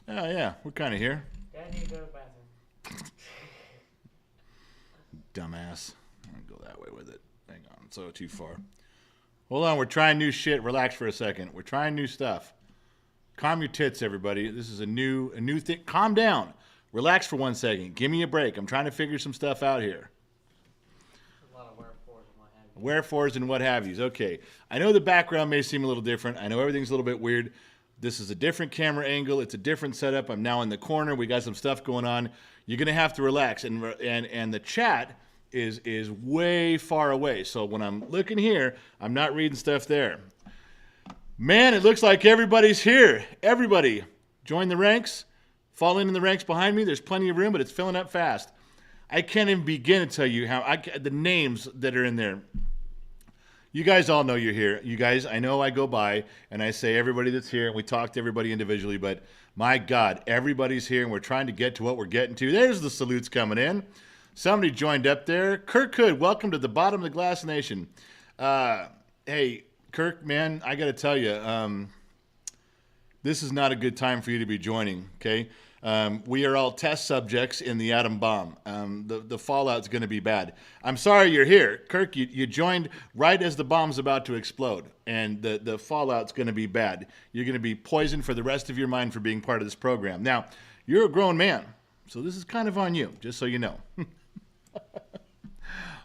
Oh, yeah, we're kind of here. Dad, need to go to the bathroom. Dumbass. I'm going to go that way with it. Hang on, so too far. Hold on, we're trying new shit. Relax for a second. We're trying new stuff. Calm your tits, everybody. This is a new thing. Calm down. Relax for 1 second. Give me a break. I'm trying to figure some stuff out here. A lot of wherefores and what have you. Wherefores and what have yous. Okay. I know the background may seem a little different. I know everything's a little bit weird. This is a different camera angle. It's a different setup. I'm now in the corner. We got some stuff going on. You're gonna have to relax. And the chat is way far away. So when I'm looking here, I'm not reading stuff there. Man, it looks like everybody's here. Everybody, join the ranks. Fall in the ranks behind me. There's plenty of room, but it's filling up fast. I can't even begin to tell you the names that are in there. You guys all know you're here. You guys, I know I go by and I say everybody that's here, and we talk to everybody individually, but my God, everybody's here, and we're trying to get to what we're getting to. There's the salutes coming in. Somebody joined up there. Kirk Hood, welcome to the bottom of the Glass Nation. Hey, Kirk, man, I got to tell you, this is not a good time for you to be joining, okay? We are all test subjects in the atom bomb. The fallout's going to be bad. I'm sorry you're here. Kirk, you joined right as the bomb's about to explode, and the fallout's going to be bad. You're going to be poisoned for the rest of your mind for being part of this program. Now, you're a grown man, so this is kind of on you, just so you know.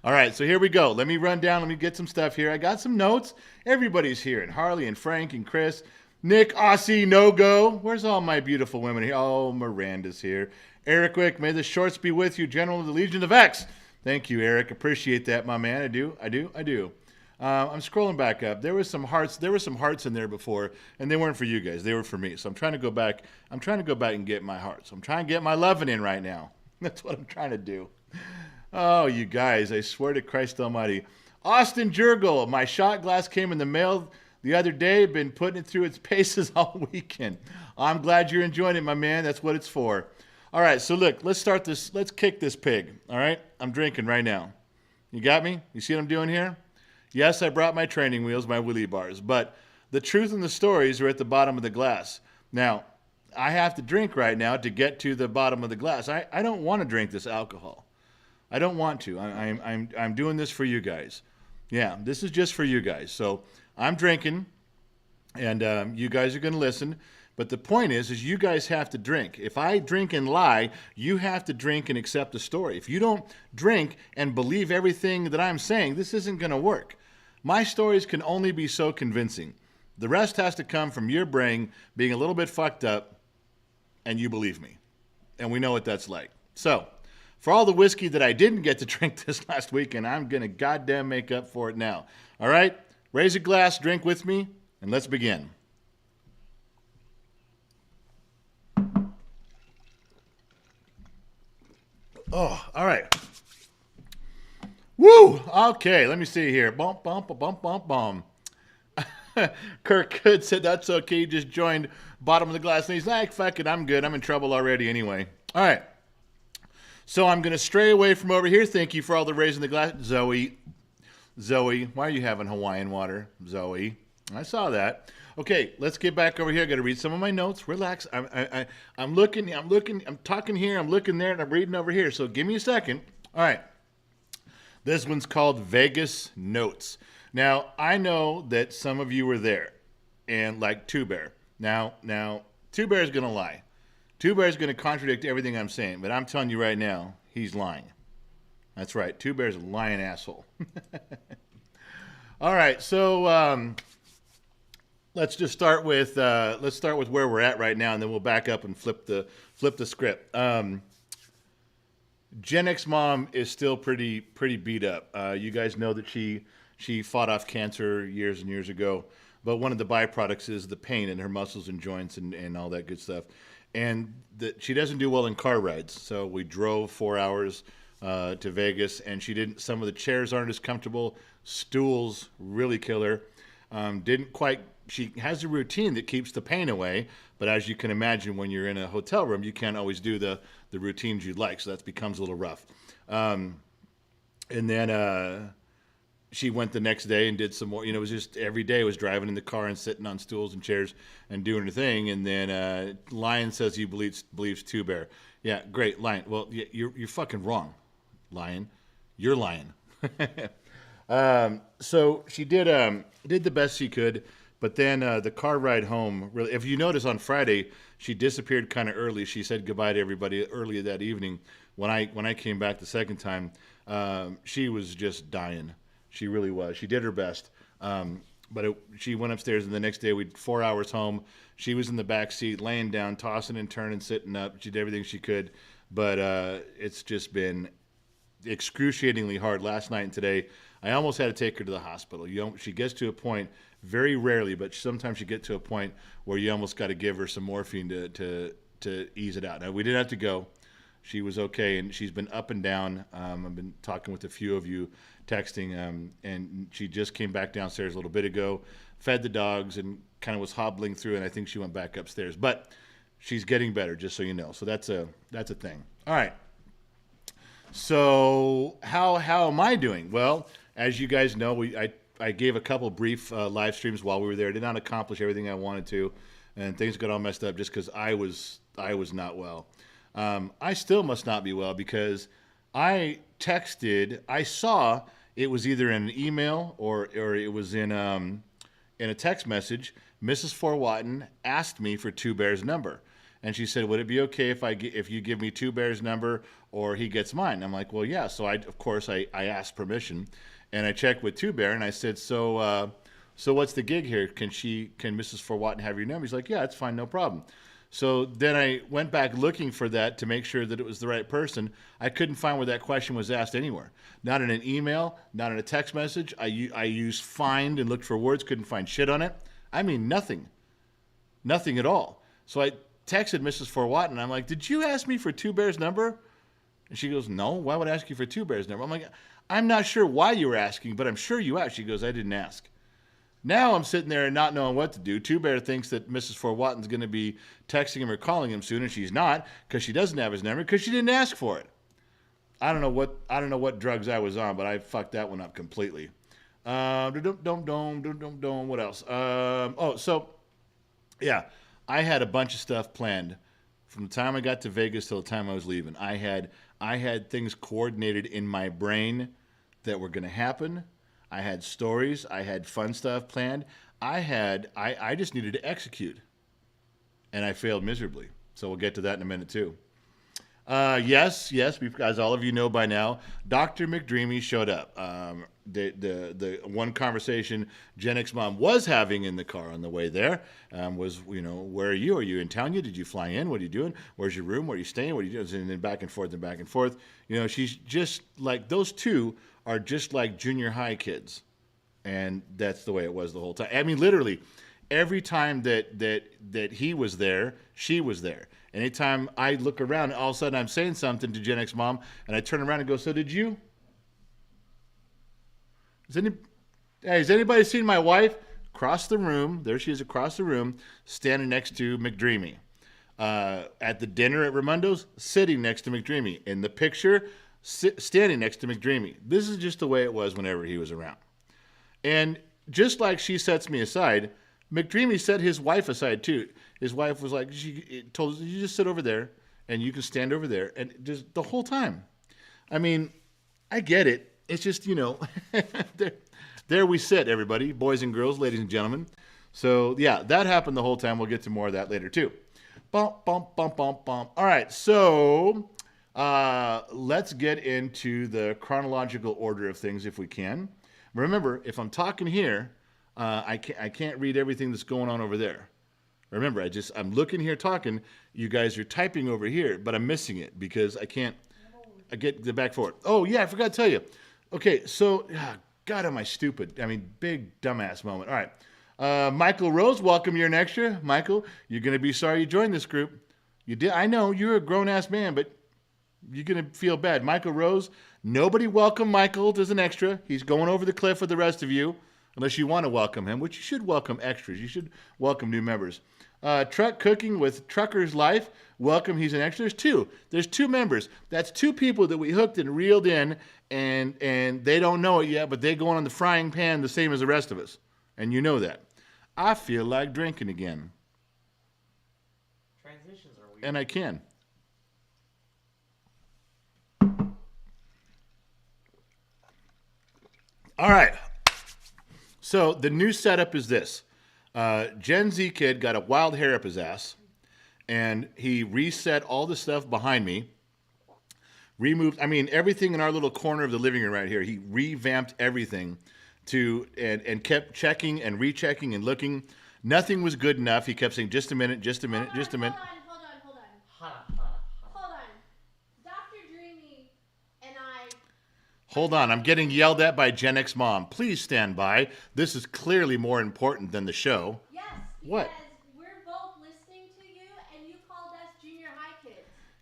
All right, so here we go. Let me run down. Let me get some stuff here. I got some notes. Everybody's here, and Harley and Frank and Chris. Nick, Aussie, No-Go. Where's all my beautiful women here? Oh, Miranda's here. Eric Wick, may the shorts be with you, General of the Legion of X. Thank you, Eric. Appreciate that, my man. I do. I'm scrolling back up. There were some hearts in there before, and they weren't for you guys. They were for me. So I'm trying to go back. And get my hearts. I'm trying to get my loving in right now. That's what I'm trying to do. Oh, you guys, I swear to Christ Almighty. Austin Jurgle, my shot glass came in the mail the other day. Been putting it through its paces all weekend. I'm glad you're enjoying it, my man. That's what it's for. All right, so look, let's start this. Let's kick this pig. All right, I'm drinking right now. You got me? You see what I'm doing here? Yes, I brought my training wheels, my wheelie bars, but the truth and the stories are at the bottom of the glass. Now, I have to drink right now to get to the bottom of the glass. I don't want to drink this alcohol. I don't want to. I'm doing this for you guys. Yeah, this is just for you guys. So I'm drinking, and you guys are going to listen. But the point is you guys have to drink. If I drink and lie, you have to drink and accept the story. If you don't drink and believe everything that I'm saying, this isn't going to work. My stories can only be so convincing. The rest has to come from your brain being a little bit fucked up, and you believe me. And we know what that's like. So, for all the whiskey that I didn't get to drink this last weekend, I'm going to goddamn make up for it now. All right? Raise a glass, drink with me, and let's begin. Oh, all right. Woo! Okay, let me see here. Bump, bump, bump, bump, bump. Kirk Good said that's okay. He just joined bottom of the glass. And he's like, fuck it, I'm good. I'm in trouble already anyway. All right. So I'm going to stray away from over here. Thank you for all the raising the glass. Zoe, why are you having Hawaiian water? Zoe, I saw that. Okay, let's get back over here. I got to read some of my notes. Relax. I'm looking. I'm talking here. I'm looking there, and I'm reading over here. So give me a second. All right. This one's called Vegas Notes. Now, I know that some of you were there, and like Two Bear. Now, Two Bear is going to lie. Two Bear is going to contradict everything I'm saying, but I'm telling you right now, he's lying. That's right. Two Bear's a lying asshole. All right, so let's just start with where we're at right now, and then we'll back up and flip the script. Gen X mom is still pretty beat up. You guys know that she fought off cancer years and years ago, but one of the byproducts is the pain in her muscles and joints and all that good stuff. And that she doesn't do well in car rides, so we drove 4 hours to Vegas, and some of the chairs aren't as comfortable. Stools really kill her. She has a routine that keeps the pain away, but as you can imagine, when you're in a hotel room, you can't always do the routines you'd like, so that becomes a little rough. And then she went the next day and did some more. It was just every day was driving in the car and sitting on stools and chairs and doing her thing. And then Lion says he believes Two Bear. Yeah, great, Lion. Well, you're fucking wrong, Lion. You're lying. So she did the best she could, but then the car ride home. Really, if you notice on Friday, she disappeared kind of early. She said goodbye to everybody early that evening. When I came back the second time, she was just dying. She really was. She did her best. She went upstairs, and the next day, 4 hours home. She was in the back seat, laying down, tossing and turning, sitting up. She did everything she could, but it's just been excruciatingly hard last night and today. I almost had to take her to the hospital. She gets to a point, very rarely, but sometimes she gets to a point where you almost got to give her some morphine to ease it out. Now, we didn't have to go. She was okay, and she's been up and down. I've been talking with a few of you, texting, and she just came back downstairs a little bit ago, fed the dogs, and kind of was hobbling through, and I think she went back upstairs. But she's getting better, just so you know. So that's a thing. All right. So how am I doing? Well, as you guys know, I gave a couple brief live streams while we were there. I did not accomplish everything I wanted to, and things got all messed up just because I was not well. I still must not be well because I saw it was either in an email or it was in a text message. Mrs. Forwatton asked me for Two Bear's number. And she said, would it be okay if you give me Two Bear's number or he gets mine? I'm like, well, yeah. So I asked permission, and I checked with Two Bear, and I said, so what's the gig here? Can Mrs. Forwatton have your number? He's like, yeah, it's fine, no problem. So then I went back looking for that to make sure that it was the right person. I couldn't find where that question was asked anywhere. Not in an email, not in a text message. I used find and looked for words, couldn't find shit on it. I mean, nothing. Nothing at all. So I texted Mrs. Forwatton, and I'm like, did you ask me for Two Bear's number? And she goes, no, why would I ask you for Two Bear's number? I'm like, I'm not sure why you were asking, but I'm sure you asked. She goes, I didn't ask. Now I'm sitting there and not knowing what to do. Two Bear thinks that Mrs. Forwatton's going to be texting him or calling him soon, and she's not because she doesn't have his number because she didn't ask for it. I don't know what drugs I was on, but I fucked that one up completely. What else? Yeah, I had a bunch of stuff planned from the time I got to Vegas till the time I was leaving. I had things coordinated in my brain that were going to happen. I had stories. I had fun stuff planned. I just needed to execute, and I failed miserably. So we'll get to that in a minute too. Yes, as all of you know by now, Dr. McDreamy showed up. The one conversation Gen X Mom was having in the car on the way there was, where are you? Are you in town yet? Did you fly in? What are you doing? Where's your room? Where are you staying? What are you doing? And then back and forth and back and forth. She's just like, those two are just like junior high kids. And that's the way it was the whole time. I mean, literally, every time that he was there, she was there. Anytime I look around, all of a sudden I'm saying something to Gen X Mom, and I turn around and go, so did you? Has anybody seen my wife? Across the room, there she is across the room, standing next to McDreamy. At the dinner at Raimondo's, sitting next to McDreamy. In the picture, standing next to McDreamy. This is just the way it was whenever he was around. And just like she sets me aside, McDreamy set his wife aside too. His wife was like, she told us, you just sit over there and you can stand over there. And just the whole time. I mean, I get it. It's just, there we sit, everybody, boys and girls, ladies and gentlemen. So, yeah, that happened the whole time. We'll get to more of that later too. Bump, bump, bump, bump, bump. All right, so let's get into the chronological order of things if we can. Remember, if I'm talking here, I can't read everything that's going on over there. Remember, I'm looking here talking. You guys are typing over here, but I'm missing it because I get the back forward. Oh, yeah, I forgot to tell you. Okay, so, God, am I stupid. I mean, big dumbass moment. All right. Michael Rose, welcome. You're an extra. Michael, you're going to be sorry you joined this group. You did. I know, you're a grown-ass man, but you're going to feel bad. Michael Rose, nobody welcome Michael as an extra. He's going over the cliff with the rest of you, unless you want to welcome him, which you should welcome extras. You should welcome new members. Truck Cooking with Trucker's Life. Welcome. He's an extra. There's two. There's two members. That's two people that we hooked and reeled in, and they don't know it yet, but they go on the frying pan the same as the rest of us. And you know that. I feel like drinking again. Transitions are weird. And I can. All right. So the new setup is this. Gen Z kid got a wild hair up his ass, and he reset all the stuff behind me. Removed, everything in our little corner of the living room right here. He revamped everything and kept checking and rechecking and looking. Nothing was good enough. He kept saying, just a minute, just a minute, just a minute. Hold on. Dr. Dreamy and I... Hold on, I'm getting yelled at by Gen X Mom. Please stand by. This is clearly more important than the show. Yes, because what? We're both listening to you, and you called us junior high kids.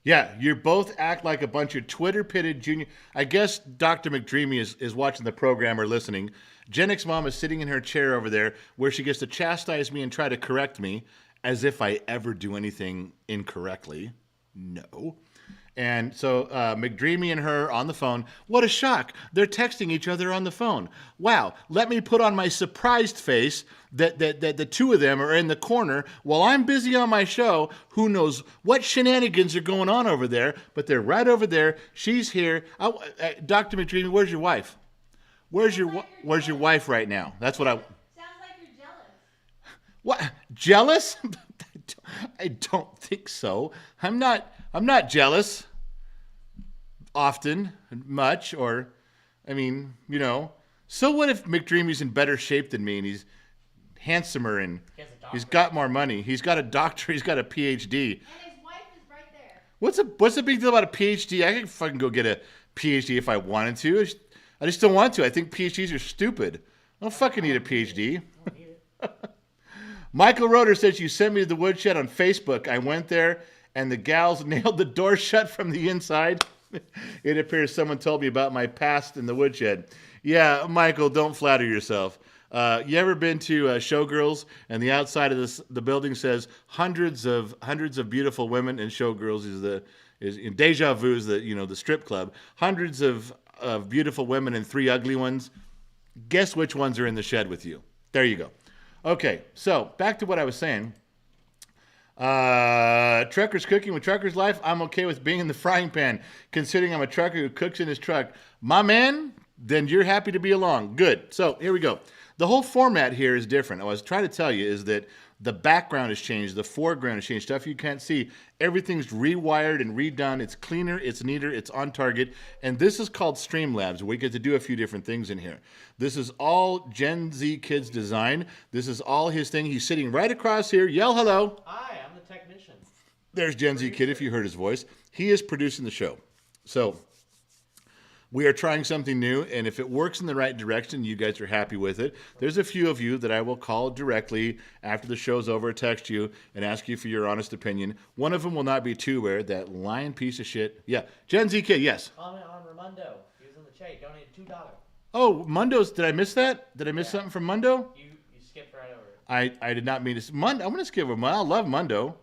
Yeah, you both act like a bunch of Twitter-pitted junior... I guess Dr. McDreamy is watching the program or listening. Gen X Mom is sitting in her chair over there where she gets to chastise me and try to correct me as if I ever do anything incorrectly. No. And so McDreamy and her on the phone. What a shock. They're texting each other on the phone. Wow. Let me put on my surprised face that the two of them are in the corner while I'm busy on my show. Who knows what shenanigans are going on over there, but they're right over there. She's here. Dr. McDreamy, where's your wife? Where's your wife right now? That's what I... Sounds like you're jealous. What? Jealous? I don't think so. I'm not jealous often, much, or, So what if McDreamy's in better shape than me and he's handsomer and he's got more money? He's got a doctor, he's got a PhD. And his wife is right there. What's the big deal about a PhD? I could fucking go get a PhD if I wanted to. I just don't want to. I think PhDs are stupid. I don't fucking need a PhD. Michael Roeder says you sent me to the woodshed on Facebook. I went there, and the gals nailed the door shut from the inside. It appears someone told me about my past in the woodshed. Yeah, Michael, don't flatter yourself. You ever been to Showgirls, and the outside of the building says hundreds of beautiful women, and Showgirls is in Deja Vu is the strip club. Hundreds of beautiful women and 3 ugly ones. Guess which ones are in the shed with you? There you go. Okay, so back to what I was saying. Trucker's Cooking with Trucker's Life. I'm okay with being in the frying pan, considering I'm a trucker who cooks in his truck. My man, then you're happy to be along. Good. So here we go. The whole format here is different. What I was trying to tell you is that the background has changed, the foreground has changed, stuff you can't see. Everything's rewired and redone. It's cleaner, it's neater, it's on target. And this is called Streamlabs. We get to do a few different things in here. This is all Gen Z Kid's design. This is all his thing. He's sitting right across here. Yell hello. Hi, I'm the technician. There's Gen Z Kid, if you heard his voice. He is producing the show. So we are trying something new, and if it works in the right direction, you guys are happy with it. There's a few of you that I will call directly after the show's over, text you, and ask you for your honest opinion. One of them will not be too weird, that lying piece of shit. Yeah, Gen Z Kid, yes. Comment on Raimondo. He was in the chat. He donated $2. Oh, Mundo's, did I miss that? Did I miss something from Mundo? You skipped right over it. I did not mean to. I'm going to skip him. I love Mundo.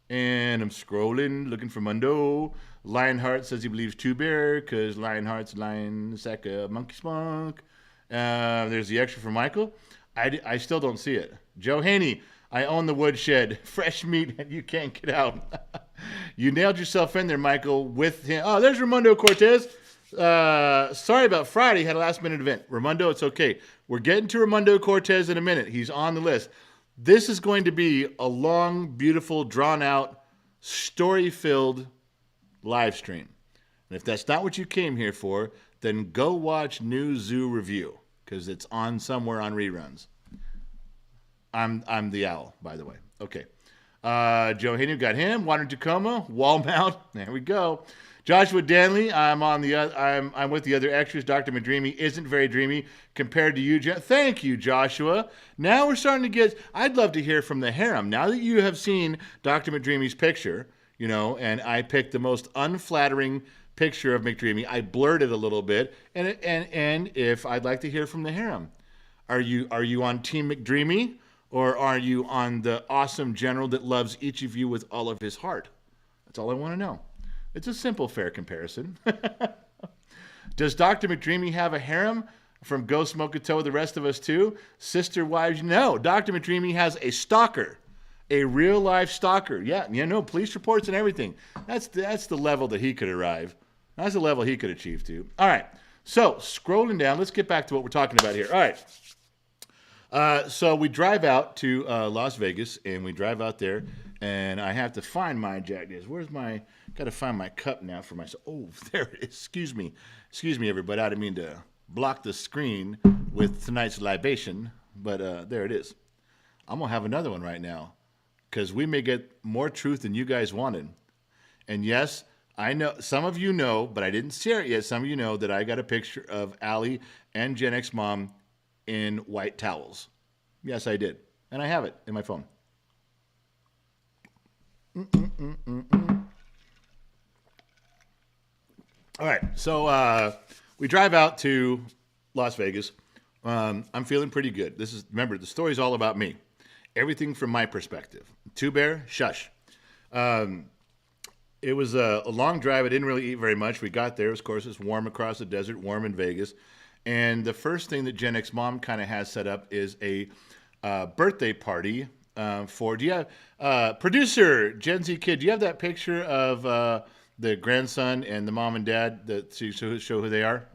And I'm scrolling, looking for Mundo. Lionheart says he believes Two Bear because Lionheart's lying sack of monkey spunk. There's the extra from Michael. I still don't see it. Joe Haney, I own the woodshed. Fresh meat and you can't get out. You nailed yourself in there, Michael, with him. Oh, there's Raimondo Cortez. Sorry about Friday. Had a last minute event. Raimondo, it's okay. We're getting to Raimondo Cortez in a minute. He's on the list. This is going to be a long, beautiful, drawn-out, story-filled live stream. And if that's not what you came here for, then go watch New Zoo Review because it's on somewhere on reruns. I'm the owl, by the way. Okay. Joe Haney, got him. Water Tacoma, wall mount. There we go. Joshua Danley, I'm with the other extras. Dr. McDreamy isn't very dreamy compared to you. Thank you, Joshua. Now we're starting to get. I'd love to hear from the harem. Now that you have seen Dr. McDreamy's picture, and I picked the most unflattering picture of McDreamy. I blurred it a little bit, and if I'd like to hear from the harem, are you on Team McDreamy Or are you on the awesome general that loves each of you with all of his heart? That's all I want to know. It's a simple, fair comparison. Does Dr. McDreamy have a harem from Ghost Mokoto, the rest of us too? Sister wives? No. Dr. McDreamy has a stalker, a real life stalker. Yeah, police reports and everything. That's the level that he could arrive. That's the level he could achieve to. All right. So scrolling down, let's get back to what we're talking about here. All right. So we drive out to Las Vegas, and we drive out there, and I have to find my Jack Daniels. Where's my? Got to find my cup now for myself. Oh, there it is. Excuse me, everybody. I didn't mean to block the screen with tonight's libation, but there it is. I'm gonna have another one right now, because we may get more truth than you guys wanted. And yes, I know some of you know, but I didn't share it yet. Some of you know that I got a picture of Allie and Gen X Mom in white towels. Yes, I did. And I have it in my phone. All right, so we drive out to Las Vegas. I'm feeling pretty good. Remember, the story's all about me. Everything from my perspective. Two Bear, shush. It was a long drive. I didn't really eat very much. We got there. Of course, it's warm across the desert, warm in Vegas. And the first thing that Gen X Mom kind of has set up is a birthday party do you have, producer, Gen Z Kid, do you have that picture of the grandson and the mom and dad to show who they are?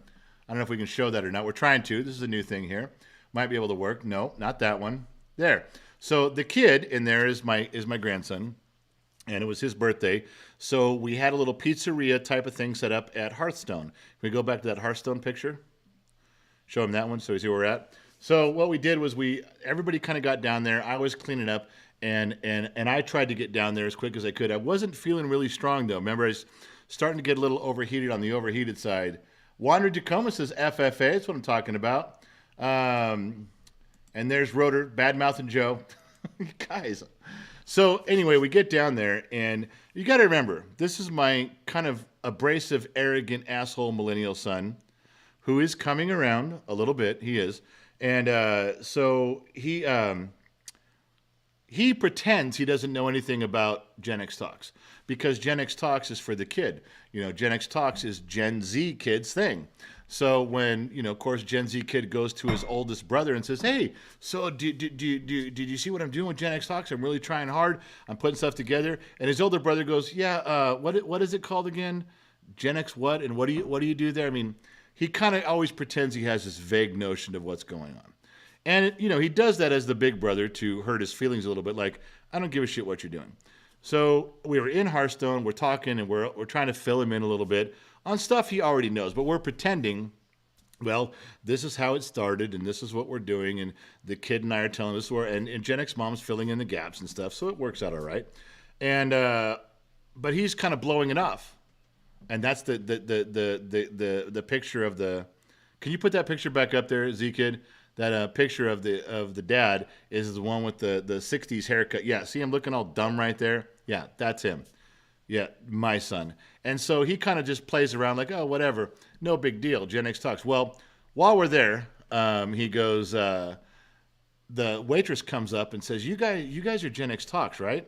I don't know if we can show that or not. We're trying to. This is a new thing here. Might be able to work. No, not that one. There. So the kid in there is my grandson, and it was his birthday. So we had a little pizzeria type of thing set up at Hearthstone. Can we go back to that Hearthstone picture? Show him that one so we see where we're at. So what we did was everybody kind of got down there. I was cleaning up, and I tried to get down there as quick as I could. I wasn't feeling really strong, though. Remember, I was starting to get a little overheated on the overheated side. Wander Tacoma says FFA. That's what I'm talking about. And there's Rotor, Badmouth, and Joe. Guys. So anyway, we get down there, and you got to remember, this is my kind of abrasive, arrogant, asshole millennial son who is coming around a little bit. He is. And so he pretends he doesn't know anything about Gen X Talks, because Gen X Talks is for the kid. Gen X Talks is Gen Z kid's thing. So when, of course, Gen Z kid goes to his oldest brother and says, hey, so did you see what I'm doing with Gen X Talks? I'm really trying hard. I'm putting stuff together. And his older brother goes, yeah, what is it called again? Gen X what? And what do you do there? I mean, he kind of always pretends he has this vague notion of what's going on. And, he does that as the big brother to hurt his feelings a little bit. Like, I don't give a shit what you're doing. So we were in Hearthstone. We're talking, and we're trying to fill him in a little bit on stuff he already knows. But we're pretending, well, this is how it started, and this is what we're doing. And the kid and I are telling us and Gen X Mom's filling in the gaps and stuff. So it works out all right. And but he's kind of blowing it off. And that's the picture of the. Can you put that picture back up there, Z Kid? That picture of the dad is the one with the 60s haircut. Yeah, see him looking all dumb right there? Yeah, that's him. Yeah, my son. And so he kind of just plays around like, oh, whatever, no big deal. Gen X Talks. Well, while we're there, he goes. The waitress comes up and says, "You guys are Gen X Talks, right?"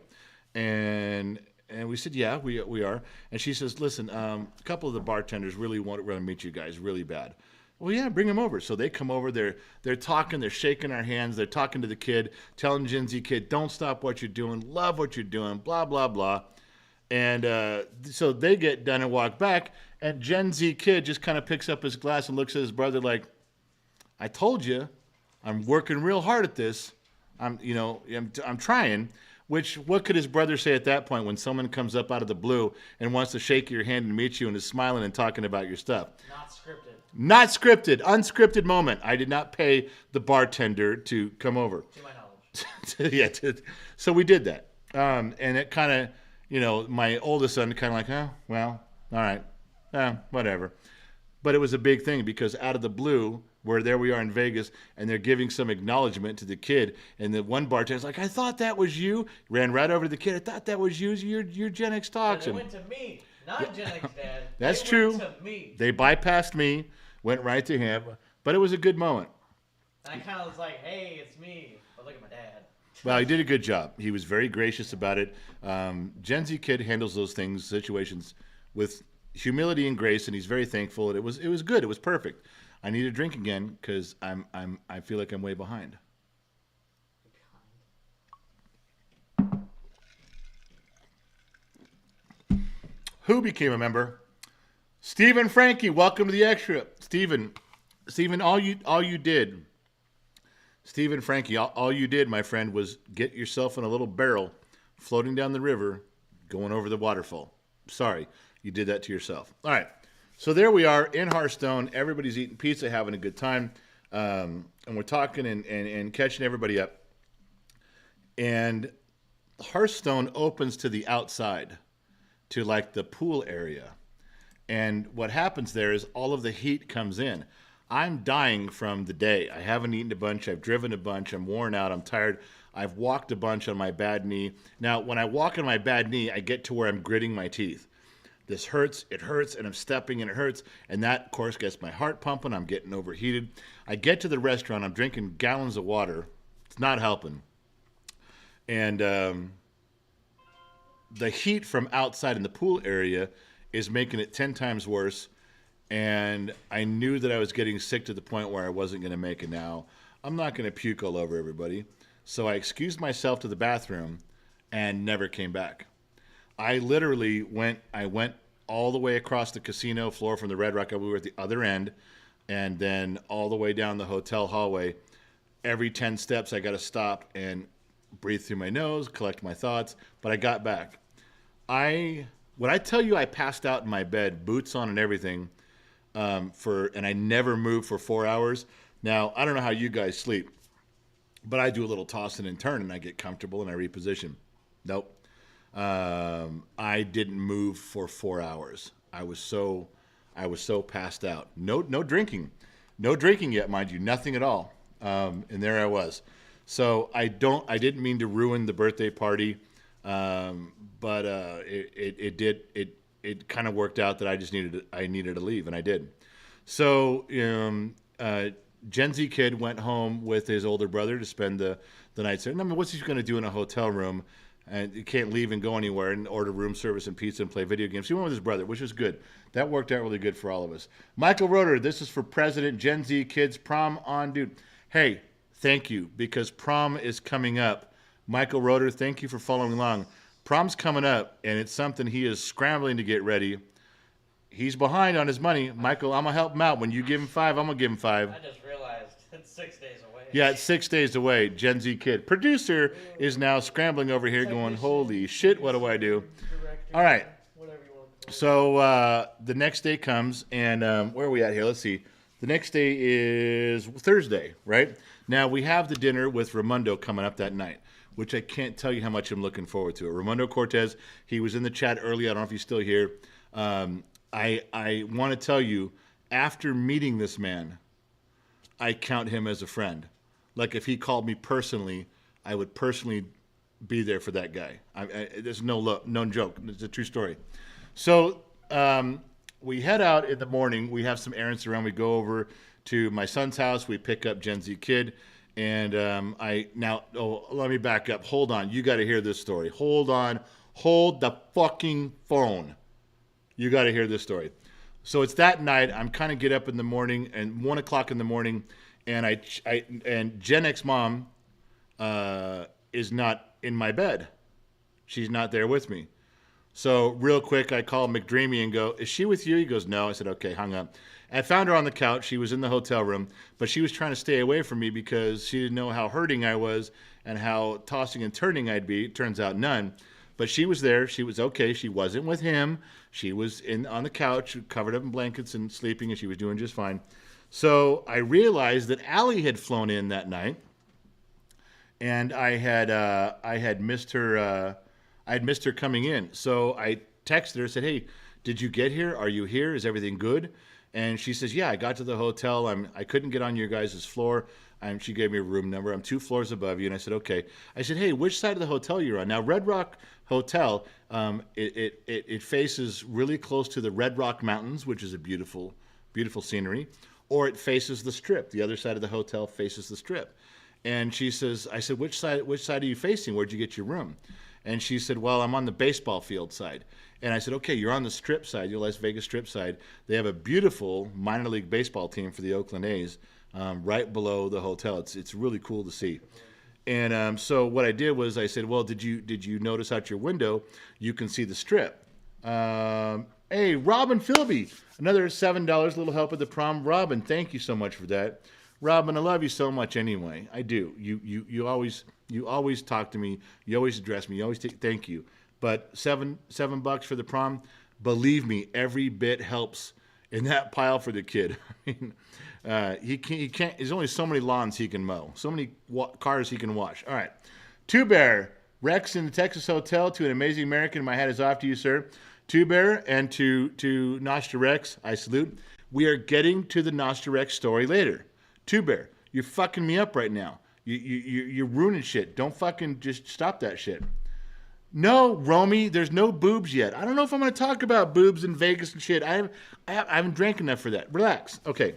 And we said, yeah, we are. And she says, listen, a couple of the bartenders really want to meet you guys really bad. Well, yeah, bring them over. So they come over. They're talking. They're shaking our hands. They're talking to the kid, telling Gen Z kid, don't stop what you're doing. Love what you're doing. Blah, blah, blah. And so they get done and walk back. And Gen Z kid just kind of picks up his glass and looks at his brother like, I told you, I'm working real hard at this. I'm trying. What could his brother say at that point when someone comes up out of the blue and wants to shake your hand and meet you and is smiling and talking about your stuff? Not scripted. Unscripted moment. I did not pay the bartender to come over. To my knowledge. Yeah. So we did that. And it kind of, my oldest son kind of like, oh, well, all right. Whatever. But it was a big thing because out of the blue, where there we are in Vegas, and they're giving some acknowledgement to the kid, and the one bartender's like, I thought that was you. Ran right over to the kid. I thought that was you. You're Gen X Talks. They went to me, not Gen X Dad. That's they true. Went to me. They bypassed me, went right to him. But it was a good moment. And I kind of was like, hey, it's me. But look at my dad. Well, he did a good job. He was very gracious about it. Gen Z kid handles those things, situations, with humility and grace, and he's very thankful. And it was good. It was perfect. I need a drink again because I feel like I'm way behind. Who became a member? Stephen Frankie, welcome to the extra. Stephen, all you did. Stephen Frankie, all you did, my friend, was get yourself in a little barrel, floating down the river, going over the waterfall. Sorry, you did that to yourself. All right, so there we are in Hearthstone. Everybody's eating pizza, having a good time, and we're talking and catching everybody up. And Hearthstone opens to the outside, to like the pool area. And what happens there is all of the heat comes in. I'm dying from the day. I haven't eaten a bunch. I've driven a bunch. I'm worn out. I'm tired. I've walked a bunch on my bad knee. Now, when I walk on my bad knee, I get to where I'm gritting my teeth. This hurts, it hurts, and I'm stepping and it hurts. And that, of course, gets my heart pumping. I'm getting overheated. I get to the restaurant. I'm drinking gallons of water. It's not helping. And the heat from outside in the pool area is making it 10 times worse. And I knew that I was getting sick to the point where I wasn't going to make it now. I'm not going to puke all over everybody. So I excused myself to the bathroom and never came back. I literally went all the way across the casino floor from the Red Rock. We were at the other end. And then all the way down the hotel hallway. Every 10 steps, I got to stop and breathe through my nose, collect my thoughts. But I got back. When I tell you I passed out in my bed, boots on and everything, and I never moved for 4 hours. Now, I don't know how you guys sleep, but I do a little tossing and turning, and I get comfortable and I reposition. Nope. I didn't move for 4 hours. I was so passed out. No drinking. No drinking yet, mind you. Nothing at all. And there I was. So I didn't mean to ruin the birthday party. But it kind of worked out that I needed to leave, and I did. So Gen Z kid went home with his older brother to spend the night there. I mean, what's he going to do in a hotel room? And he can't leave and go anywhere and order room service and pizza and play video games. He went with his brother, which was good. That worked out really good for all of us. Michael Roeder, this is for President. Gen Z kids prom on, dude. Hey, thank you, because prom is coming up. Michael Roeder, thank you for following along. Prom's coming up, and it's something he is scrambling to get ready. He's behind on his money. Michael, I'm going to help him out. When you give him 5, I'm going to give him 5. I just realized it's 6 days away. Yeah, it's 6 days away. Gen Z kid. Producer is now scrambling over here going, holy shit, what do I do? All right. So the next day comes, and where are we at here? Let's see. The next day is Thursday, right? Now, we have the dinner with Raimondo coming up that night, which I can't tell you how much I'm looking forward to it. Raimondo Cortez, he was in the chat earlier. I don't know if he's still here. I want to tell you, after meeting this man, I count him as a friend. Like, if he called me personally, I would personally be there for that guy. There's no joke. It's a true story. So we head out in the morning. We have some errands around. We go over to my son's house. We pick up Gen Z Kid. And let me back up. Hold on. You got to hear this story. Hold on. Hold the fucking phone. You got to hear this story. So it's that night. I'm kind of get up in the morning, and 1 o'clock in the morning, and and Gen X mom is not in my bed. She's not there with me. So real quick, I call McDreamy and go, "Is she with you?" He goes, "No." I said, "Okay, hung up." I found her on the couch. She was in the hotel room, but she was trying to stay away from me because she didn't know how hurting I was and how tossing and turning I'd be. Turns out none. But she was there. She was okay. She wasn't with him. She was on the couch, covered up in blankets and sleeping, and she was doing just fine. So I realized that Allie had flown in that night, and I had missed her. I had missed her coming in. So I texted her, said, "Hey, did you get here? Are you here? Is everything good?" And she says, "Yeah, I got to the hotel. I couldn't get on your guys' floor." She gave me a room number. "I'm 2 floors above you." And I said, "Okay." I said, "Hey, which side of the hotel you're on?" Now, Red Rock Hotel, it faces really close to the Red Rock Mountains, which is a beautiful, beautiful scenery, or it faces the Strip. The other side of the hotel faces the Strip. And she says, I said, which side are you facing? Where'd you get your room? And she said, well, I'm on the baseball field side. And I said, okay, you're on the strip side, your Las Vegas strip side. They have a beautiful minor league baseball team for the Oakland A's right below the hotel. It's really cool to see. And so what I did was I said, well, did you notice out your window you can see the strip? Hey, Robin Philby, another $7, little help at the prom. Robin, thank you so much for that. Robin, I love you so much anyway. I do. You always talk to me. You always address me. You always thank you. But $7 for the prom, believe me, every bit helps in that pile for the kid. I mean, he can't. There's only so many lawns he can mow, so many cars he can wash. All right, Two Bear, Rex in the Texas Hotel, to an amazing American. My hat is off to you, sir. Two Bear, and to NosterX, I salute. We are getting to the NosterX story later. Two Bear, you're fucking me up right now. You're ruining shit. Don't fucking just stop that shit. No, Romy, there's no boobs yet. I don't know if I'm going to talk about boobs in Vegas and shit. I haven't drank enough for that. Relax. Okay.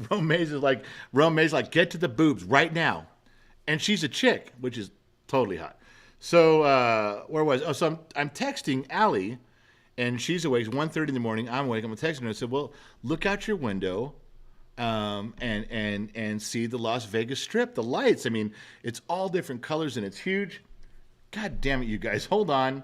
Rome's like, get to the boobs right now. And she's a chick, which is totally hot. So, where was I? Oh, so I'm texting Allie, and she's awake. It's 1:30 in the morning. I'm awake. I'm texting her. I said, well, look out your window. And see the Las Vegas Strip, the lights. I mean, it's all different colors and it's huge. God damn it, you guys. Hold on.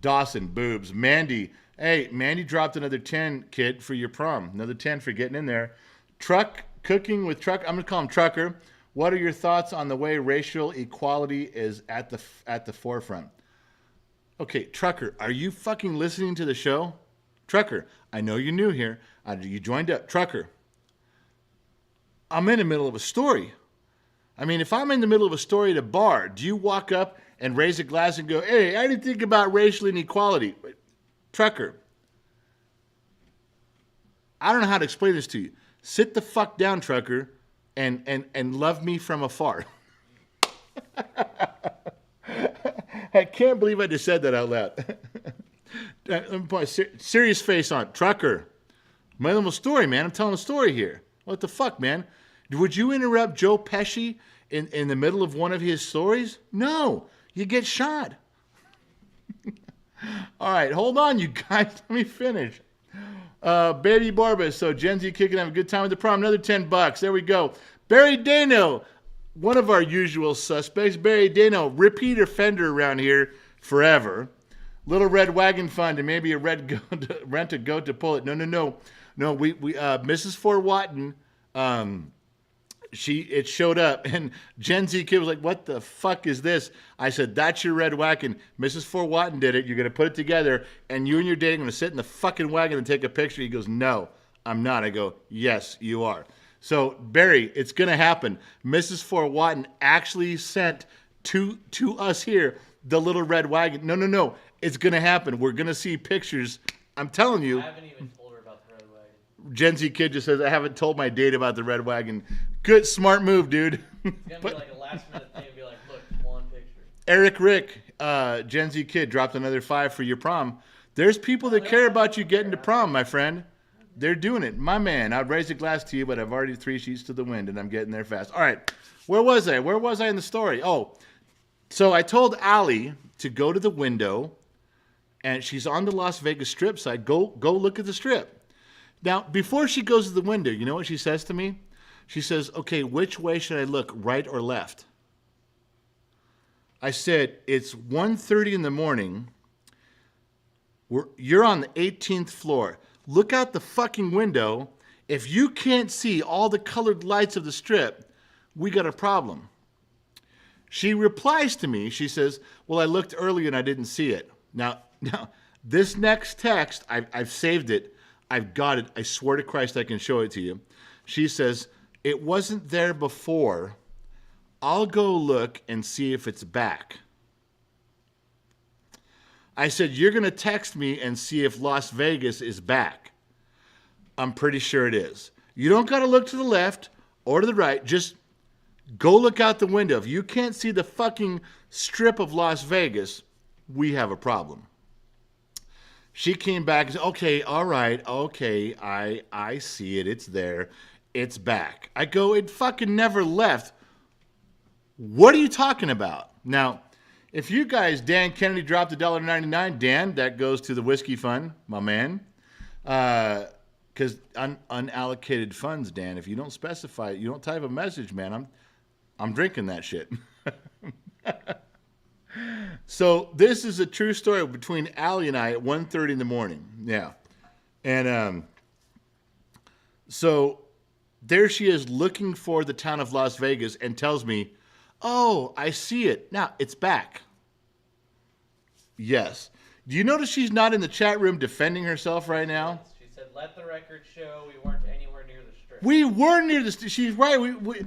Dawson, boobs. Mandy. Hey, Mandy dropped another 10, kid, for your prom. Another 10 for getting in there. Truck, cooking with Truck. I'm going to call him Trucker. What are your thoughts on the way racial equality is at the forefront? Okay, Trucker, are you fucking listening to the show? Trucker, I know you're new here. You joined up. Trucker. I'm in the middle of a story. I mean, if I'm in the middle of a story at a bar, do you walk up and raise a glass and go, hey, I didn't think about racial inequality? Trucker, I don't know how to explain this to you. Sit the fuck down, Trucker, and love me from afar. I can't believe I just said that out loud. Let me put a serious face on. Trucker, my little story, man. I'm telling a story here. What the fuck, man? Would you interrupt Joe Pesci in the middle of one of his stories? No, you get shot. All right, hold on, you guys. Let me finish. Baby Barba, so Gen Z kicking, have a good time with the prom. Another $10. There we go. Barry Dano, one of our usual suspects. Barry Dano, repeat offender around here forever. Little Red Wagon Fund and maybe a red goat, rent a goat to pull it. No. We Mrs. Fort Watton, it showed up and Gen Z kid was like, what the fuck is this? I said, that's your red wagon. Mrs. Fort Watton did it. You're going to put it together and you and your date are going to sit in the fucking wagon and take a picture. He goes, no, I'm not. I go, yes, you are. So Barry, it's going to happen. Mrs. Fort Watton actually sent to us here the little red wagon. No. It's going to happen. We're going to see pictures. I'm telling you. I haven't even told her about the red wagon. Gen Z kid just says, I haven't told my date about the red wagon. Good, smart move, dude. It's going to be like a last minute thing and be like, look, one picture. Eric Rick, Gen Z kid, dropped another 5 for your prom. There's people that care about you getting to prom, my friend. They're doing it. My man, I'd raise a glass to you, but I've already 3 sheets to the wind, and I'm getting there fast. All right, where was I? Where was I in the story? Oh, so I told Allie to go to the window, and she's on the Las Vegas Strip side. Go look at the strip. Now, before she goes to the window, you know what she says to me? She says, okay, which way should I look, right or left? I said, it's 1:30 in the morning. You're on the 18th floor. Look out the fucking window. If you can't see all the colored lights of the strip, we got a problem. She replies to me. She says, well, I looked earlier and I didn't see it. Now, this next text, I've saved it. I've got it. I swear to Christ I can show it to you. She says, it wasn't there before. I'll go look and see if it's back. I said, you're going to text me and see if Las Vegas is back. I'm pretty sure it is. You don't got to look to the left or to the right. Just go look out the window. If you can't see the fucking strip of Las Vegas, we have a problem. She came back and said, okay, all right, okay, I see it. It's there. it's back. I go, it fucking never left. What are you talking about? Now, if you guys, Dan Kennedy dropped $1.99. Dan, that goes to the whiskey fund, my man. Because unallocated funds, Dan, if you don't specify it, you don't type a message, man, I'm drinking that shit. So this is a true story between Allie and I at 1:30 in the morning. Yeah. And so there she is looking for the town of Las Vegas and tells me, oh, I see it. Now, it's back. Yes. Do you notice she's not in the chat room defending herself right now? She said, let the record show we weren't anywhere near the strip. We were near the strip. She's right.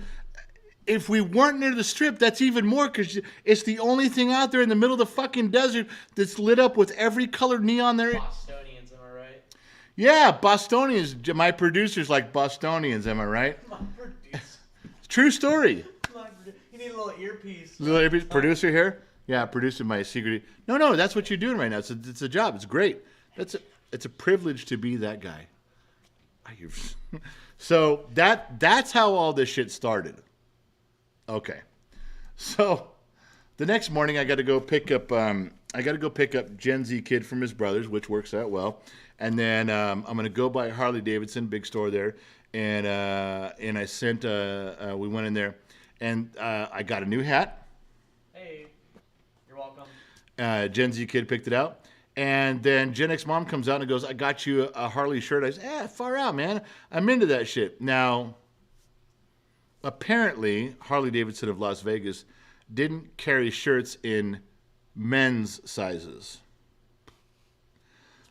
If we weren't near the strip, that's even more because it's the only thing out there in the middle of the fucking desert that's lit up with every colored neon there. Bostonians, am I right? Yeah, Bostonians. My producers like Bostonians, am I right? My producer. True story. You need a little earpiece. Little earpiece. Producer here? Yeah, producer, my secret. No, that's what you're doing right now. It's a job. It's great. It's a privilege to be that guy. So that's how all this shit started. Okay, so the next morning I got to go pick up Gen Z Kid from his brothers, which works out well, and then I'm gonna go by Harley Davidson, big store there, and I sent we went in there, and I got a new hat. Hey, you're welcome. Gen Z Kid picked it out, and then Gen X Mom comes out and goes, "I got you a Harley shirt." I said, far out, man. I'm into that shit now. Apparently, Harley Davidson of Las Vegas didn't carry shirts in men's sizes.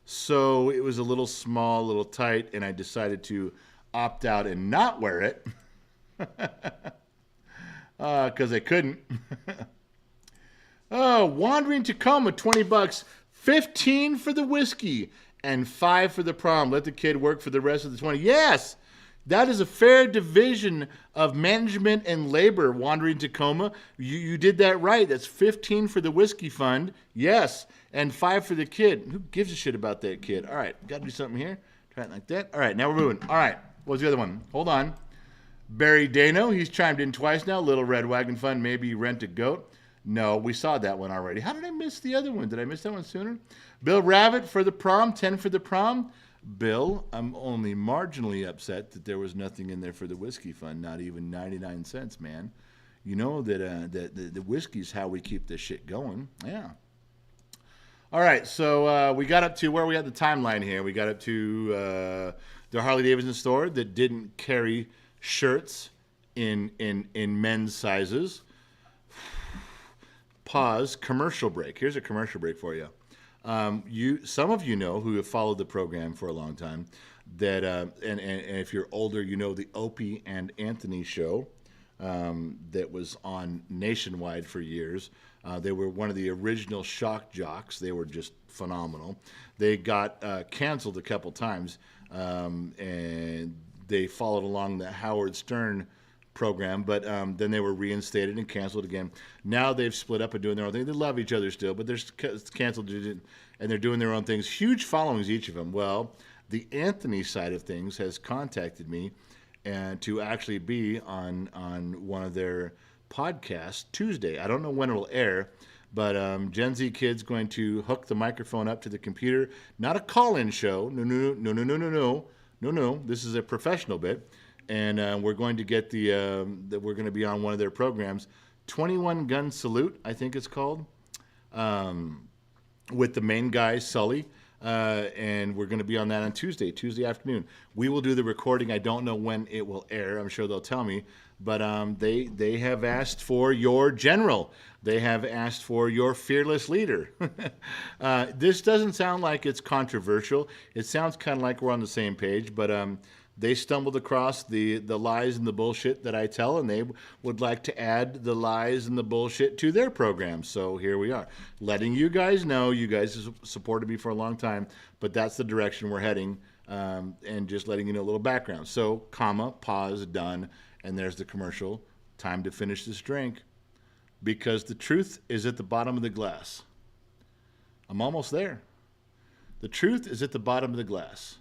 So it was a little small, a little tight, and I decided to opt out and not wear it because I couldn't. Oh, Wandering Tacoma, $20, 15 for the whiskey, and 5 for the prom. Let the kid work for the rest of the 20. Yes! That is a fair division of management and labor, Wandering Tacoma. You did that right. That's 15 for the whiskey fund. Yes. And 5 for the kid. Who gives a shit about that kid? All right. Got to do something here. Try it like that. All right. Now we're moving. All right. What was the other one? Hold on. Barry Dano. He's chimed in twice now. Little Red Wagon Fund. Maybe Rent a Goat. No, we saw that one already. How did I miss the other one? Did I miss that one sooner? Bill Rabbit for the prom. 10 for the prom. Bill, I'm only marginally upset that there was nothing in there for the whiskey fund, not even 99 cents, man. You know that the whiskey's how we keep this shit going. Yeah. All right, so we got up to where we had the timeline here. We got up to the Harley Davidson store that didn't carry shirts in men's sizes. Pause. Commercial break. Here's a commercial break for you. Some of you know who have followed the program for a long time that, and if you're older, you know the Opie and Anthony show that was on nationwide for years. They were one of the original shock jocks. They were just phenomenal. They got canceled a couple times, and they followed along the Howard Stern program, but then they were reinstated and canceled again. Now they've split up and doing their own thing. They love each other still, but they're canceled and they're doing their own things. Huge followings, each of them. Well, the Anthony side of things has contacted me and to actually be on one of their podcasts Tuesday. I don't know when it'll air, but Gen Z Kid's going to hook the microphone up to the computer. Not a call-in show. No. This is a professional bit. And we're going to get we're going to be on one of their programs, 21 Gun Salute, I think it's called, with the main guy, Sully. And we're going to be on that on Tuesday afternoon. We will do the recording. I don't know when it will air. I'm sure they'll tell me. But they have asked for your general. They have asked for your fearless leader. This doesn't sound like it's controversial. It sounds kind of like we're on the same page, but they stumbled across the lies and the bullshit that I tell, and they would like to add the lies and the bullshit to their program. So here we are, letting you guys know. You guys have supported me for a long time, but that's the direction we're heading, and just letting you know a little background. So, pause, done, and there's the commercial. Time to finish this drink, because the truth is at the bottom of the glass. I'm almost there. The truth is at the bottom of the glass.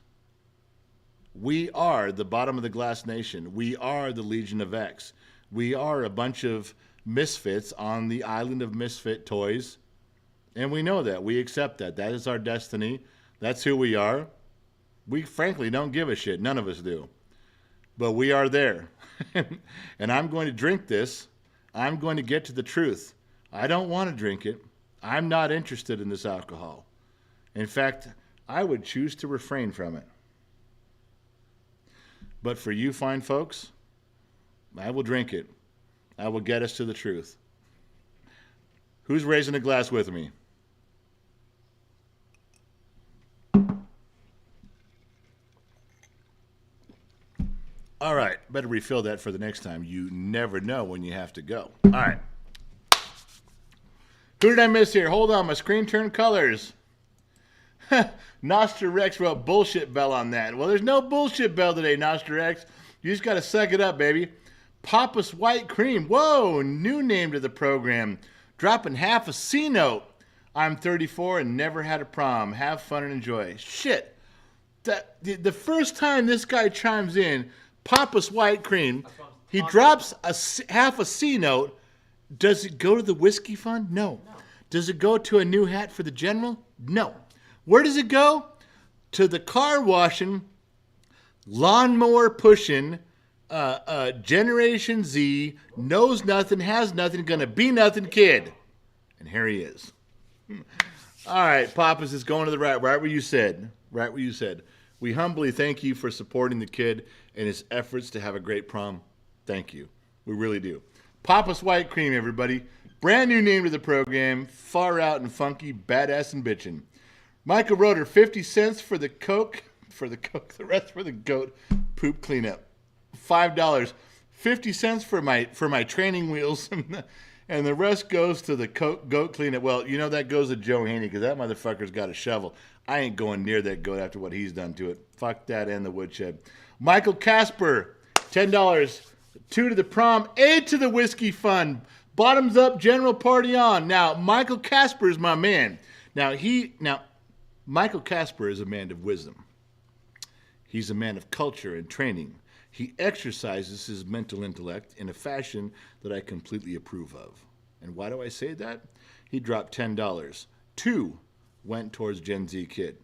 We are the bottom of the glass nation. We are the Legion of X. We are a bunch of misfits on the island of misfit toys. And we know that. We accept that. That is our destiny. That's who we are. We frankly don't give a shit. None of us do. But we are there. And I'm going to drink this. I'm going to get to the truth. I don't want to drink it. I'm not interested in this alcohol. In fact, I would choose to refrain from it. But for you fine folks, I will drink it. I will get us to the truth. Who's raising a glass with me? All right, better refill that for the next time. You never know when you have to go. All right. Who did I miss here? Hold on, my screen turned colors. NosterX wrote bullshit bell on that. Well, there's no bullshit bell today, NosterX. You just got to suck it up, baby. Papa's White Cream. Whoa, new name to the program. Dropping half a C note. I'm 34 and never had a prom. Have fun and enjoy. Shit. The first time this guy chimes in, Papa's White Cream, he drops half a C note. Does it go to the whiskey fund? No. Does it go to a new hat for the general? No. Where does it go? To the car washing, lawnmower pushing, Generation Z, knows nothing, has nothing, gonna be nothing kid. And here he is. All right, Papa's is going to the right where you said. Right where you said. We humbly thank you for supporting the kid and his efforts to have a great prom. Thank you. We really do. Papa's White Cream, everybody. Brand new name to the program. Far out and funky, badass and bitchin'. Michael Roeder, 50 cents for the Coke. The rest for the goat poop cleanup. $5. 50 cents for my training wheels. And the rest goes to the goat cleanup. Well, you know that goes to Joe Haney because that motherfucker's got a shovel. I ain't going near that goat after what he's done to it. Fuck that and the woodshed. Michael Casper, $10. 2 to the prom, 8 to the whiskey fund. Bottoms up, general party on. Now, Michael Casper is my man. Now, Michael Casper is a man of wisdom. He's a man of culture and training. He exercises his mental intellect in a fashion that I completely approve of. And why do I say that? He dropped $10. 2 went towards Gen Z Kid.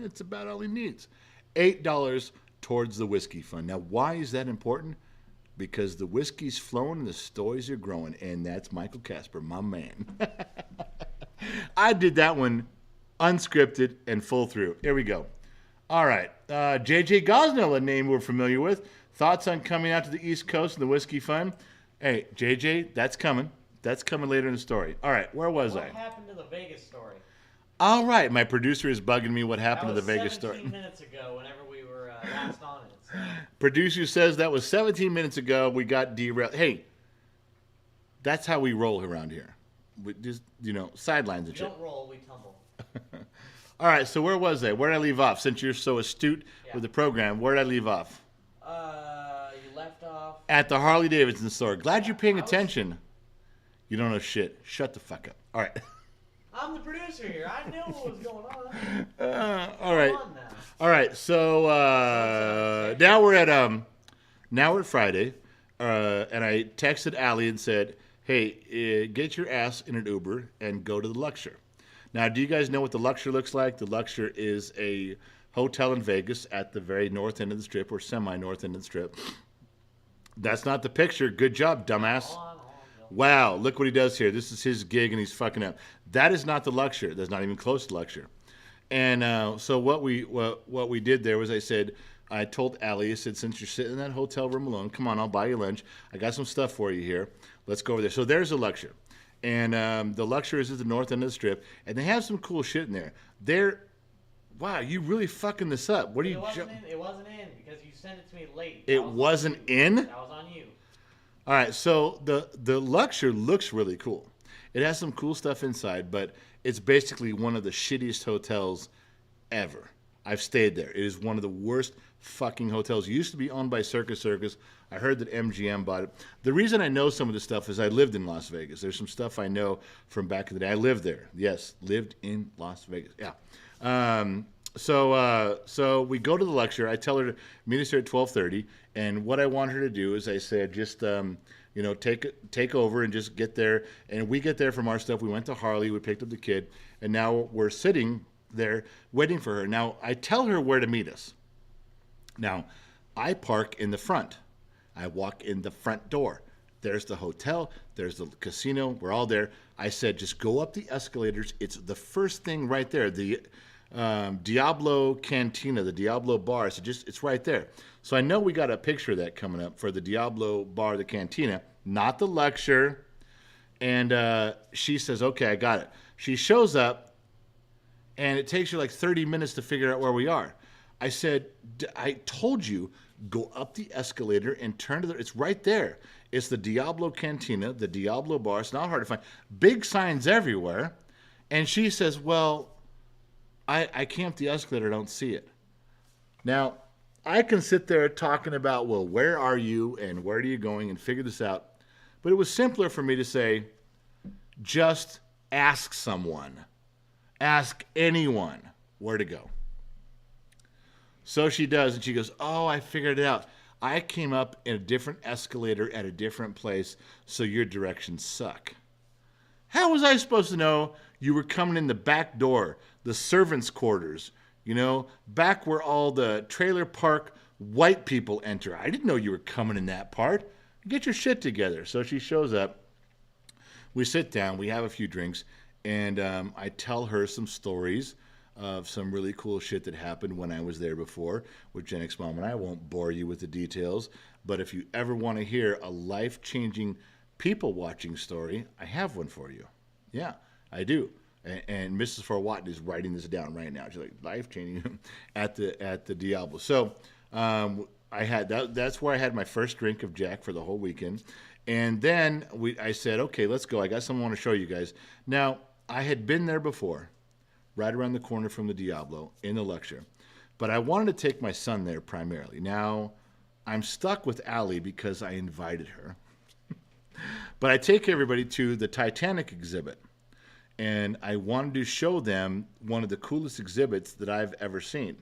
It's about all he needs. $8 towards the whiskey fund. Now, why is that important? Because the whiskey's flowing and the stories are growing. And that's Michael Casper, my man. I did that one unscripted and full through. Here we go. All right. JJ Gosnell, a name we're familiar with. Thoughts on coming out to the East Coast and the Whiskey Fund? Hey, JJ, that's coming. That's coming later in the story. All right, where was I? What happened to the Vegas story? All right, my producer is bugging me what happened to the Vegas story. 17 minutes ago whenever we were last on it. So. Producer says that was 17 minutes ago. We got derailed. Hey, that's how we roll around here. We just, sidelines and We shit. don't roll, we tumble. All right, so where was I? Where did I leave off? Since you're so astute with the program, where did I leave off? You left off at the Harley Davidson store. Glad you're paying attention. You don't know shit. Shut the fuck up. All right. I'm the producer here. I knew what was going on. All right. All right. So now we're at Friday, and I texted Allie and said, "Hey, get your ass in an Uber and go to the Luxor." Now, do you guys know what the Luxor looks like? The Luxor is a hotel in Vegas at the very north end of the strip, or semi-north end of the strip. That's not the picture. Good job, dumbass. Wow, look what he does here. This is his gig, and he's fucking up. That is not the Luxor. That's not even close to Luxor. And so what we did there was I told Allie, I said, since you're sitting in that hotel room alone, come on, I'll buy you lunch. I got some stuff for you here. Let's go over there. So there's the Luxor. And the Luxor is at the north end of the strip, and they have some cool shit in there. Wow, you really fucking this up. What are you? It wasn't in because you sent it to me late. It wasn't in? That was on you. All right, so the Luxor looks really cool. It has some cool stuff inside, but it's basically one of the shittiest hotels ever. I've stayed there. It is one of the worst fucking hotels. It used to be owned by Circus. I heard that MGM bought it. The reason I know some of this stuff is I lived in Las Vegas. There's some stuff I know from back in the day. I lived there. Yes, lived in Las Vegas. Yeah. So we go to the lecture. I tell her to meet us here at 12:30, and what I want her to do is I said just take over and just get there. And we get there from our stuff. We went to Harley. We picked up the kid, and now we're sitting there waiting for her. Now I tell her where to meet us. Now I park in the front. I walk in the front door. There's the hotel. There's the casino. We're all there. I said, just go up the escalators. It's the first thing right there. The Diablo Cantina, the Diablo bar. So it's right there. So I know we got a picture of that coming up for the Diablo bar, the Cantina, not the lecture. And she says, okay, I got it. She shows up, and it takes her like 30 minutes to figure out where we are. I said, I told you, go up the escalator and turn to it's right there. It's the Diablo Cantina, the Diablo bar. It's not hard to find. Big signs everywhere. And she says, well, I came up the escalator, don't see it. Now, I can sit there talking about, well, where are you and where are you going and figure this out. But it was simpler for me to say, just ask someone. Ask anyone where to go. So she does, and she goes, oh, I figured it out. I came up in a different escalator at a different place, so your directions suck. How was I supposed to know you were coming in the back door, the servants' quarters, back where all the trailer park white people enter? I didn't know you were coming in that part. Get your shit together. So she shows up. We sit down. We have a few drinks, and I tell her some stories of some really cool shit that happened when I was there before with Gen X Mom, and I won't bore you with the details, but if you ever want to hear a life-changing people-watching story, I have one for you. Yeah, I do. And Mrs. Forwat is writing this down right now. She's like, life-changing at the Diablo. So I had that's where I had my first drink of Jack for the whole weekend. And then I said, okay, let's go. I got something I want to show you guys. Now, I had been there before, right around the corner from the Diablo in the lecture. But I wanted to take my son there primarily. Now, I'm stuck with Allie because I invited her. But I take everybody to the Titanic exhibit. And I wanted to show them one of the coolest exhibits that I've ever seen.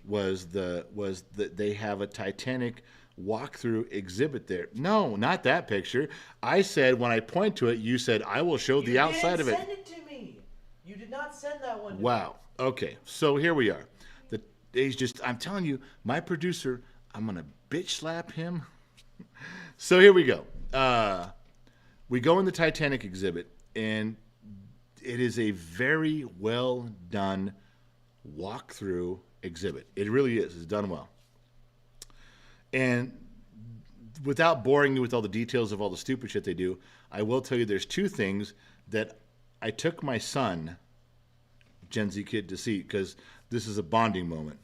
Was that they have a Titanic walkthrough exhibit there. No, not that picture. I said, when I point to it, you said, I will show the outside of it. You didn't send it to me. You did not send that one to me. Wow. Okay. So here we are. I'm telling you, my producer, I'm going to bitch slap him. So here we go. We go in the Titanic exhibit, and it is a very well done walkthrough exhibit. It really is. It's done well. And without boring you with all the details of all the stupid shit they do, I will tell you there's two things that I took my son, Gen Z kid, to see because this is a bonding moment.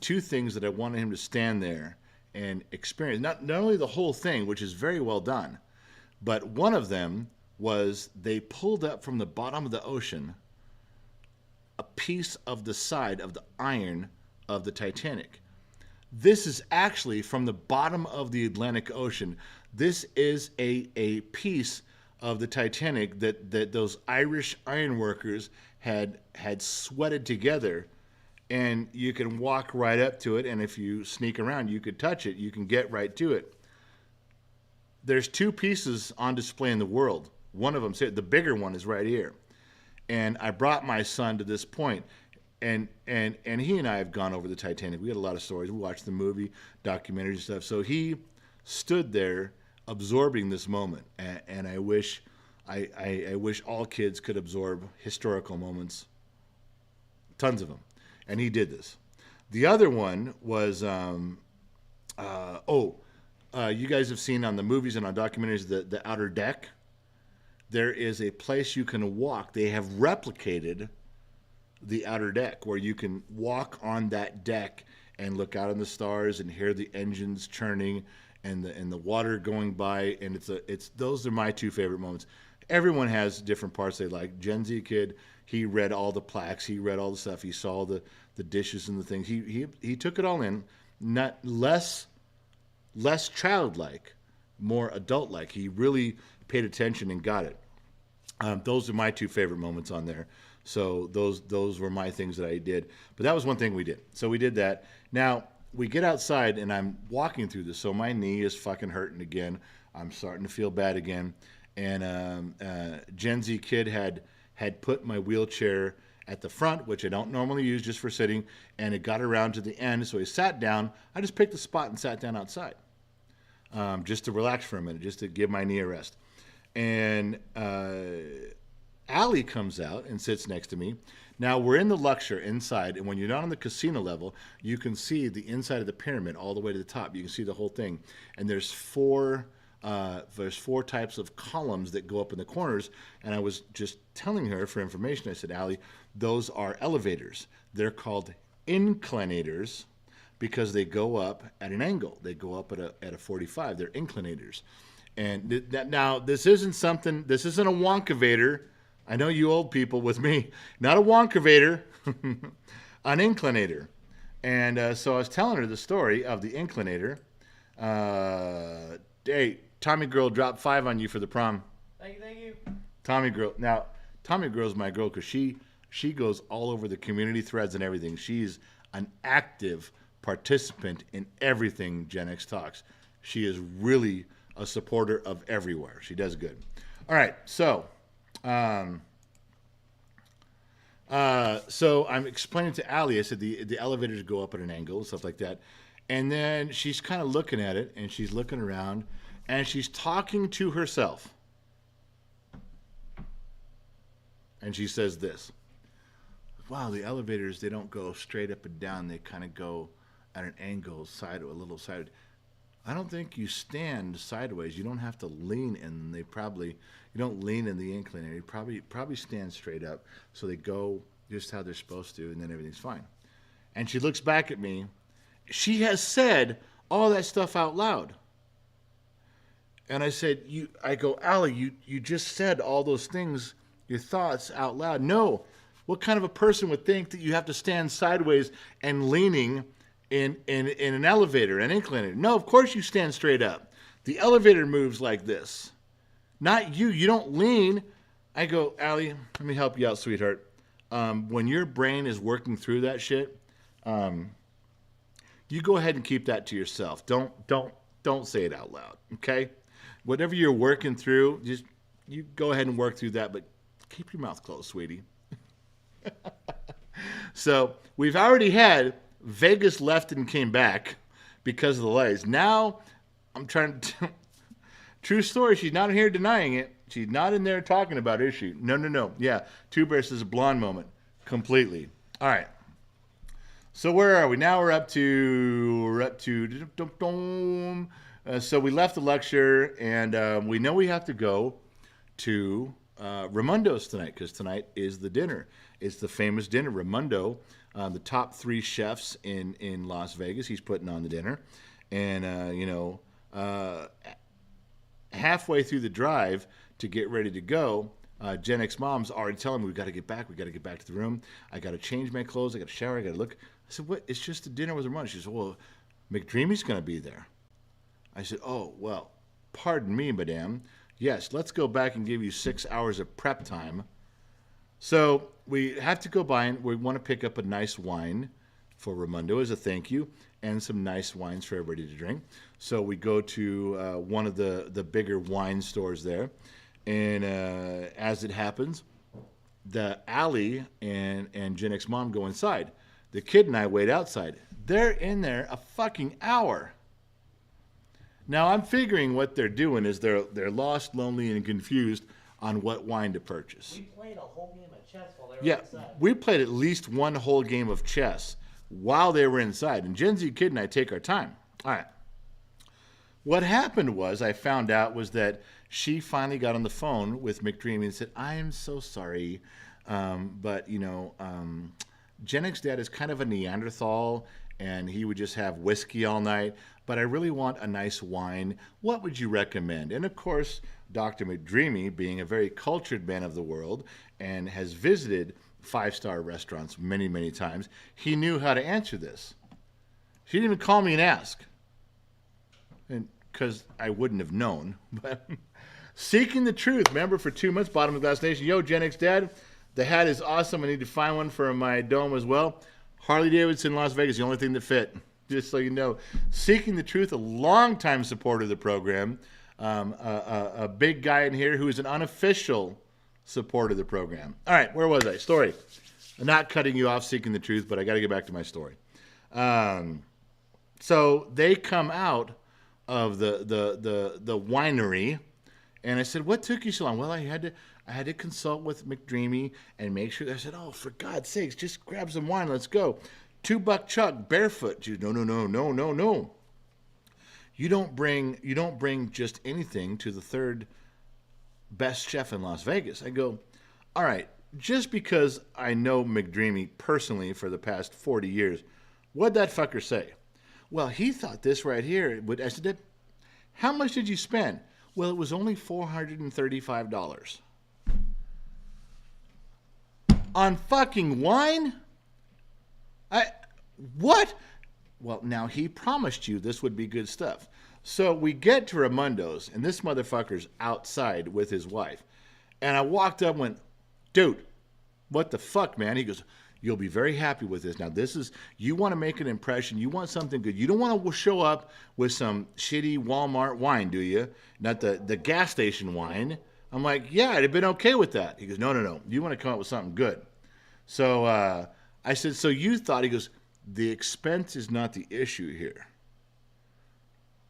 Two things that I wanted him to stand there and experience. Not only the whole thing, which is very well done, but one of them was they pulled up from the bottom of the ocean a piece of the side of the iron of the Titanic. This is actually from the bottom of the Atlantic Ocean. This is a piece of the Titanic that those Irish ironworkers had sweated together, and you can walk right up to it, and if you sneak around, you could touch it. You can get right to it. There's two pieces on display in the world. One of them, the bigger one, is right here. And I brought my son to this point, and he and I have gone over the Titanic. We had a lot of stories. We watched the movie, documentaries and stuff. So he stood there absorbing this moment, and I wish all kids could absorb historical moments, tons of them, and he did this. The other one was, you guys have seen on the movies and on documentaries the outer deck. There is a place you can walk. They have replicated the outer deck where you can walk on that deck and look out on the stars and hear the engines churning and the water going by. And those are my two favorite moments. Everyone has different parts they like. Gen Z kid, he read all the plaques. He read all the stuff. He saw the dishes and the things. He took it all in. Not less childlike, more adult-like. He really paid attention and got it. Those are my two favorite moments on there. So those were my things that I did. But that was one thing we did. So we did that. Now we get outside and I'm walking through this. So my knee is fucking hurting again. I'm starting to feel bad again. And Gen Z kid had put my wheelchair at the front, which I don't normally use just for sitting, and it got around to the end. So he sat down. I just picked a spot and sat down outside, just to relax for a minute, just to give my knee a rest. And Allie comes out and sits next to me. Now we're in the luxury inside, and when you're not on the casino level, you can see the inside of the pyramid all the way to the top. You can see the whole thing, and there's four types of columns that go up in the corners. And I was just telling her for information. I said, Allie, those are elevators. They're called inclinators because they go up at an angle. They go up at a 45. They're inclinators. And now this isn't a wonkavator. I know you old people with me. Not a wonkavator, an inclinator. And so I was telling her the story of the inclinator. Hey, Tommy Girl dropped 5 on you for the prom. Thank you. Tommy Girl. Now, Tommy Girl's my girl because she goes all over the community threads and everything. She's an active participant in everything Gen X Talks. She is really a supporter of everywhere. She does good. All right, so I'm explaining to Allie. I said the elevators go up at an angle and stuff like that. And then she's kind of looking at it, and she's looking around, and she's talking to herself. And she says this, wow, the elevators, they don't go straight up and down. They kind of go at an angle, a little side. I don't think you stand sideways. You don't have to lean in. You don't lean in the inclinator. You probably stand straight up. So they go just how they're supposed to, and then everything's fine. And she looks back at me. She has said all that stuff out loud. And I said, Allie, you just said all those things, your thoughts out loud. No. What kind of a person would think that you have to stand sideways and leaning in an elevator, an inclinator? No, of course you stand straight up. The elevator moves like this. Not you. You don't lean. I go, Allie, let me help you out, sweetheart. When your brain is working through that shit, you go ahead and keep that to yourself. Don't say it out loud, okay? Whatever you're working through, just you go ahead and work through that, but keep your mouth closed, sweetie. So we've already had Vegas left and came back because of the lights. Now I'm trying to... True story, she's not here denying it. She's not in there talking about it, is she? No. Yeah, Two Bears is a blonde moment. Completely. All right. So where are we? Now we're up to so we left the lecture, and we know we have to go to Raimondo's tonight because tonight is the dinner. It's the famous dinner. Raimondo, the top 3 chefs in Las Vegas, he's putting on the dinner. And, halfway through the drive to get ready to go, Gen X Mom's already telling me, we got to get back to the room. I got to change my clothes. I got to shower. I got to look. I said, what? It's just a dinner with Raimondo. She said, well, McDreamy's going to be there. I said, oh, well, pardon me, madame. Yes, let's go back and give you 6 hours of prep time. So we have to go by and we want to pick up a nice wine for Raimondo as a thank you and some nice wines for everybody to drink. So we go to one of the bigger wine stores there. And as it happens, the Allie and Gen X Mom go inside. The kid and I wait outside. They're in there a fucking hour. Now I'm figuring what they're doing is they're lost, lonely, and confused on what wine to purchase. We played a whole game of chess while they were inside. We played at least one whole game of chess while they were inside. And Gen Z Kid and I take our time. All right. What happened was I found out was that she finally got on the phone with McDreamy and said, I am so sorry, but, Gen X Dad is kind of a Neanderthal, and he would just have whiskey all night, but I really want a nice wine. What would you recommend? And, of course, Dr. McDreamy, being a very cultured man of the world and has visited 5-star restaurants many, many times, he knew how to answer this. She didn't even call me and ask, and because I wouldn't have known. But seeking the truth, remember, for 2 months, Bottom of the Glass Nation, yo, Gen X Dad, The hat is awesome. I need to find one for my dome as well. Harley Davidson, Las Vegas, the only thing that fit. Just so you know. Seeking the Truth, a longtime supporter of the program. A big guy in here who is an unofficial supporter of the program. All right, where was I? Story. I'm not cutting you off, Seeking the Truth, but I got to get back to my story. So they come out of the winery, and I said, "What took you so long?" Well, I had to consult with McDreamy and make sure. I said, "Oh, for God's sakes, just grab some wine. Let's go." $2 Chuck barefoot. Dude, no. You don't bring just anything to the third best chef in Las Vegas. I go, all right, just because I know McDreamy personally for the past 40 years, what'd that fucker say? Well, he thought this right here would. I said, how much did you spend? Well, it was only $435. On fucking wine? What? Well, now he promised you this would be good stuff. So we get to Raimondo's, and this motherfucker's outside with his wife. And I walked up and went, dude, what the fuck, man? He goes, you'll be very happy with this. Now, this is, you want to make an impression. You want something good. You don't want to show up with some shitty Walmart wine, do you? Not the gas station wine. I'm like, yeah, I'd have been okay with that. He goes, no. You want to come up with something good. So I said, so you thought, he goes, the expense is not the issue here.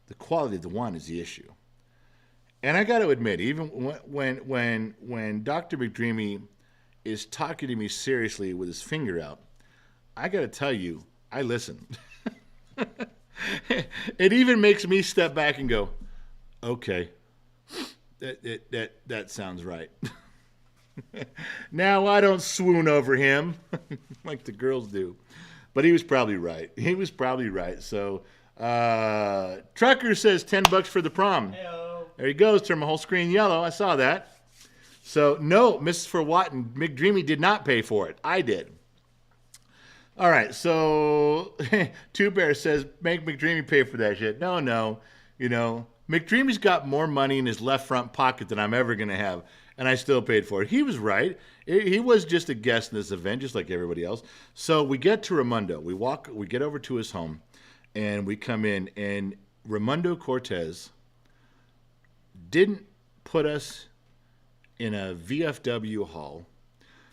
The quality of the wine is the issue. And I got to admit, even when Dr. McDreamy is talking to me seriously with his finger out, I got to tell you, I listen. It even makes me step back and go, okay, that sounds right. Now I don't swoon over him like the girls do. But he was probably right. So, Trucker says $10 for the prom. Heyo. There he goes. Turn my whole screen yellow. I saw that. So, no, Mrs. Forwatton, McDreamy did not pay for it. I did. All right. So, Two Bear says, make McDreamy pay for that shit. No. You know, McDreamy's got more money in his left front pocket than I'm ever going to have. And I still paid for it. He was right. He was just a guest in this event, just like everybody else. So we get to Raimondo. We get over to his home, and we come in. And Raimondo Cortez didn't put us in a VFW hall.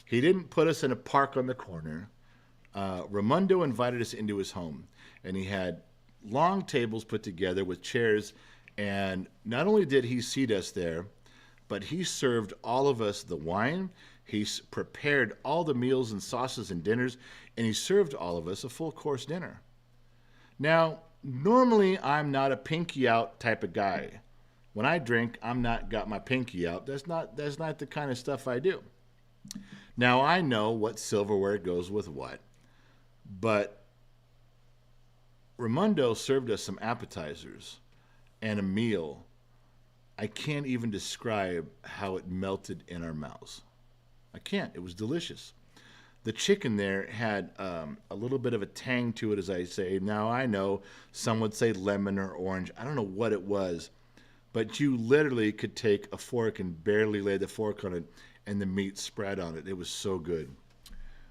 He didn't put us in a park on the corner. Raimondo invited us into his home, and he had long tables put together with chairs. And not only did he seat us there, but he served all of us the wine. He prepared all the meals and sauces and dinners, and he served all of us a full course dinner. Now, normally I'm not a pinky out type of guy. When I drink, I'm not got my pinky out. That's not the kind of stuff I do. Now, I know what silverware goes with what, but Raimondo served us some appetizers and a meal. I can't even describe how it melted in our mouths. I can't. It was delicious. The chicken there had a little bit of a tang to it, as I say. Now, I know some would say lemon or orange. I don't know what it was. But you literally could take a fork and barely lay the fork on it, and the meat spread on it. It was so good.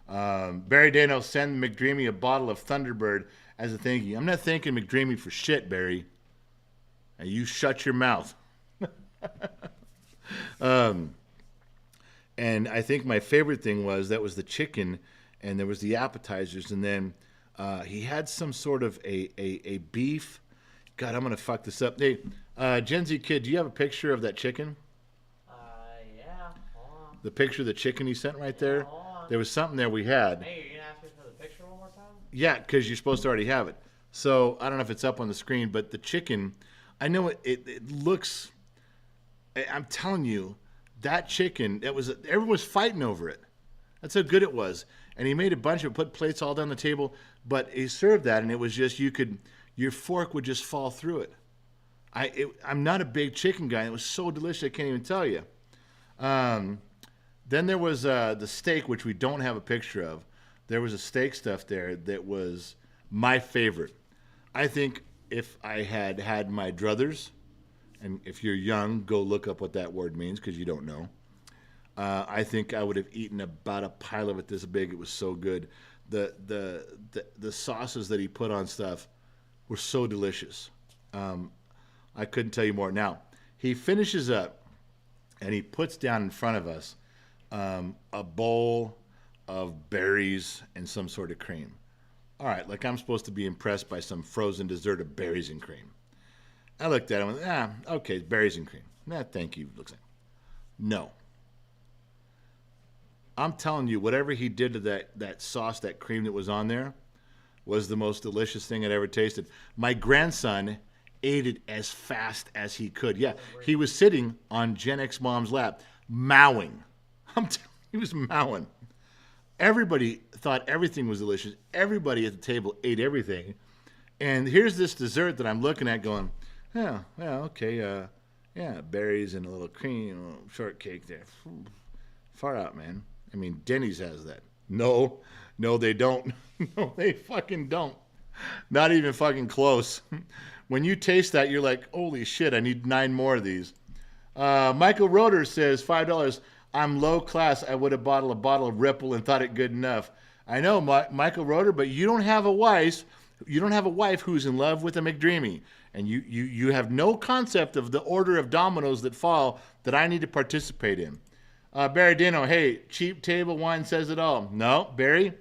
Barry Dano, send McDreamy a bottle of Thunderbird as a thank you. I'm not thanking McDreamy for shit, Barry. And you shut your mouth. And I think my favorite thing was the chicken, and there was the appetizers, and then he had some sort of a beef. God, I'm gonna fuck this up. Hey, Gen Z kid, do you have a picture of that chicken? Yeah. Hold on. The picture of the chicken he sent right there. Hold on. There was something there we had. Hey, you're gonna ask me for the picture one more time? Yeah, because you're supposed to already have it. So I don't know if it's up on the screen, but the chicken, I know it looks. I'm telling you, that chicken, everyone was fighting over it. That's how good it was. And he made a bunch of, put plates all down the table, but he served that, and it was just, your fork would just fall through it. I'm not a big chicken guy. It was so delicious, I can't even tell you. Then there was the steak, which we don't have a picture of. There was a steak stuff there that was my favorite. I think if I had my druthers, and if you're young, go look up what that word means because you don't know. I think I would have eaten about a pile of it this big. It was so good. The sauces that he put on stuff were so delicious. I couldn't tell you more. Now, he finishes up and he puts down in front of us a bowl of berries and some sort of cream. All right, like I'm supposed to be impressed by some frozen dessert of berries and cream. I looked at him and went, okay, berries and cream. Nah, thank you. Looks like no. I'm telling you, whatever he did to that sauce, that cream that was on there, was the most delicious thing I'd ever tasted. My grandson ate it as fast as he could. Yeah, he was sitting on Gen X Mom's lap, mowing. He was mowing. Everybody thought everything was delicious. Everybody at the table ate everything. And here's this dessert that I'm looking at going, yeah, well, okay, yeah, berries and a little cream, a little shortcake there. Far out, man. I mean, Denny's has that. No, they don't. No, they fucking don't. Not even fucking close. When you taste that, you're like, holy shit, I need 9 more of these. Michael Roeder says, $5. I'm low class. I would have bought a bottle of Ripple and thought it good enough. I know, Michael Roeder, but you don't have a wife. You don't have a wife who's in love with a McDreamy. And you have no concept of the order of dominoes that fall that I need to participate in. Barry Dino, hey, cheap table wine says it all. No, Barry,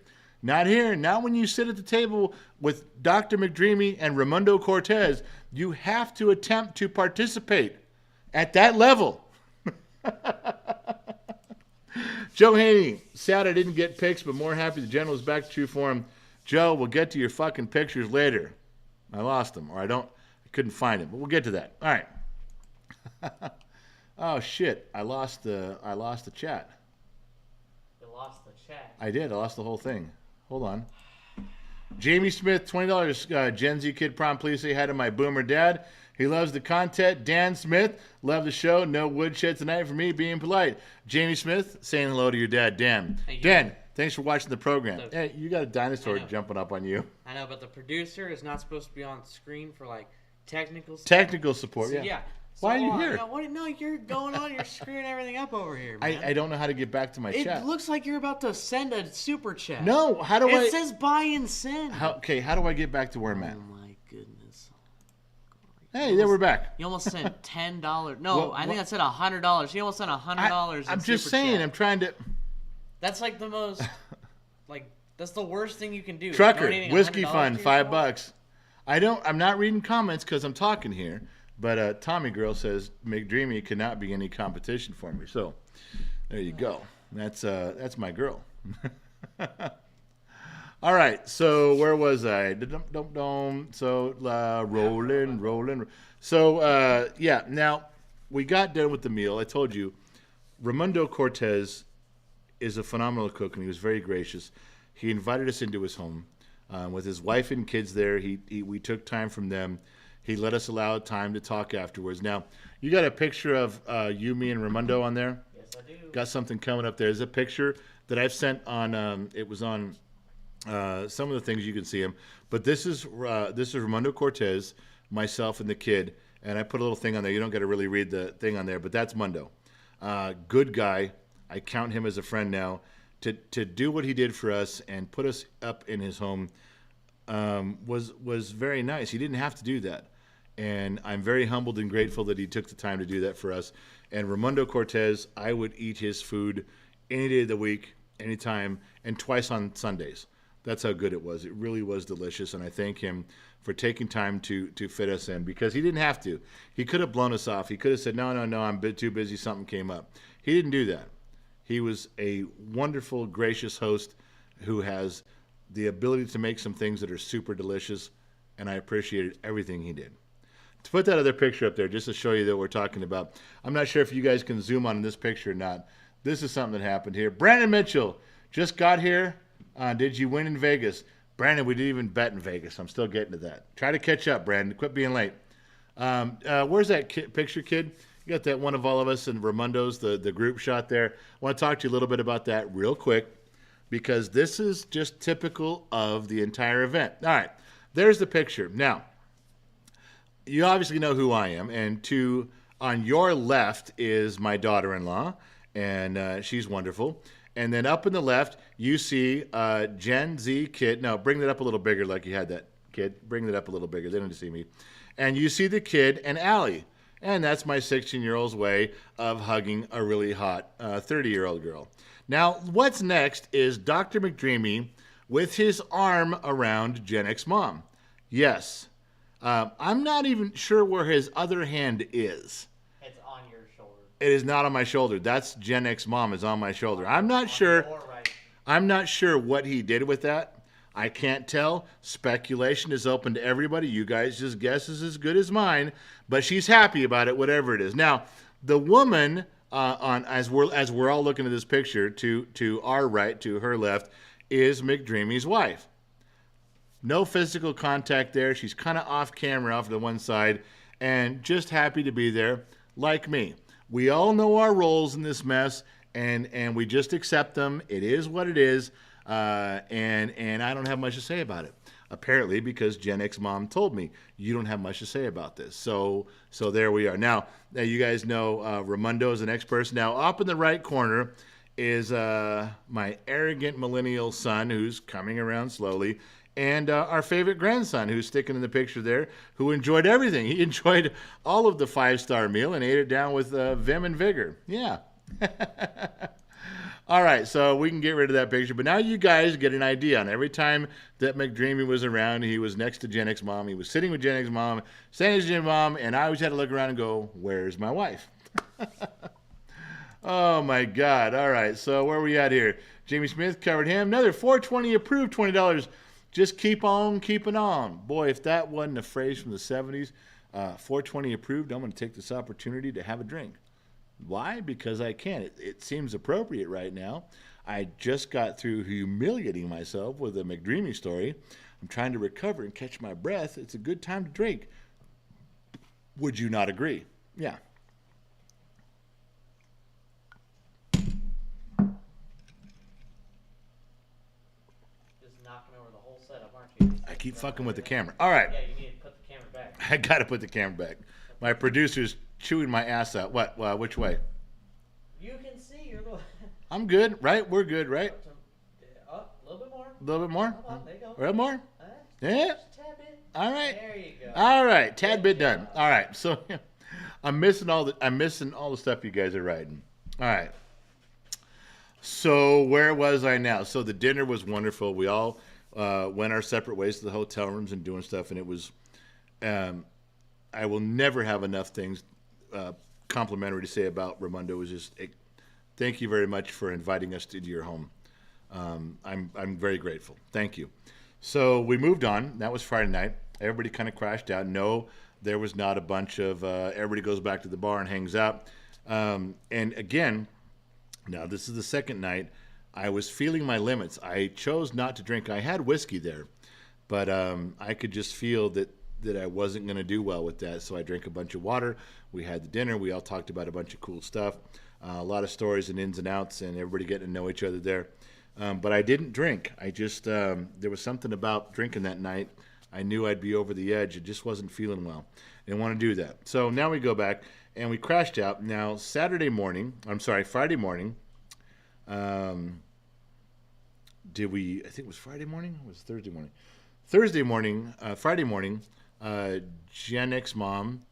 not here. Not when you sit at the table with Dr. McDreamy and Raimondo Cortez. You have to attempt to participate at that level. Joe Haney, sad I didn't get pics, but more happy the general is back to true form. Joe, we'll get to your fucking pictures later. I lost them, or I couldn't find them, but we'll get to that. All right. Oh shit! I lost the chat. You lost the chat. I did. I lost the whole thing. Hold on. Jamie Smith, $20. Gen Z kid prom, please say hi to my boomer dad. He loves the content. Dan Smith, love the show. No woodshed tonight for me, being polite. Jamie Smith, saying hello to your dad, Dan. Dan, thanks for watching the program. Hey, you got a dinosaur jumping up on you. I know, but the producer is not supposed to be on screen for like technical support. Technical support, So, yeah. yeah. Why are you here? No, you're going on. You're screwing everything up over here, man. I don't know how to get back to my chat. It looks like you're about to send a super chat. No, how do I? It says buy and send. How do I get back to where I'm at? Oh my goodness. Hey, there we're back. You almost sent $10. No, I think I said $100. You almost sent $100. I'm just saying. Chat. I'm trying to. That's like the most. That's the worst thing you can do. Trucker Donating whiskey $100 fund, to yourself. $5. I'm not reading comments because I'm talking here. But Tommy Girl says McDreamy cannot be any competition for me. So there you go. That's my girl. All right. So where was I? So rolling. So yeah. Now we got done with the meal. I told you, Raimondo Cortez is a phenomenal cook, and he was very gracious. He invited us into his home with his wife and kids there. We took time from them. He let us allow time to talk afterwards. Now, you got a picture of you, me, and Raimondo on there? Yes, I do. Got something coming up there. There's a picture that I've sent on, it was on some of the things you can see him. But this is Raimondo Cortez, myself, and the kid. And I put a little thing on there. You don't got to really read the thing on there, but that's Mundo. Good guy. I count him as a friend now. To do what he did for us and put us up in his home was very nice. He didn't have to do that. And I'm very humbled and grateful that he took the time to do that for us. And Raimondo Cortez, I would eat his food any day of the week, anytime, and twice on Sundays. That's how good it was. It really was delicious, and I thank him for taking time to fit us in because he didn't have to. He could have blown us off. He could have said, no, I'm a bit too busy, something came up. He didn't do that. He was a wonderful, gracious host who has the ability to make some things that are super delicious, and I appreciated everything he did. To put that other picture up there, just to show you that we're talking about, I'm not sure if you guys can zoom on this picture or not. This is something that happened here. Brandon Mitchell just got here. Did you win in Vegas? Brandon, we didn't even bet in Vegas. I'm still getting to that. Try to catch up, Brandon. Quit being late. Where's that picture, kid? You got that one of all of us in Raimondo's, the group shot there. I want to talk to you a little bit about that real quick because this is just typical of the entire event. All right, there's the picture. Now, you obviously know who I am, and on your left is my daughter-in-law, and she's wonderful. And then up in the left, you see Gen Z kid. No, bring that up a little bigger like you had that kid. Bring that up a little bigger. They don't need to see me. And you see the kid and Allie. And that's my 16-year-old's way of hugging a really hot 30-year-old girl. Now, what's next is Dr. McDreamy with his arm around Gen X mom. Yes. I'm not even sure where his other hand is. It's on your shoulder. It is not on my shoulder. That's Gen X mom is on my shoulder. I'm not sure. Right. I'm not sure what he did with that. I can't tell. Speculation is open to everybody. You guys just guess is as good as mine. But she's happy about it, whatever it is. Now, the woman as we're all looking at this picture, to our right, to her left, is McDreamy's wife. No physical contact there. She's kind of off camera, off to the one side, and just happy to be there, like me. We all know our roles in this mess, and we just accept them. It is what it is, and I don't have much to say about it. Apparently, because Gen X mom told me, you don't have much to say about this. So there we are. Now you guys know Raimondo is the next person. Now, up in the right corner is my arrogant millennial son, who's coming around slowly, and our favorite grandson, who's sticking in the picture there, who enjoyed everything. He enjoyed all of the 5-star meal and ate it down with vim and vigor. Yeah. All right, so we can get rid of that picture. But now you guys get an idea. And every time that McDreamy was around, he was next to Gen X mom. He was sitting with Gen X mom, saying to Gen mom, and I always had to look around and go, where's my wife? Oh, my God. All right, so where are we at here? Jamie Smith covered him. Another 420 approved, $20. Just keep on keeping on. Boy, if that wasn't a phrase from the 70s, 420 approved, I'm going to take this opportunity to have a drink. Why? Because I can. It seems appropriate right now. I just got through humiliating myself with a McDreamy story. I'm trying to recover and catch my breath. It's a good time to drink. Would you not agree? Yeah. Just knocking over the whole setup, aren't you? I keep fucking with the camera. All right. Yeah, you need to put the camera back. I got to put the camera back. My producer's chewing my ass out. What? Which way? You can see. You're the. I'm good, right? We're good, right? Up a little bit more. A little bit more? Hold on, there you go. A little more? Yeah? Just a tad bit. All right. There you go. All right. Tad bit done. All right. So I'm missing all the stuff you guys are writing. All right. So where was I now? So the dinner was wonderful. We all went our separate ways to the hotel rooms and doing stuff, and it was I will never have enough things complimentary to say about Raimondo. It was just thank you very much for inviting us into your home. I'm very grateful. Thank you. So we moved on. That was Friday night. Everybody kind of crashed out. No, there was not a bunch of everybody goes back to the bar and hangs out. And again, now this is the second night. I was feeling my limits. I chose not to drink. I had whiskey there, but I could just feel that I wasn't going to do well with that. So I drank a bunch of water. We had the dinner. We all talked about a bunch of cool stuff, a lot of stories and ins and outs, and everybody getting to know each other there. But I didn't drink. I just, there was something about drinking that night. I knew I'd be over the edge. It just wasn't feeling well. I didn't want to do that. So now we go back, and we crashed out. Now, Friday morning, I think it was Friday morning? Or was it Thursday morning? Friday morning, Gen X mom,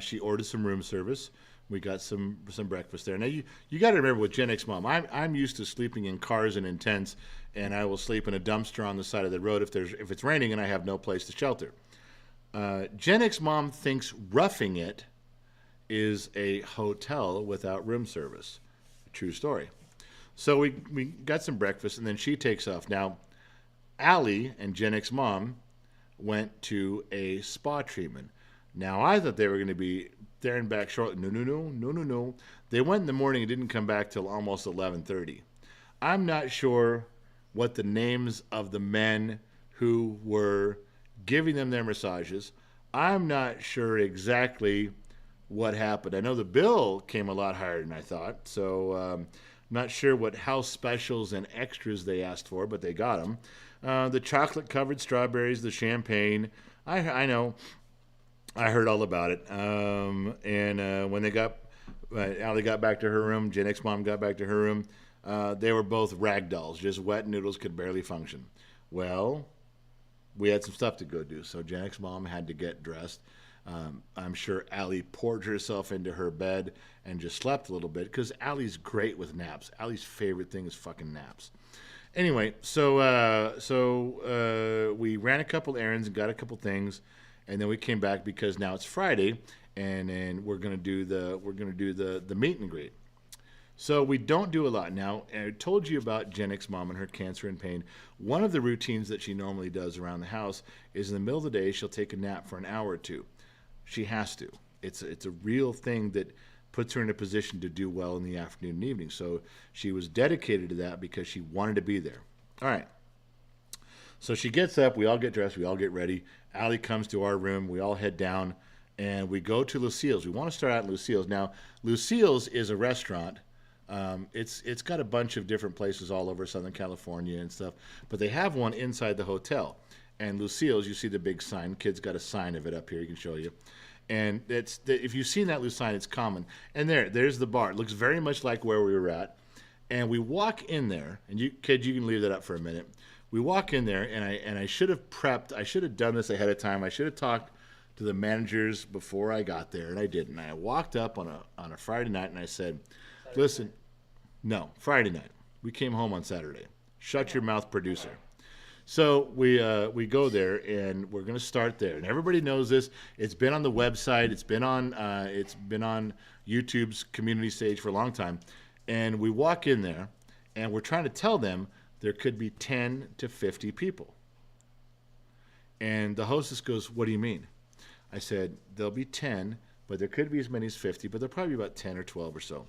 she ordered some room service. We got some breakfast there. Now you got to remember with Gen X mom, I'm used to sleeping in cars and in tents, and I will sleep in a dumpster on the side of the road if it's raining and I have no place to shelter. Gen X mom thinks roughing it is a hotel without room service. True story. So we got some breakfast, and then she takes off. Now, Allie and Gen X mom went to a spa treatment. Now, I thought they were going to be there and back shortly. No. They went in the morning and didn't come back till almost 11:30. I'm not sure what the names of the men who were giving them their massages. I'm not sure exactly what happened. I know the bill came a lot higher than I thought, so not sure what house specials and extras they asked for, but they got them. The chocolate-covered strawberries, the champagne. I know. I heard all about it. And when they got Allie got back to her room. Gen X mom got back to her room. They were both rag dolls, just wet noodles, could barely function. Well, we had some stuff to go do, so Gen X mom had to get dressed. I'm sure Allie poured herself into her bed and just slept a little bit because Allie's great with naps. Allie's favorite thing is fucking naps. Anyway, so we ran a couple errands and got a couple things, and then we came back because now it's Friday, and we're gonna do the meet and greet. So we don't do a lot now. I told you about Gen X mom and her cancer and pain. One of the routines that she normally does around the house is in the middle of the day she'll take a nap for an hour or two. She has to. It's a real thing that puts her in a position to do well in the afternoon and evening. So she was dedicated to that because she wanted to be there. All right. So she gets up. We all get dressed. We all get ready. Allie comes to our room. We all head down, and we go to Lucille's. We want to start out in Lucille's. Now, Lucille's is a restaurant. It's got a bunch of different places all over Southern California and stuff, but they have one inside the hotel. And Lucille's, you see the big sign. Kid's got a sign of it up here. He can show you. And if you've seen that sign, it's common. And there's the bar. It looks very much like where we were at. And we walk in there, and you can leave that up for a minute. We walk in there, and I should have prepped. I should have done this ahead of time. I should have talked to the managers before I got there, and I didn't. I walked up on a Friday night, and I said, "Listen, no, Friday night. We came home on Saturday. Shut your mouth, producer." So we go there, and we're going to start there. And everybody knows this. It's been on the website. It's been on YouTube's community stage for a long time. And we walk in there, and we're trying to tell them there could be 10 to 50 people. And the hostess goes, "What do you mean?" I said, "There'll be 10, but there could be as many as 50, but there'll probably be about 10 or 12 or so."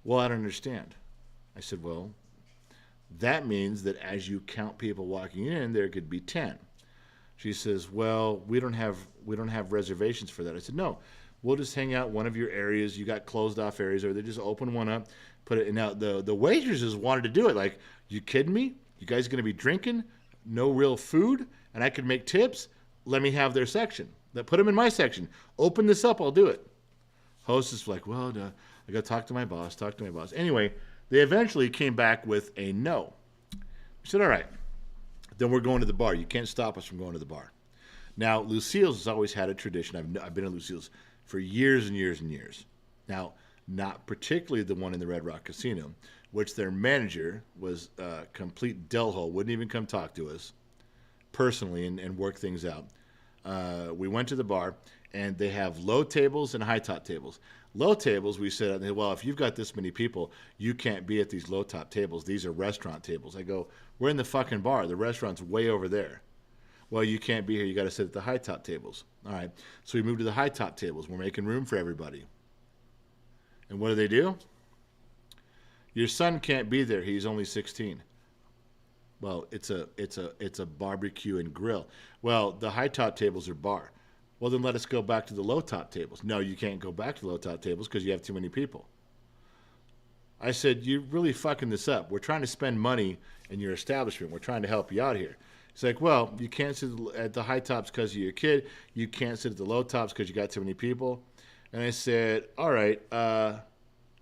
"Well, I don't understand." I said, "Well, that means that as you count people walking in, there could be 10. She says, "Well, we don't have reservations for that." I said, "No, we'll just hang out one of your areas. You got closed off areas, or they just open one up, put it." And now the waitresses wanted to do it. Like, "You kidding me? You guys going to be drinking? No real food, and I could make tips? Let me have their section. Put them in my section. Open this up. I'll do it." Hostess was like, "Well, I got to talk to my boss. Anyway, they eventually came back with a no. We said, "All right, then we're going to the bar. You can't stop us from going to the bar." Now, Lucille's has always had a tradition. I've been at Lucille's for years and years and years. Now, not particularly the one in the Red Rock Casino, which their manager was a complete dellhole, wouldn't even come talk to us personally and work things out. We went to the bar, and they have low tables and high top tables. Low tables, we said, "Well, if you've got this many people, you can't be at these low top tables. These are restaurant tables." I go, "We're in the fucking bar. The restaurant's way over there." "Well, you can't be here. You got to sit at the high top tables." All right. So we moved to the high top tables. We're making room for everybody. And what do? "Your son can't be there. He's only 16. "Well, it's a barbecue and grill." "Well, the high top tables are bar." "Well, then let us go back to the low top tables." "No, you can't go back to the low top tables because you have too many people." I said, "You're really fucking this up. We're trying to spend money in your establishment. We're trying to help you out here." He's like, "Well, you can't sit at the high tops because of your kid. You can't sit at the low tops because you got too many people." And I said, "All right,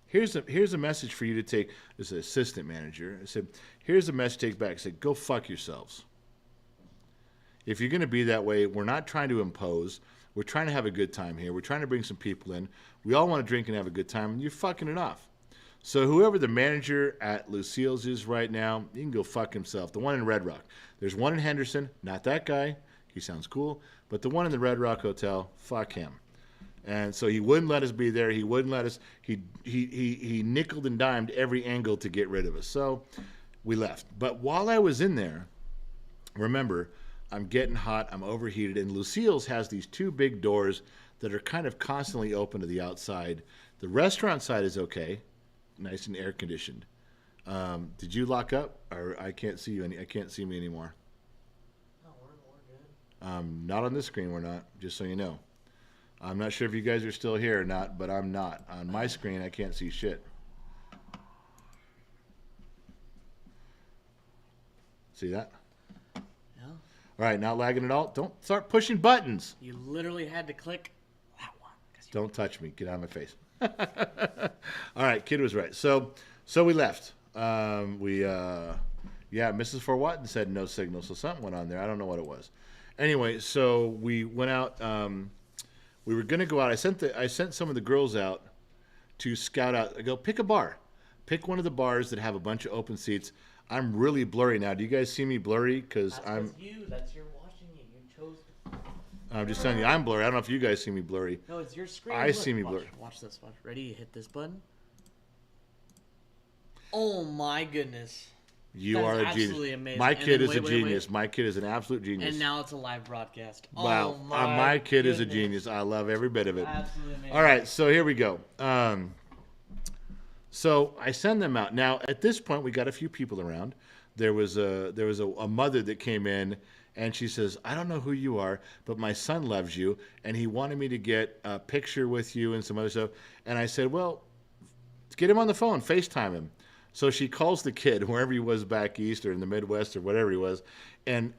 here's a message for you to take." This is an assistant manager. I said, "Here's a message to take back." I said, "Go fuck yourselves. If you're going to be that way, we're not trying to impose. We're trying to have a good time here. We're trying to bring some people in. We all want to drink and have a good time, and you're fucking it off." So whoever the manager at Lucille's is right now, he can go fuck himself. The one in Red Rock. There's one in Henderson, not that guy. He sounds cool. But the one in the Red Rock Hotel, fuck him. And so he wouldn't let us be there. He wouldn't let us. He nickeled and dimed every angle to get rid of us. So we left. But while I was in there, remember, I'm getting hot, I'm overheated, and Lucille's has these two big doors that are kind of constantly open to the outside. The restaurant side is okay, nice and air conditioned. Did you lock up, or I can't see you? I can't see me anymore. No, we're good. Not on this screen. We're not. Just so you know. I'm not sure if you guys are still here or not, but I'm not. On my screen, I can't see shit. See that? Yeah. All right, not lagging at all. Don't start pushing buttons. You literally had to click that one. Don't touch me. Get out of my face. All right, kid was right. So we left. Mrs. Fort Watson said no signal, so something went on there. I don't know what it was. Anyway, so we went out. We were gonna go out. I sent some of the girls out to scout out. I go pick a bar, pick one of the bars that have a bunch of open seats. I'm really blurry now. Do you guys see me blurry? Because That's you. That's you're watching it. You chose. I'm just telling you, I'm blurry. I don't know if you guys see me blurry. No, it's your screen. I Look, see me blurry. Watch this. Watch. Ready? Hit this button. Oh my goodness. You That are is a absolutely genius. amazing. My And kid then is a wait. genius. My kid is an absolute genius. And now it's a live broadcast. Wow. Oh My kid is a goodness. genius. I love every bit of it. Absolutely amazing. All right, so here we go. So I send them out. Now, at this point, we got a few people around. There was a mother that came in, and she says, I don't know who you are, but my son loves you, and he wanted me to get a picture with you and some other stuff. And I said, well, get him on the phone, FaceTime him. So she calls the kid, wherever he was back east or in the Midwest or whatever he was, and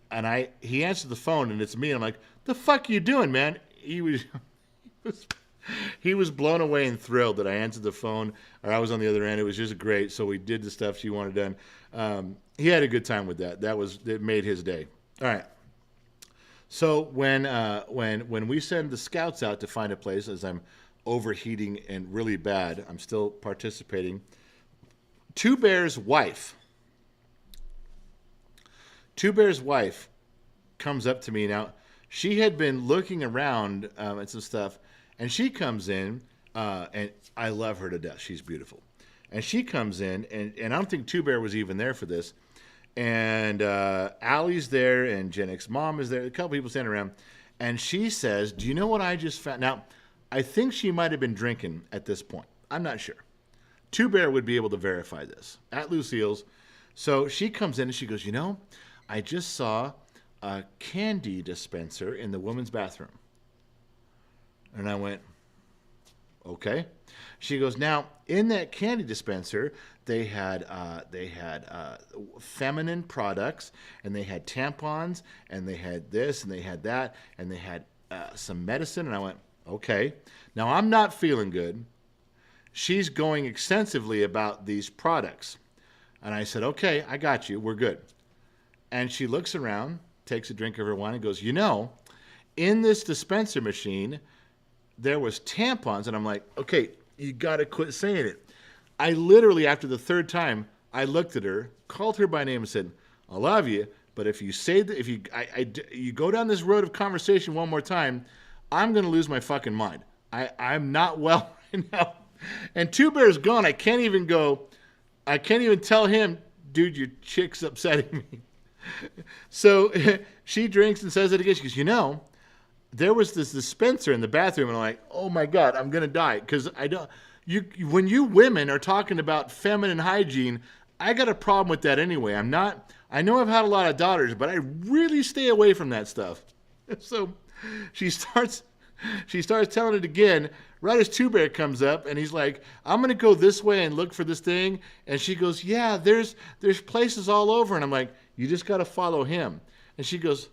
he answered the phone, and it's me. And I'm like, the fuck you doing, man? He was blown away and thrilled that I answered the phone, or I was on the other end. It was just great. So we did the stuff she wanted done. He had a good time with that. It made his day. All right. So when we send the scouts out to find a place, as I'm overheating and really bad, I'm still participating. Two Bear's wife comes up to me. Now, she had been looking around at some stuff, and she comes in, and I love her to death. She's beautiful. And she comes in, and I don't think Two Bear was even there for this. And Allie's there, and Gen X's mom is there. A couple people standing around. And she says, do you know what I just found? Now, I think she might have been drinking at this point. I'm not sure. Two Bear would be able to verify this at Lucille's. So she comes in and she goes, I just saw a candy dispenser in the women's bathroom. And I went, okay. She goes, now in that candy dispenser, they had feminine products, and they had tampons, and they had this, and they had that, and they had some medicine. And I went, okay. Now I'm not feeling good. She's going extensively about these products. And I said, okay, I got you. We're good. And she looks around, takes a drink of her wine, and goes, in this dispenser machine, there was tampons. And I'm like, okay, you got to quit saying it. I literally, after the third time, I looked at her, called her by name, and said, I love you, but if you say that, if you go down this road of conversation one more time, I'm going to lose my fucking mind. I'm not well right now. And Two Bear's gone. I can't even tell him, dude, your chick's upsetting me. So she drinks and says it again. She goes, there was this dispenser in the bathroom. And I'm like, oh my God, I'm going to die. Because when you women are talking about feminine hygiene, I got a problem with that anyway. I know I've had a lot of daughters, but I really stay away from that stuff. So she starts telling it again. Right as Two Bear comes up, and he's like, I'm going to go this way and look for this thing. And she goes, yeah, there's places all over. And I'm like, you just got to follow him. And she looks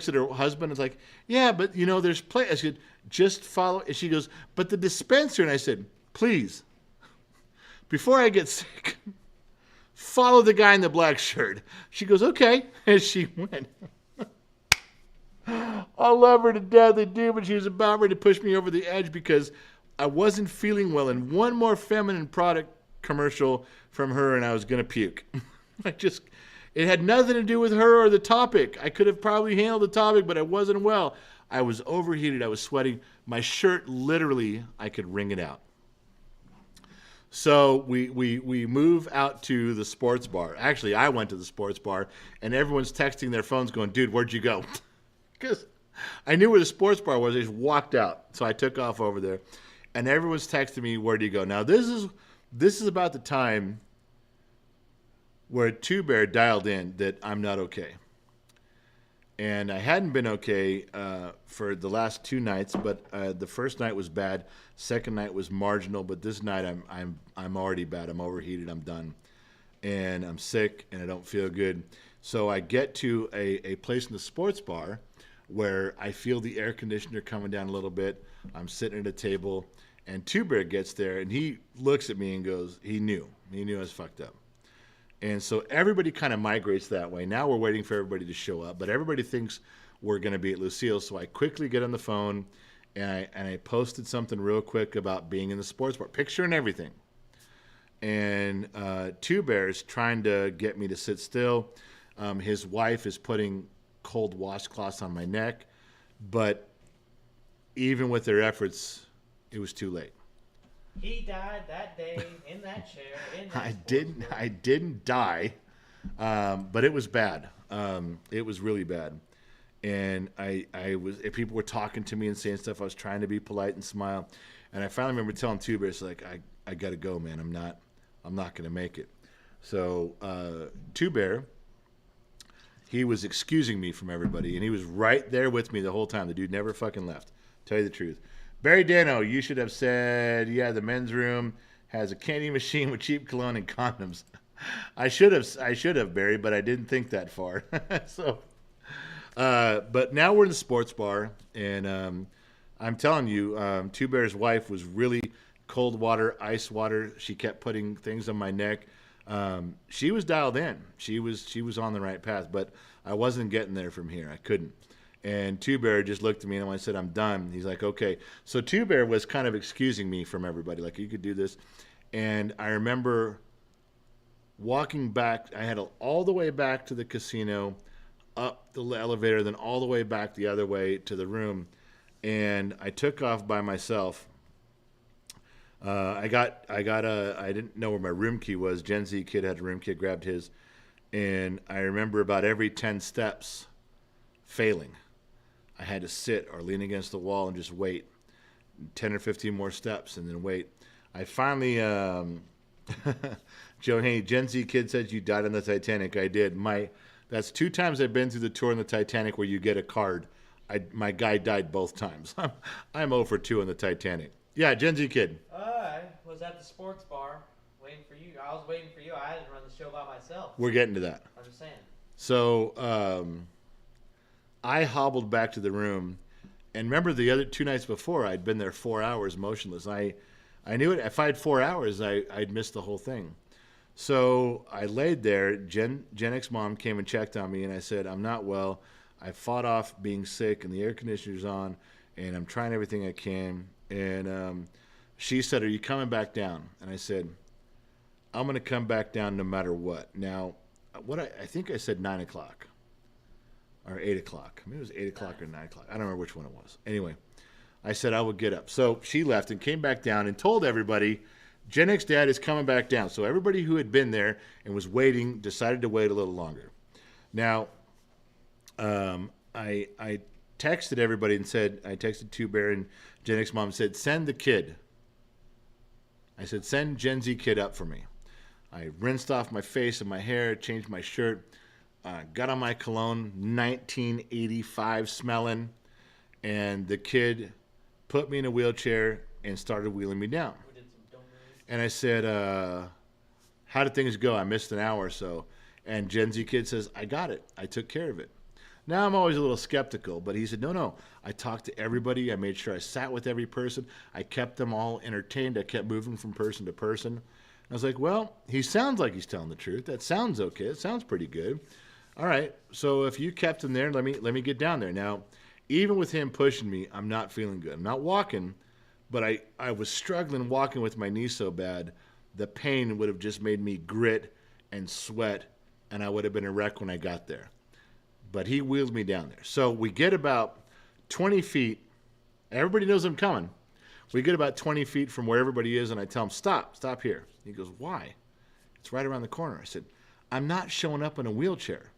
at her husband and is like, yeah, but there's places. I said, just follow. And she goes, but the dispenser. And I said, please, before I get sick, follow the guy in the black shirt. She goes, okay. And she went. I love her to death, I do, but she was about ready to push me over the edge because I wasn't feeling well. And one more feminine product commercial from her, and I was going to puke. It had nothing to do with her or the topic. I could have probably handled the topic, but I wasn't well. I was overheated. I was sweating. My shirt, literally, I could wring it out. So we move out to the sports bar. Actually, I went to the sports bar, and everyone's texting their phones going, dude, where'd you go? Because I knew where the sports bar was. I just walked out. So I took off over there. And everyone's texting me, where do you go? Now, this is about the time where Two Bear dialed in that I'm not okay. And I hadn't been okay for the last two nights, but the first night was bad. Second night was marginal, but this night I'm already bad. I'm overheated. I'm done. And I'm sick, and I don't feel good. So I get to a place in the sports bar where I feel the air conditioner coming down a little bit. I'm sitting at a table, And Two Bear gets there, and he looks at me and goes, he knew I was fucked up. And so everybody kind of migrates that way. Now we're waiting for everybody to show up, but everybody thinks we're going to be at Lucille. So I quickly get on the phone, and I posted something real quick about being in the sports bar, picture and everything. And Two Bear's trying to get me to sit still. His wife is putting cold washcloths on my neck, but even with their efforts, it was too late. He died that day in that chair. I didn't die, but it was bad. It was really bad. And I was, if people were talking to me and saying stuff, I was trying to be polite and smile. And I finally remember telling Two Bear, it's like, I got to go, man. I'm not going to make it. So Two Bear, he was excusing me from everybody, and he was right there with me the whole time. The dude never fucking left. Tell you the truth. Barry Dano, you should have said, yeah, the men's room has a candy machine with cheap cologne and condoms. I should have, Barry, but I didn't think that far. So, but now we're in the sports bar, and I'm telling you, Two Bear's wife was really cold water, ice water. She kept putting things on my neck. She was dialed in. She was on the right path, but I wasn't getting there from here. I couldn't. And Two Bear just looked at me, and when I said, I'm done, he's like, okay. So Two Bear was kind of excusing me from everybody, like, you could do this. And I remember walking back. I had all the way back to the casino, up the elevator, then all the way back the other way to the room. And I took off by myself. I didn't know where my room key was. Gen Z kid had a room key, I grabbed his. And I remember about every 10 steps failing. I had to sit or lean against the wall and just wait 10 or 15 more steps and then wait. I finally, Joe Haney, Gen Z kid said you died on the Titanic. I did. That's 2 times I've been through the tour on the Titanic where you get a card. My guy died both times. I'm 0 for 2 on the Titanic. Yeah, Gen Z kid. I was at the sports bar waiting for you. I was waiting for you. I had to run the show by myself. We're getting to that. I'm just saying. So I hobbled back to the room, and remember the other 2 nights before, I'd been there 4 hours motionless. I knew it. If I had 4 hours, I'd missed the whole thing. So I laid there. Gen X mom came and checked on me, and I said, I'm not well. I fought off being sick, and the air conditioner's on, and I'm trying everything I can. And she said, are you coming back down? And I said, I'm going to come back down no matter what. Now, I think I said 9 o'clock or 8 o'clock. Maybe it was 8 o'clock or 9 o'clock. I don't remember which one it was. Anyway, I said I would get up. So she left and came back down and told everybody, Gen X Dad is coming back down. So everybody who had been there and was waiting decided to wait a little longer. Now, I texted everybody and said, I texted Two Bear and Gen X Mom and said, send the kid. I said, send Gen Z kid up for me. I rinsed off my face and my hair, changed my shirt, got on my cologne, 1985 smelling, and the kid put me in a wheelchair and started wheeling me down. And I said, how did things go? I missed an hour or so. And Gen Z kid says, I got it. I took care of it. Now I'm always a little skeptical, but he said, no. I talked to everybody. I made sure I sat with every person. I kept them all entertained. I kept moving from person to person. I was like, well, he sounds like he's telling the truth. That sounds okay. It sounds pretty good. All right. So if you kept him there, let me get down there. Now, even with him pushing me, I'm not feeling good. I'm not walking, but I was struggling walking with my knee so bad, the pain would have just made me grit and sweat, and I would have been a wreck when I got there. But he wheeled me down there. So we get about 20 feet. Everybody knows I'm coming. We get about 20 feet from where everybody is, and I tell him, stop here. He goes, why? It's right around the corner. I said, I'm not showing up in a wheelchair.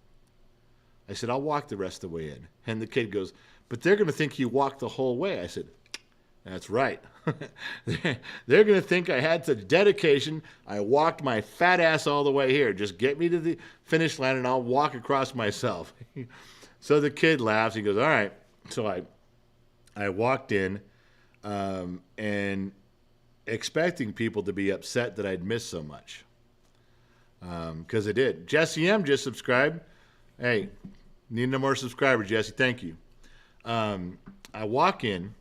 I said, I'll walk the rest of the way in. And the kid goes, but they're going to think you walked the whole way. I said, that's right. They're going to think I had such dedication. I walked my fat ass all the way here. Just get me to the finish line and I'll walk across myself. So the kid laughs. He goes, all right. So I walked in and expecting people to be upset that I'd missed so much. Because I did. Jesse M. just subscribed. Hey, need no more subscribers, Jesse. Thank you. I walk in.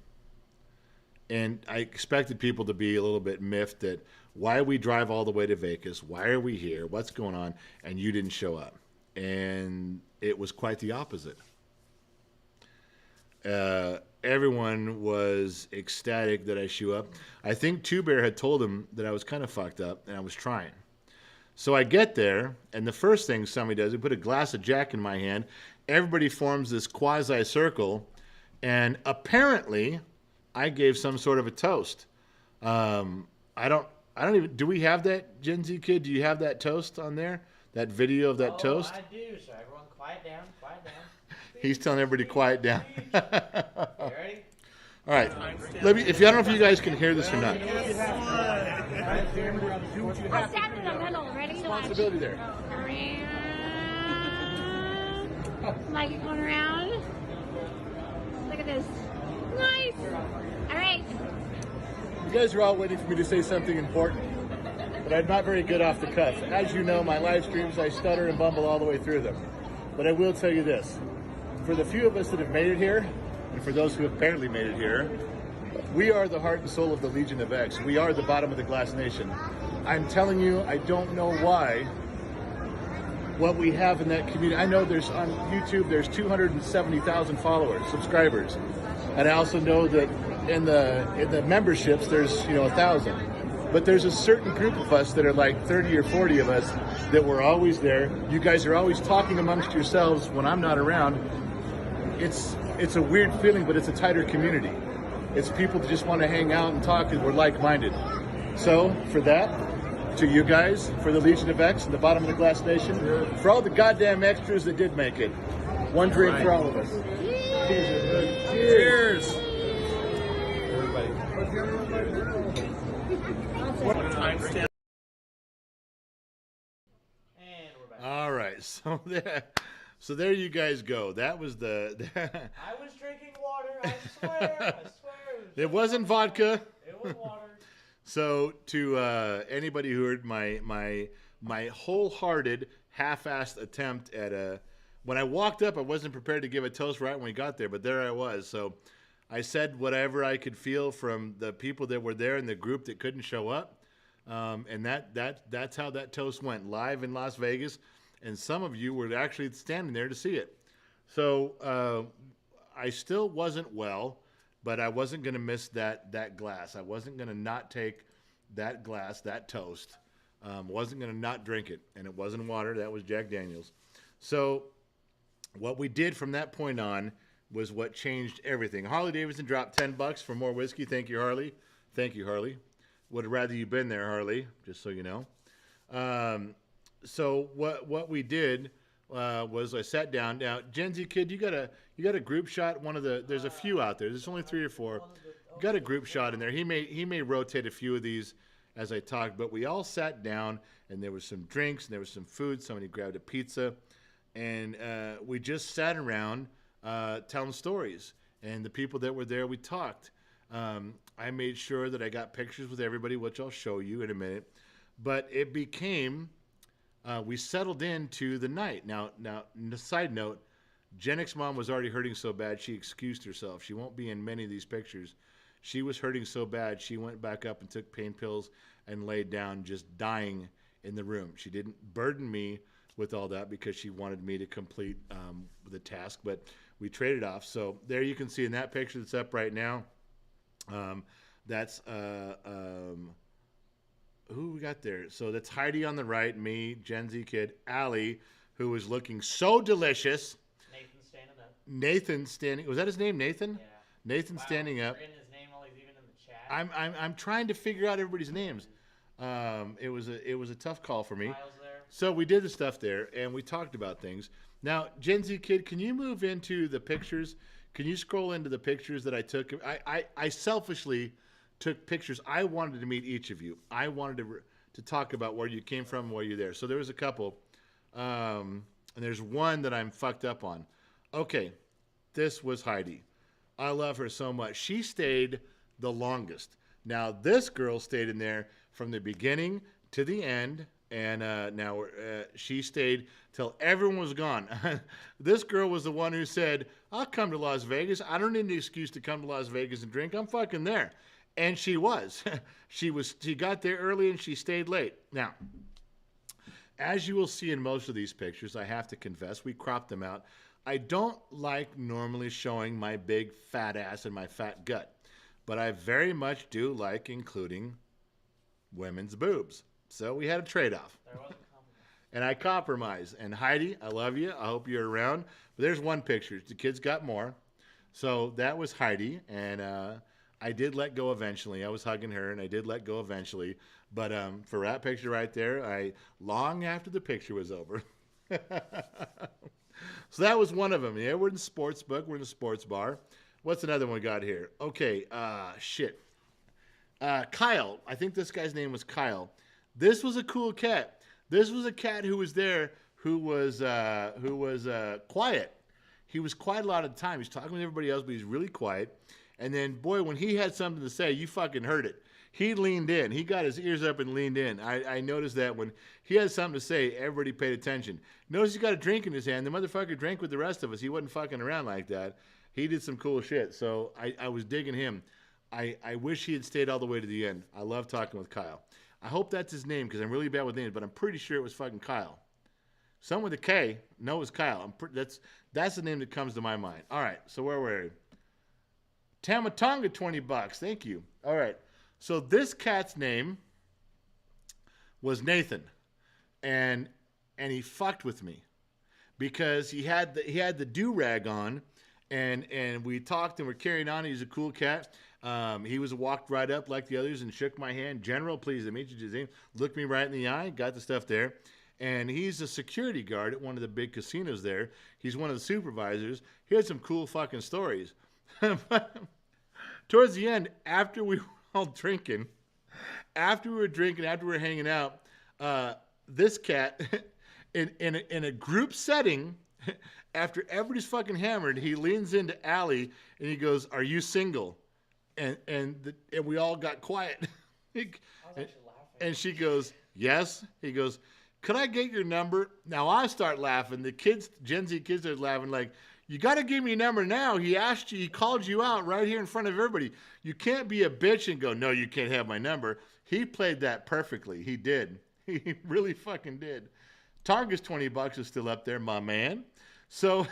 And I expected people to be a little bit miffed that why we drive all the way to Vegas, why are we here, what's going on, and you didn't show up. And it was quite the opposite. Everyone was ecstatic that I show up. I think Two Bear had told him that I was kind of fucked up and I was trying. So I get there, and the first thing somebody does, they put a glass of Jack in my hand. Everybody forms this quasi circle, and apparently, I gave some sort of a toast. I don't even. Do we have that, Gen Z kid? Do you have that toast on there? That video of that toast? I do. So everyone, quiet down. Quiet down. He's telling everybody to quiet down. You ready? All right. Let me. If I don't know if you guys can hear this or not. I'll stand in the middle, ready to watch. Responsibility there. Like it going around. Look at this. Nice. All right. You guys are all waiting for me to say something important, but I'm not very good off the cuff. As you know, my live streams, I stutter and bumble all the way through them. But I will tell you this. For the few of us that have made it here, and for those who have apparently made it here, we are the heart and soul of the Legion of X. We are the bottom of the glass nation. I'm telling you, I don't know why, what we have in that community. I know there's on YouTube, there's 270,000 followers, subscribers. And I also know that in the memberships, there's 1,000. But there's a certain group of us that are like 30 or 40 of us that were always there. You guys are always talking amongst yourselves when I'm not around. It's a weird feeling, but it's a tighter community. It's people that just want to hang out and talk because we're like-minded. So for that, to you guys, for the Legion of X and the bottom of the glass nation, for all the goddamn extras that did make it, one drink for all of us. Cheers. Cheers. Everybody. And we're back. All right, so there you guys go. That was the. I was drinking water. I swear. It wasn't vodka. It was water. So to anybody who heard my wholehearted, half-assed attempt at when I walked up, I wasn't prepared to give a toast right when we got there, but there I was. So I said whatever I could feel from the people that were there in the group that couldn't show up, and that's how that toast went live in Las Vegas, and some of you were actually standing there to see it. So I still wasn't well. But I wasn't going to miss that glass. I wasn't going to not take that glass, that toast. Wasn't going to not drink it. And it wasn't water. That was Jack Daniels. So what we did from that point on was what changed everything. Harley Davidson dropped $10 for more whiskey. Thank you, Harley. Thank you, Harley. Would have rather you been there, Harley, just so you know. So what we did was I sat down. Now, Gen Z kid, you got a group shot. There's a few out there. There's only 3 or 4. You got a group shot in there. He may rotate a few of these as I talk, but we all sat down and there was some drinks and there was some food. Somebody grabbed a pizza, and we just sat around telling stories. And the people that were there, we talked. I made sure that I got pictures with everybody, which I'll show you in a minute. But it became. We settled into the night. Now, side note, Jennick's mom was already hurting so bad she excused herself. She won't be in many of these pictures. She was hurting so bad she went back up and took pain pills and laid down just dying in the room. She didn't burden me with all that because she wanted me to complete the task, but we traded off. So there you can see in that picture that's up right now, that's who we got there? So that's Heidi on the right, me, Gen Z kid, Allie, who was looking so delicious. Nathan standing up. Nathan standing. Was that his name, Nathan? Yeah. Nathan standing up. Forgetting his name while he's even in the chat. I'm trying to figure out everybody's names. It was a tough call for me. Miles there. So we did the stuff there and we talked about things. Now, Gen Z kid, can you move into the pictures? Can you scroll into the pictures that I took? I selfishly took pictures. I wanted to meet each of you. I wanted to talk about where you came from and where you're there. So there was a couple. And there's one that I'm fucked up on. Okay, this was Heidi. I love her so much. She stayed the longest. Now, this girl stayed in there from the beginning to the end, And now she stayed till everyone was gone. This girl was the one who said, I'll come to Las Vegas. I don't need an excuse to come to Las Vegas and drink. I'm fucking there. And she was. She got there early and she stayed late. Now, as you will see in most of these pictures, I have to confess, we cropped them out. I don't like normally showing my big fat ass and my fat gut. But I very much do like including women's boobs. So we had a trade-off. There was a compromise. And I compromised. And Heidi, I love you. I hope you're around. But there's one picture. The kids got more. So that was Heidi. And I did let go eventually. I was hugging her, and I did let go eventually. But for that picture right there, long after the picture was over. So that was one of them. Yeah, we're in the sports book. We're in the sports bar. What's another one we got here? Okay, shit. Kyle. I think this guy's name was Kyle. This was a cool cat. This was a cat who was there who was quiet. He was quiet a lot of the time. He's talking with everybody else, but he's really quiet. And then, boy, when he had something to say, you fucking heard it. He leaned in. He got his ears up and leaned in. I noticed that when he had something to say, everybody paid attention. Notice he got a drink in his hand. The motherfucker drank with the rest of us. He wasn't fucking around like that. He did some cool shit. So I was digging him. I wish he had stayed all the way to the end. I love talking with Kyle. I hope that's his name because I'm really bad with names, but I'm pretty sure it was fucking Kyle. Someone with a K. No, it was Kyle. That's the name that comes to my mind. All right, so where were we? Tamatonga, $20. Thank you. All right, so this cat's name was Nathan, and he fucked with me because he had the do-rag on, and we talked and we're carrying on. He's a cool cat. He walked right up like the others and shook my hand. General, pleased to meet you, Jazim. Looked me right in the eye, got the stuff there. And he's a security guard at one of the big casinos there. He's one of the supervisors. He had some cool fucking stories. Towards the end, after we were all drinking, after we were hanging out, this cat, in a group setting, after everybody's fucking hammered, he leans into Allie and he goes, "Are you single?" And we all got quiet. I was actually laughing. And she goes, "Yes." He goes, "Could I get your number?" Now I start laughing. The kids, Gen Z kids, are laughing like, "You got to give me your number now. He asked you. He called you out right here in front of everybody. You can't be a bitch and go, 'No, you can't have my number.'" He played that perfectly. He did. He really fucking did. Target's $20 is still up there, my man. So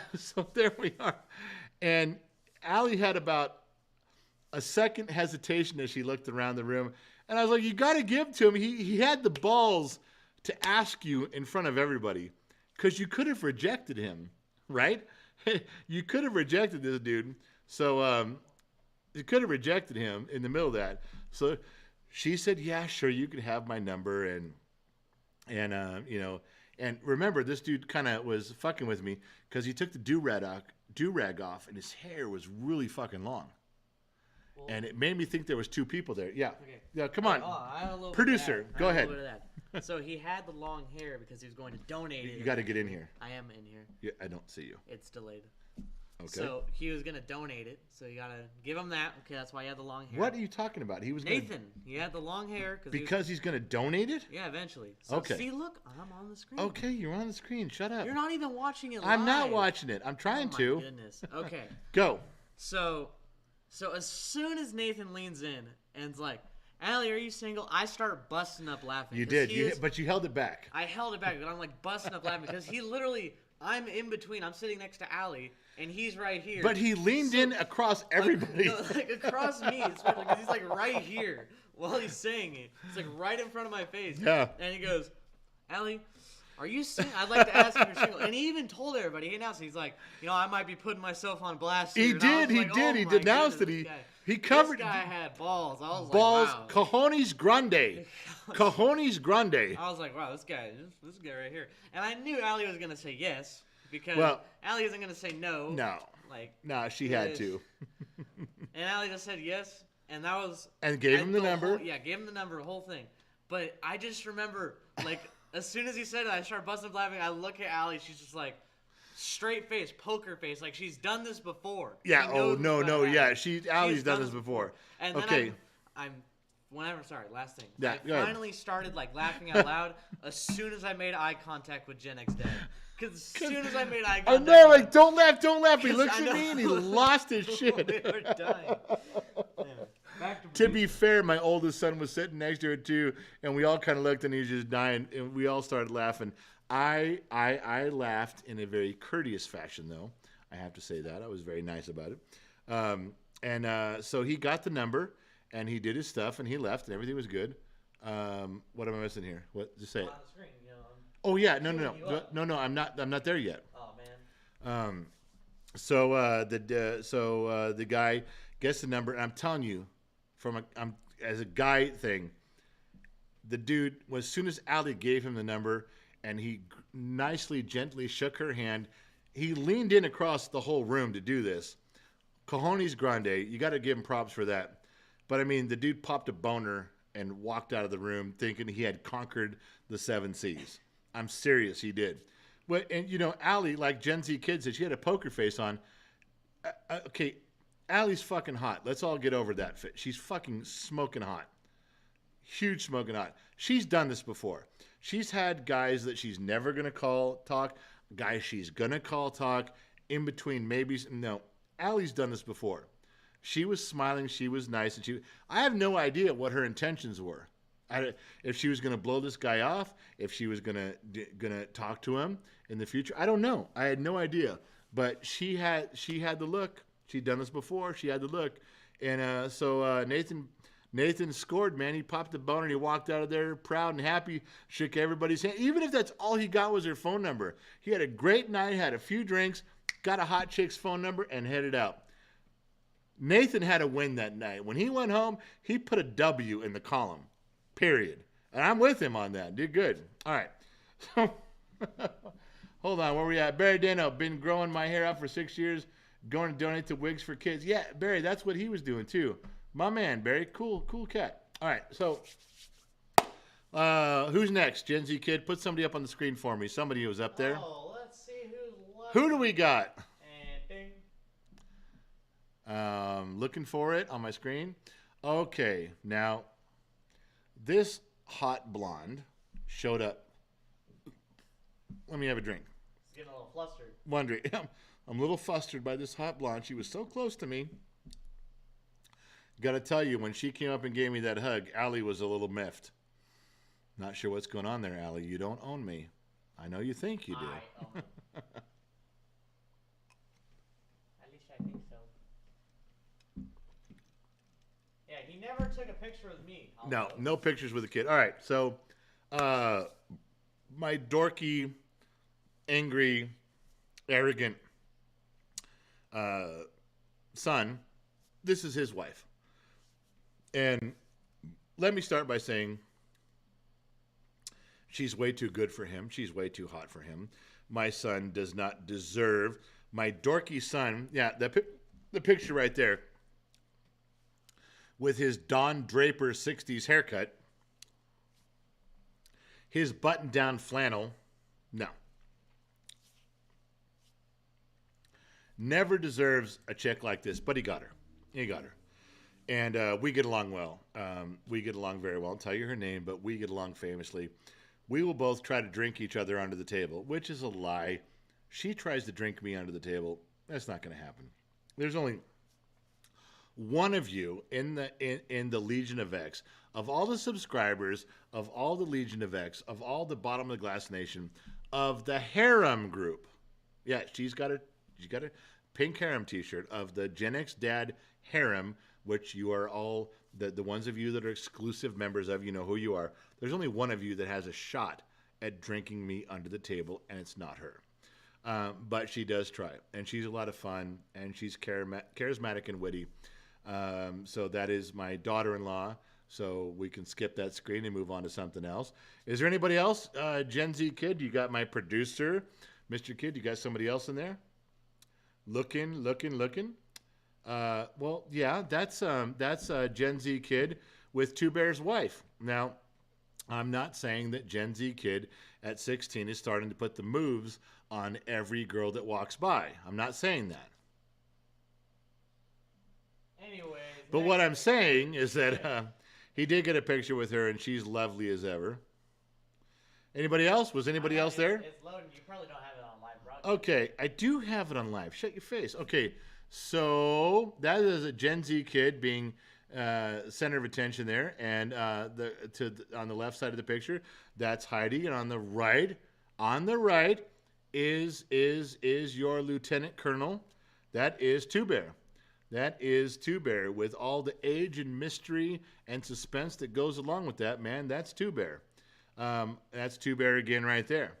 there we are. And Allie had about a second hesitation as she looked around the room. And I was like, you got to give to him. He had the balls to ask you in front of everybody because you could have rejected him, right? You could have rejected this dude. So you could have rejected him in the middle of that. So she said, "Yeah, sure, you can have my number." And remember, this dude kind of was fucking with me because he took the do-rag off and his hair was really fucking long. Well, and it made me think there was two people there. Yeah. Okay. Yeah, come on. I have a little Producer, bit of that. go I have ahead. a little bit of that. So he had the long hair because he was going to donate it. You got to get in here. I am in here. Yeah, I don't see you. It's delayed. Okay. So he was going to donate it. So you got to give him that. Okay, that's why he had the long hair. What are you talking about? He was Nathan. He had the long hair. Because he's going to donate it? Yeah, eventually. So Okay. see, look, I'm on the screen. Okay, you're on the screen. Shut up. You're not even watching it live. I'm not watching it. I'm trying to. Oh my goodness. Okay. Go. So as soon as Nathan leans in and's like, "Allie, are you single?" I start busting up laughing. You did, but you held it back. I held it back, but I'm like busting up laughing because he literally, I'm in between. I'm sitting next to Allie, and he's right here. But he leaned in across everybody. Like across me, especially because he's like right here while he's saying it. It's like right in front of my face. Yeah. And he goes, "Allie, are you single? I'd like to ask if you're single." And he even told everybody. He announced, he's like, I might be putting myself on blast here. He And I was did. He like, did. oh He my denounced goodness, it. this guy- He covered. This guy had balls. I was Balls. like, wow. Cojones grande. Cojones grande. I was like, wow, this guy right here. And I knew Allie was gonna say yes because Allie isn't gonna say no. No. Like, No, she had to. And Allie just said yes, and that was. And gave him the number. Gave him the number, the whole thing. But I just remember, like, as soon as he said it, I started busting up laughing. I look at Allie, she's just like, straight face, poker face, like she's done this before. Yeah. She Oh knows no. what's gonna happen. Allie's done this before. And then Okay. I'm last thing. Yeah, I go ahead. finally started like laughing out loud as soon as I made eye contact with Gen X Dad. Because as soon as I made eye I contact, know, like, don't laugh. He 'Cause looks I at me and he know. lost his shit. we were dying. Anyway, back to To be fair, my oldest son was sitting next to it too, and we all kind of looked, and he was just dying, and we all started laughing. I laughed in a very courteous fashion, though. I have to say that I was very nice about it. So he got the number, and he did his stuff, and he left, and everything was good. What am I missing here? What? Just say it. on the screen, you know. Oh yeah, queuing you up. no. I'm not there yet. Oh man. So the guy gets the number, and I'm telling you, as a guy thing, the dude, as soon as Allie gave him the number, and he nicely, gently shook her hand, he leaned in across the whole room to do this. Cojones grande, you got to give him props for that. But I mean, the dude popped a boner and walked out of the room thinking he had conquered the 7 Seas. I'm serious, he did. But, and you know, Allie, like Gen Z kid said, she had a poker face on. Okay, Allie's fucking hot. Let's all get over that fit. She's fucking smoking hot. Huge smoking hot. She's done this before. She's had guys that she's never going to call talk, guys she's going to call talk, in between maybes. No, Allie's done this before. She was smiling. She was nice. And I have no idea what her intentions were. If she was going to blow this guy off, if she was going to talk to him in the future, I don't know. I had no idea. But she had the look. She'd done this before. She had the look. And so Nathan scored, man. He popped the boner and he walked out of there proud and happy, shook everybody's hand. Even if that's all he got was her phone number. He had a great night, had a few drinks, got a hot chick's phone number, and headed out. Nathan had a win that night. When he went home, he put a W in the column, period. And I'm with him on that. Did good. All right. So, hold on. Where we at? Barry Dano, been growing my hair out for 6 years, going to donate to Wigs for Kids. Yeah, Barry, that's what he was doing too. My man, Barry. Cool cat. All right. So, who's next? Gen Z kid. Put somebody up on the screen for me. Somebody was up there. Oh, let's see who's left. Who do we got? And ding. Looking for it on my screen. Okay, now this hot blonde showed up. Let me have a drink. He's getting a little flustered. Wondering, I'm a little flustered by this hot blonde. She was so close to me. Got to tell you, when she came up and gave me that hug, Allie was a little miffed. Not sure what's going on there, Allie. You don't own me. I know you think you do. I own him. At least I think so. Yeah, he never took a picture with me. No pictures with the kid. All right, so my dorky, angry, arrogant son, this is his wife. And let me start by saying she's way too good for him. She's way too hot for him. My son does not deserve, my dorky son, yeah, the picture right there, with his Don Draper 60s haircut, his button-down flannel, no. Never deserves a chick like this, but he got her. He got her. And we get along well. We get along very well. I'll tell you her name, but we get along famously. We will both try to drink each other under the table, which is a lie. She tries to drink me under the table. That's not going to happen. There's only one of you in the Legion of X, of all the subscribers, of all the Legion of X, of all the Bottom of the Glass Nation, of the harem group. Yeah, she's got a pink harem t-shirt of the Gen X Dad harem, which you are all, the ones of you that are exclusive members of, you know who you are. There's only one of you that has a shot at drinking me under the table, and it's not her. But she does try, and she's a lot of fun, and she's charismatic and witty. So that is my daughter-in-law, so we can skip that screen and move on to something else. Is there anybody else? Gen Z Kid, you got my producer. Mr. Kid, you got somebody else in there? Looking. Well, yeah, that's Gen Z Kid with Two Bears' wife. Now, I'm not saying that Gen Z Kid at 16 is starting to put the moves on every girl that walks by. I'm not saying that. Anyways. But what I'm saying is that he did get a picture with her, and she's lovely as ever. Anybody else? Was anybody else there? It's loading. You probably don't have it on live broadcast. Okay, I do have it on live. Shut your face. Okay, so that is a Gen Z kid being center of attention there, and on the left side of the picture, that's Heidi, and on the right is your Lieutenant Colonel. That is Two Bear. That is Two Bear with all the age and mystery and suspense that goes along with that, man. That's Two Bear. That's Two Bear again right there.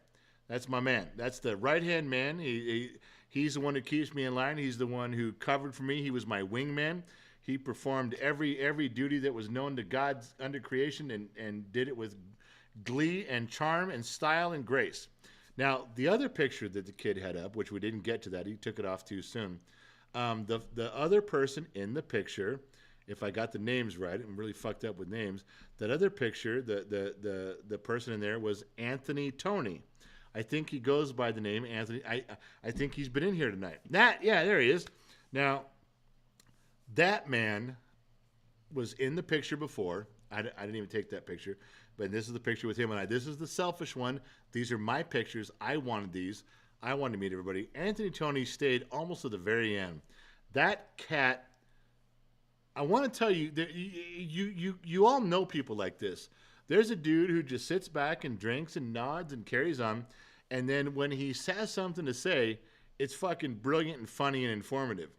That's my man. That's the right-hand man. He's the one who keeps me in line. He's the one who covered for me. He was my wingman. He performed every duty that was known to God under creation and did it with glee and charm and style and grace. Now, the other picture that the kid had up, which we didn't get to that, he took it off too soon. The other person in the picture, if I got the names right, I'm really fucked up with names. That other picture, the person in there was Anthony Tony. I think he goes by the name Anthony. I think he's been in here tonight. There he is. Now, that man was in the picture before. I didn't even take that picture, but this is the picture with him and I. This is the selfish one. These are my pictures. I wanted these. I wanted to meet everybody. Anthony Tony stayed almost to the very end. That cat. I want to tell you that you all know people like this. There's a dude who just sits back and drinks and nods and carries on, and then when he has something to say, it's fucking brilliant and funny and informative.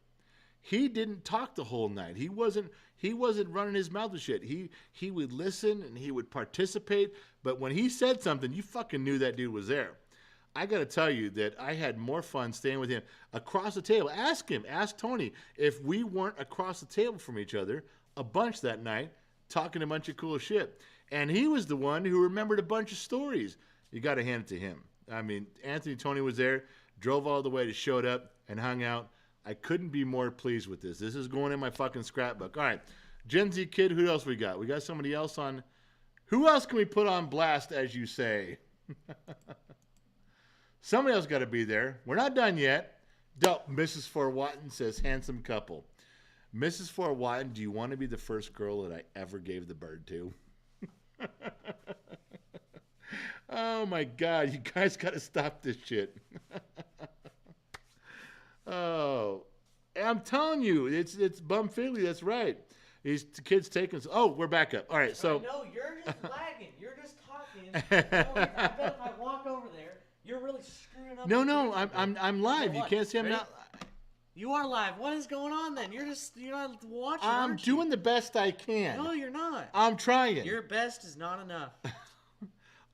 He didn't talk the whole night. He wasn't running his mouth to shit. He would listen and he would participate, but when he said something, you fucking knew that dude was there. I got to tell you that I had more fun staying with him across the table. Ask Tony if we weren't across the table from each other a bunch that night, talking a bunch of cool shit. And he was the one who remembered a bunch of stories. You got to hand it to him. I mean, Anthony Tony was there, drove all the way, showed up, and hung out. I couldn't be more pleased with this. This is going in my fucking scrapbook. All right, Gen Z kid, who else we got? We got somebody else on. Who else can we put on blast, as you say? Somebody else got to be there. We're not done yet. Mrs. Fort Watton says, handsome couple. Mrs. Fort Watton, do you want to be the first girl that I ever gave the bird to? Oh, my God. You guys got to stop this shit. Oh, I'm telling you, it's bumfiggly. That's right. These kids taking. Oh, we're back up. All right, so. No, you're just lagging. You're just talking. I bet if I walk over there, you're really screwing up. No, I'm live. You can't see I'm Ready? not. You are live. What is going on then? You're not watching. I'm doing the best I can. No, you're not. I'm trying. Your best is not enough.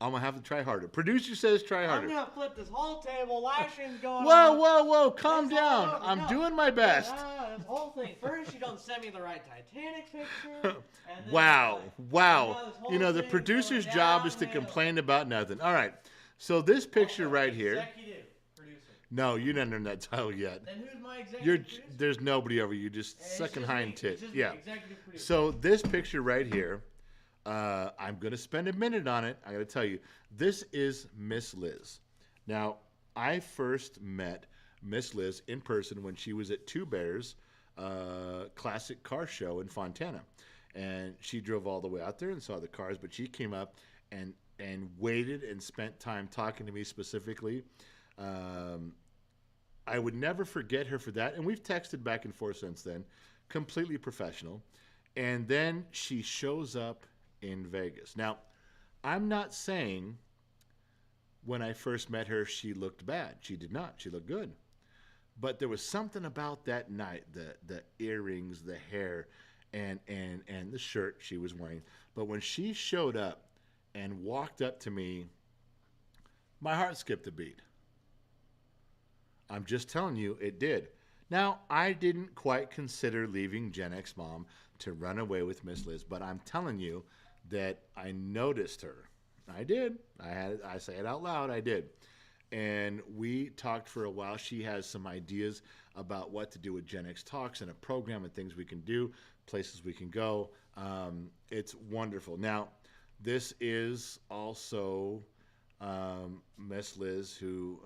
I'm gonna have to try harder. Producer says try harder. I'm gonna flip this whole table. Lashing's going Whoa, on. calm down. I'm doing my best. This whole thing. First, you don't send me the right Titanic picture. And then Wow. whole You know, the thing's producer's going job is to downhill. complain about nothing. All right. So this picture right here. Executive producer. No, you didn't earn that title yet. Then who's my executive producer? There's nobody over you. Just It's sucking just hind me. tit. It's just Yeah. me, executive producer. So this picture right here, I'm going to spend a minute on it. I got to tell you, this is Miss Liz. Now, I first met Miss Liz in person when she was at Two Bears classic car show in Fontana. And she drove all the way out there and saw the cars, but she came up and waited and spent time talking to me specifically. I would never forget her for that. And we've texted back and forth since then. Completely professional. And then she shows up in Vegas. Now, I'm not saying when I first met her she looked bad. She did not. She looked good. But there was something about that night, the earrings, the hair, and the shirt she was wearing. But when she showed up and walked up to me, my heart skipped a beat. I'm just telling you, it did. Now, I didn't quite consider leaving Gen X Mom to run away with Miss Liz, but I'm telling you that I noticed her. I did. I say it out loud. I did. And we talked for a while. She has some ideas about what to do with Gen X Talks and a program and things we can do, places we can go. It's wonderful. Now, this is also Miss Liz who,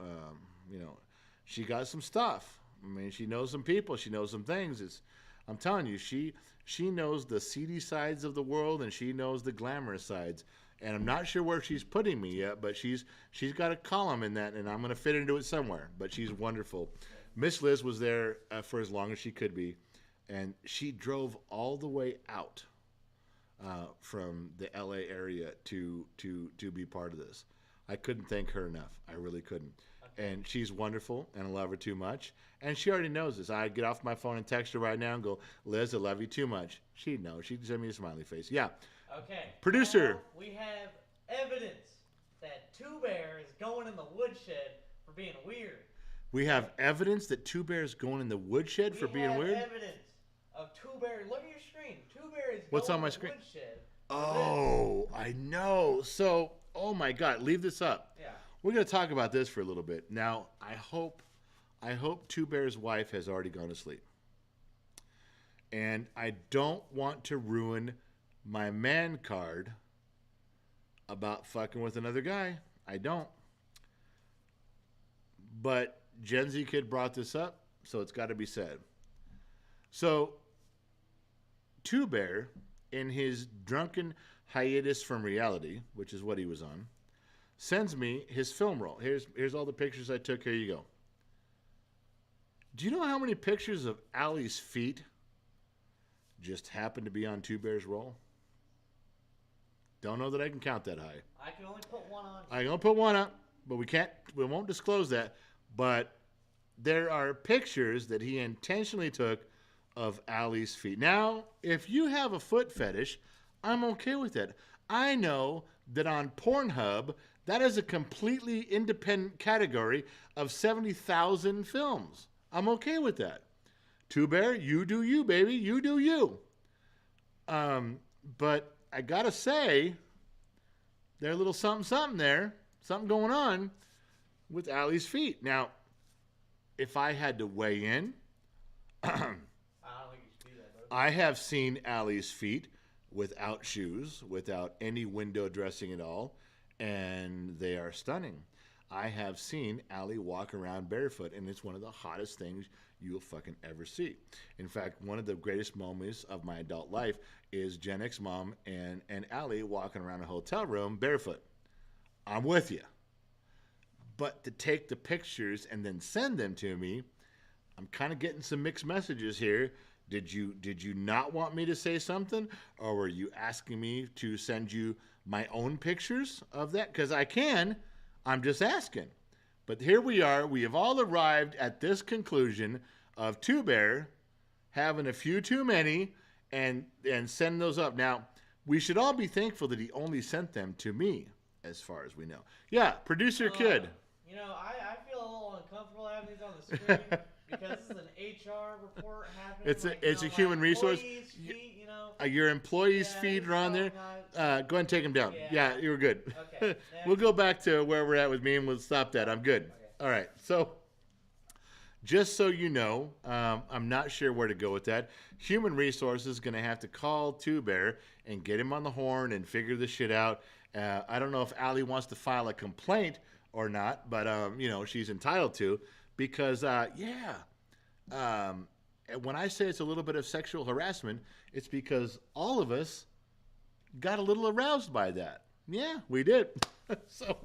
she got some stuff. I mean, she knows some people. She knows some things. I'm telling you, she knows the seedy sides of the world and she knows the glamorous sides. And I'm not sure where she's putting me yet, but she's got a column in that, and I'm going to fit into it somewhere. But she's wonderful. Miss Liz was there for as long as she could be, and she drove all the way out from the L.A. area to be part of this. I couldn't thank her enough. I really couldn't. Okay. And she's wonderful, and I love her too much. And she already knows this. I get off my phone and text her right now and go, Liz, I love you too much. She'd know. She'd send me a smiley face. Yeah. Okay. Producer. Now we have evidence that Two Bear is going in the woodshed for being weird. We have evidence that Two Bear is going in the woodshed for being weird? We have evidence of Two Bear. Look at your screen. Two Bear is What's going on my in the screen? Woodshed. Oh, I know. So, oh my God, leave this up. Yeah. We're going to talk about this for a little bit. Now, I hope Two Bear's wife has already gone to sleep. And I don't want to ruin my man card about fucking with another guy. I don't. But Gen Z Kid brought this up, so it's got to be said. So, Two Bear, in his drunken hiatus from reality, which is what he was on, sends me his film roll. Here's all the pictures I took. Here you go. Do you know how many pictures of Allie's feet just happened to be on Two Bear's roll? Don't know that I can count that high. I can only put one on. I can only put one up, but we won't disclose that. But there are pictures that he intentionally took of Allie's feet. Now, if you have a foot fetish, I'm okay with that. I know that on Pornhub, that is a completely independent category of 70,000 films. I'm okay with that. Two Bear, you do you, baby. You do you. But I gotta say, there's a little something there, something going on with Allie's feet. Now, if I had to weigh in, I don't think you should do that, though. I have seen Allie's feet without shoes, without any window dressing at all, and they are stunning. I have seen Allie walk around barefoot, and it's one of the hottest things you'll fucking ever see. In fact, one of the greatest moments of my adult life is Gen X mom and Allie walking around a hotel room barefoot. I'm with you. But to take the pictures and then send them to me, I'm kind of getting some mixed messages here. Did you not want me to say something, or were you asking me to send you my own pictures of that? Because I can. I'm just asking. But here we are. We have all arrived at this conclusion of Two Bear having a few too many and send those up. Now, we should all be thankful that he only sent them to me, as far as we know. Yeah, producer Kid. You know, I feel a little uncomfortable having these on the screen because this is an HR report happening. It's a human resource. Feet, Your employees' feet are on there. Go ahead and take them down. Yeah, you were good. Okay. We'll go back to where we're at with me and we'll stop that. I'm good. Okay. All right. So, just so you know, I'm not sure where to go with that. Human resources is going to have to call Two Bear and get him on the horn and figure this shit out. I don't know if Allie wants to file a complaint or not, but she's entitled to, because when I say it's a little bit of sexual harassment, it's because all of us got a little aroused by that. Yeah, we did. So,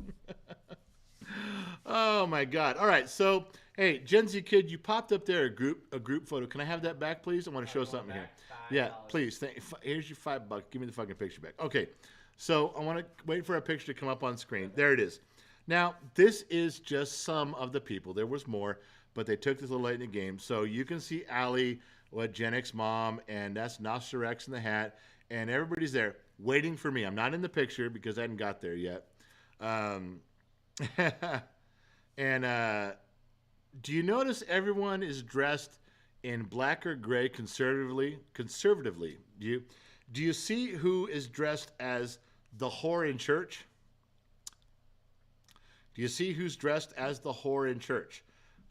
oh my God. All right. So, hey, Gen Z Kid, you popped up there a group photo. Can I have that back, please? I want to show something here. Yeah, please. Here's your $5. Give me the fucking picture back. Okay. So I want to wait for a picture to come up on screen. There it is. Now, this is just some of the people. There was more, but they took this a little late in the game. So you can see Allie, Gen X mom, and that's NosterX in the hat, and everybody's there waiting for me. I'm not in the picture because I hadn't got there yet. And do you notice everyone is dressed in black or gray conservatively? Do you see who is dressed as the whore in church? Do you see who's dressed as the whore in church?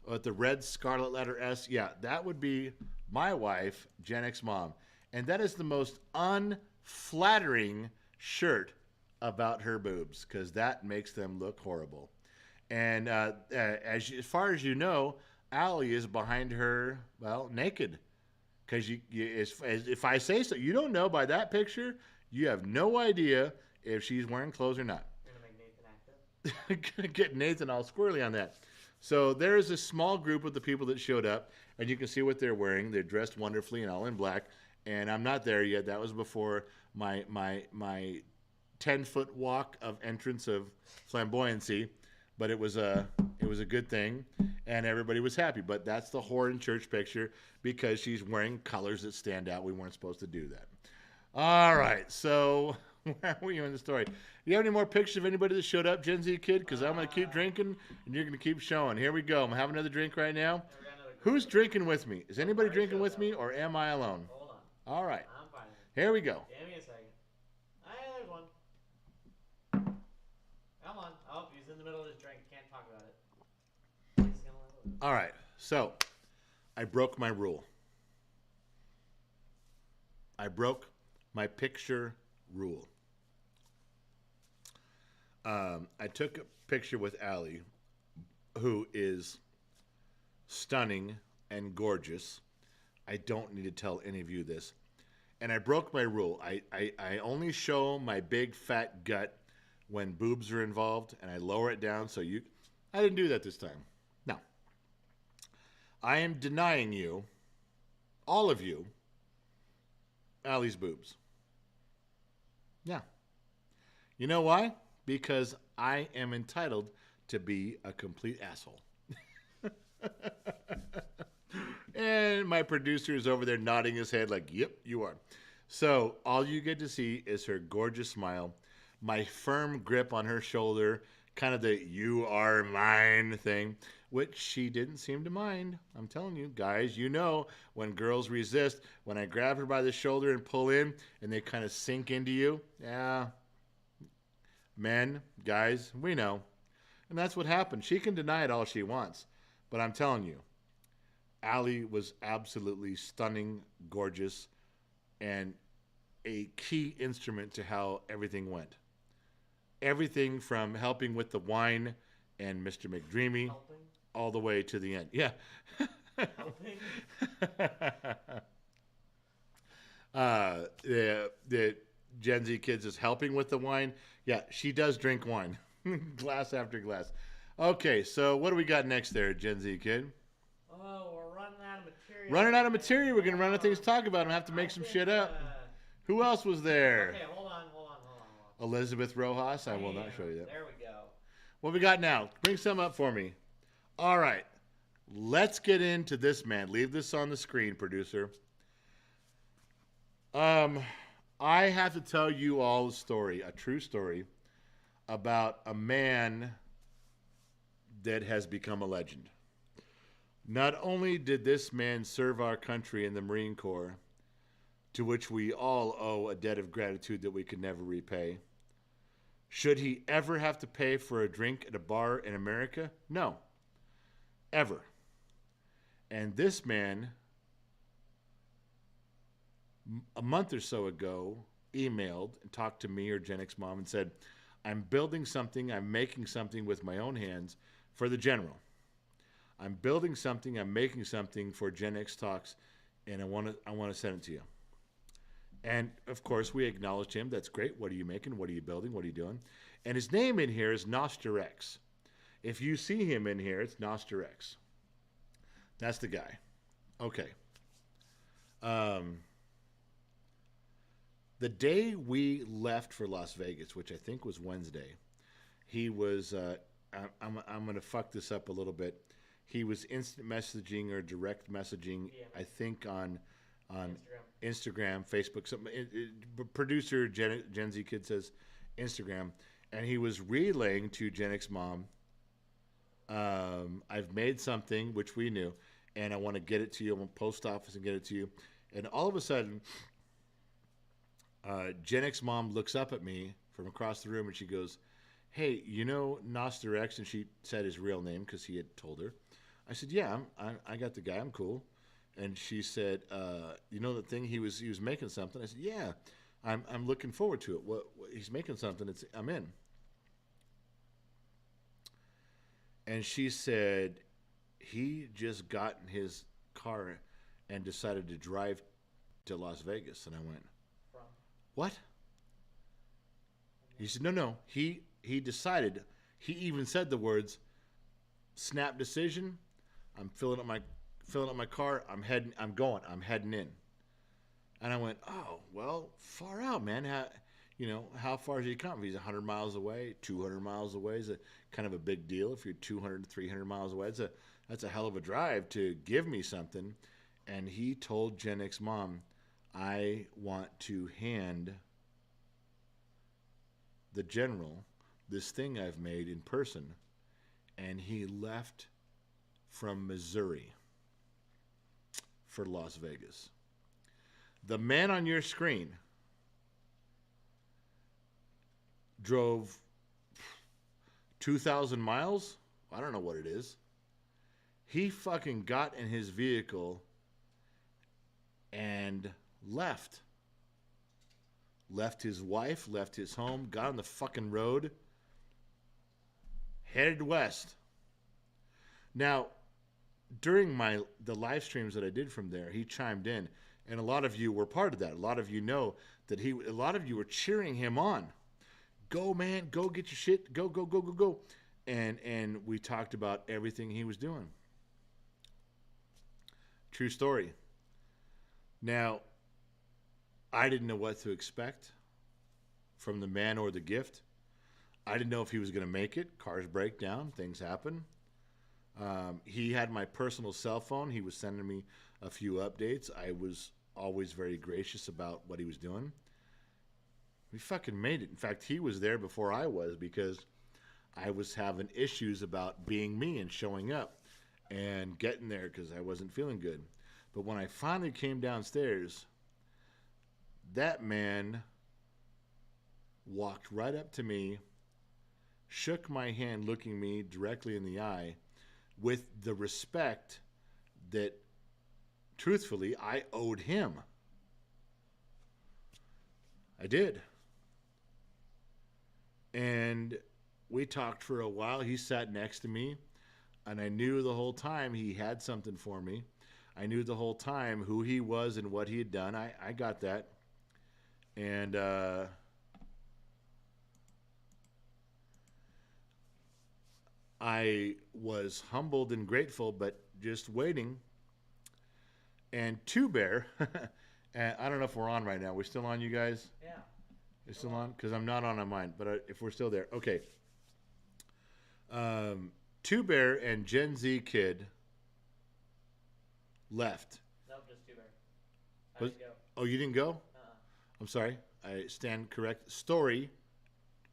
With the red scarlet letter S? Yeah, that would be my wife, Gen X mom. And that is the most unflattering shirt about her boobs, because that makes them look horrible. And as far as you know, Allie is behind her, naked. because if I say so, you don't know by that picture, you have no idea if she's wearing clothes or not. You're gonna make Nathan active. Gonna get Nathan all squirrely on that. So there is a small group of the people that showed up, and you can see what they're wearing. They're dressed wonderfully and all in black. And I'm not there yet. That was before my 10-foot walk of entrance of flamboyancy, but it was a good thing, and everybody was happy. But that's the whore in church picture because she's wearing colors that stand out. We weren't supposed to do that. All right, so where are we in the story? Do you have any more pictures of anybody that showed up, Gen Z kid? Because I'm going to keep drinking, and you're going to keep showing. Here we go. I'm having another drink right now. Who's drinking with me? Is anybody drinking with me, or am I alone? Hold on. All right. I'm fine. Here we go. Give me a second. Hey, there's one. Come on. Oh, he's in the middle of his drink. Can't talk about it. He's gonna let it. All right. So, I broke my rule. I broke my picture rule. I took a picture with Allie, who is stunning and gorgeous. I don't need to tell any of you this. And I broke my rule. I only show my big fat gut when boobs are involved, and I lower it down so you... I didn't do that this time. No. I am denying you, all of you, Allie's boobs. Yeah. You know why? Because I am entitled to be a complete asshole. And my producer is over there nodding his head like, yep, you are. So all you get to see is her gorgeous smile, my firm grip on her shoulder, kind of the you are mine thing, which she didn't seem to mind. I'm telling you, guys, you know when girls resist, when I grab her by the shoulder and pull in and they kind of sink into you. Yeah. Men, guys, we know. And that's what happened. She can deny it all she wants. But I'm telling you, Allie was absolutely stunning, gorgeous, and a key instrument to how everything went. Everything from helping with the wine and Mr. McDreamy Helping? all the way to the end. Yeah. Helping? The Gen Z kids is helping with the wine. Yeah, she does drink wine. Glass after glass. Okay, so what do we got next there, Gen Z kid? Oh, we're running out of material. Running out of material. We're going to run out of things to talk about. I'm going to have to make some shit up. Who else was there? Okay, hold on. Elizabeth Rojas. I will not show you that. There we go. What we got now? Bring some up for me. All right. Let's get into this, man. Leave this on the screen, producer. I have to tell you all a story, a true story, about a man that has become a legend. Not only did this man serve our country in the Marine Corps, to which we all owe a debt of gratitude that we could never repay. Should he ever have to pay for a drink at a bar in America? No. Ever. And this man, a month or so ago, emailed and talked to me or Gen X Mom and said, I'm building something, I'm making something with my own hands for the general. I'm building something, I'm making something for Gen X Talks, and I want to send it to you. And, of course, we acknowledged him. That's great. What are you making? What are you building? What are you doing? And his name in here is NosterX. If you see him in here, it's NosterX. That's the guy. Okay. The day we left for Las Vegas, which I think was Wednesday, he was, I'm going to fuck this up a little bit. He was instant messaging or direct messaging, I think, on Instagram, Facebook. Producer Gen Z Kid says Instagram. And he was relaying to Gen X Mom, I've made something, which we knew, and I want to get it to you. I want post office and get it to you. And all of a sudden, Gen X Mom looks up at me from across the room and she goes, hey, you know NosterX? And she said his real name because he had told her. I said, yeah, I got the guy. I'm cool. And she said, you know the thing, he was making something. I said, yeah, I'm looking forward to it. What he's making something. I'm in. And she said, he just got in his car and decided to drive to Las Vegas. And I went, From. what? He said, no. He decided. He even said the words, snap decision. I'm filling up my car. I'm heading in. And I went, oh, well, far out, man. How far is he come? If he's 100 miles away, 200 miles away is a kind of a big deal. If you're 200, 300 miles away, that's a hell of a drive to give me something. And he told Gen X Mom, I want to hand the general this thing I've made in person. And he left from Missouri for Las Vegas. The man on your screen drove 2,000 miles. I don't know what it is. He fucking got in his vehicle and left. Left his wife, left his home, got on the fucking road, headed west. Now, during the live streams that I did from there, he chimed in, and a lot of you were part of that. A lot of you know that a lot of you were cheering him on. Go, man, go get your shit, go. And we talked about everything he was doing. True story. Now, I didn't know what to expect from the man or the gift. I didn't know if he was going to make it. Cars break down, things happen. He had my personal cell phone. He was sending me a few updates. I was always very gracious about what he was doing. We fucking made it. In fact, he was there before I was because I was having issues about being me and showing up and getting there because I wasn't feeling good. But when I finally came downstairs, that man walked right up to me, shook my hand, looking me directly in the eye with the respect that, truthfully, I owed him. I did. And we talked for a while. He sat next to me, and I knew the whole time he had something for me. I knew the whole time who he was and what he had done. I got that. And I was humbled and grateful, but just waiting. And Two Bear, and I don't know if we're on right now. We're still on, you guys? Yeah. You're still on? Because I'm not on mine, but if we're still there. Okay. Two Bear and Gen Z Kid left. Nope, just Two Bear. I didn't go. Oh, you didn't go? I'm sorry. I stand correct. Story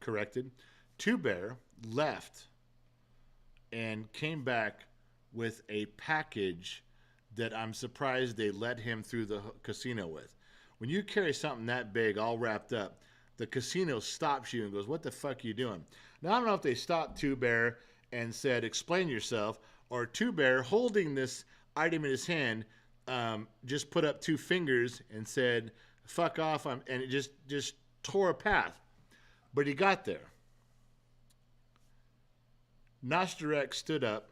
corrected. Two Bear left and came back with a package that I'm surprised they let him through the casino with. When you carry something that big all wrapped up, the casino stops you and goes, what the fuck are you doing? Now, I don't know if they stopped Two Bear and said, explain yourself, or Two Bear holding this item in his hand just put up two fingers and said, fuck off, and it just tore a path. But he got there. NosterX stood up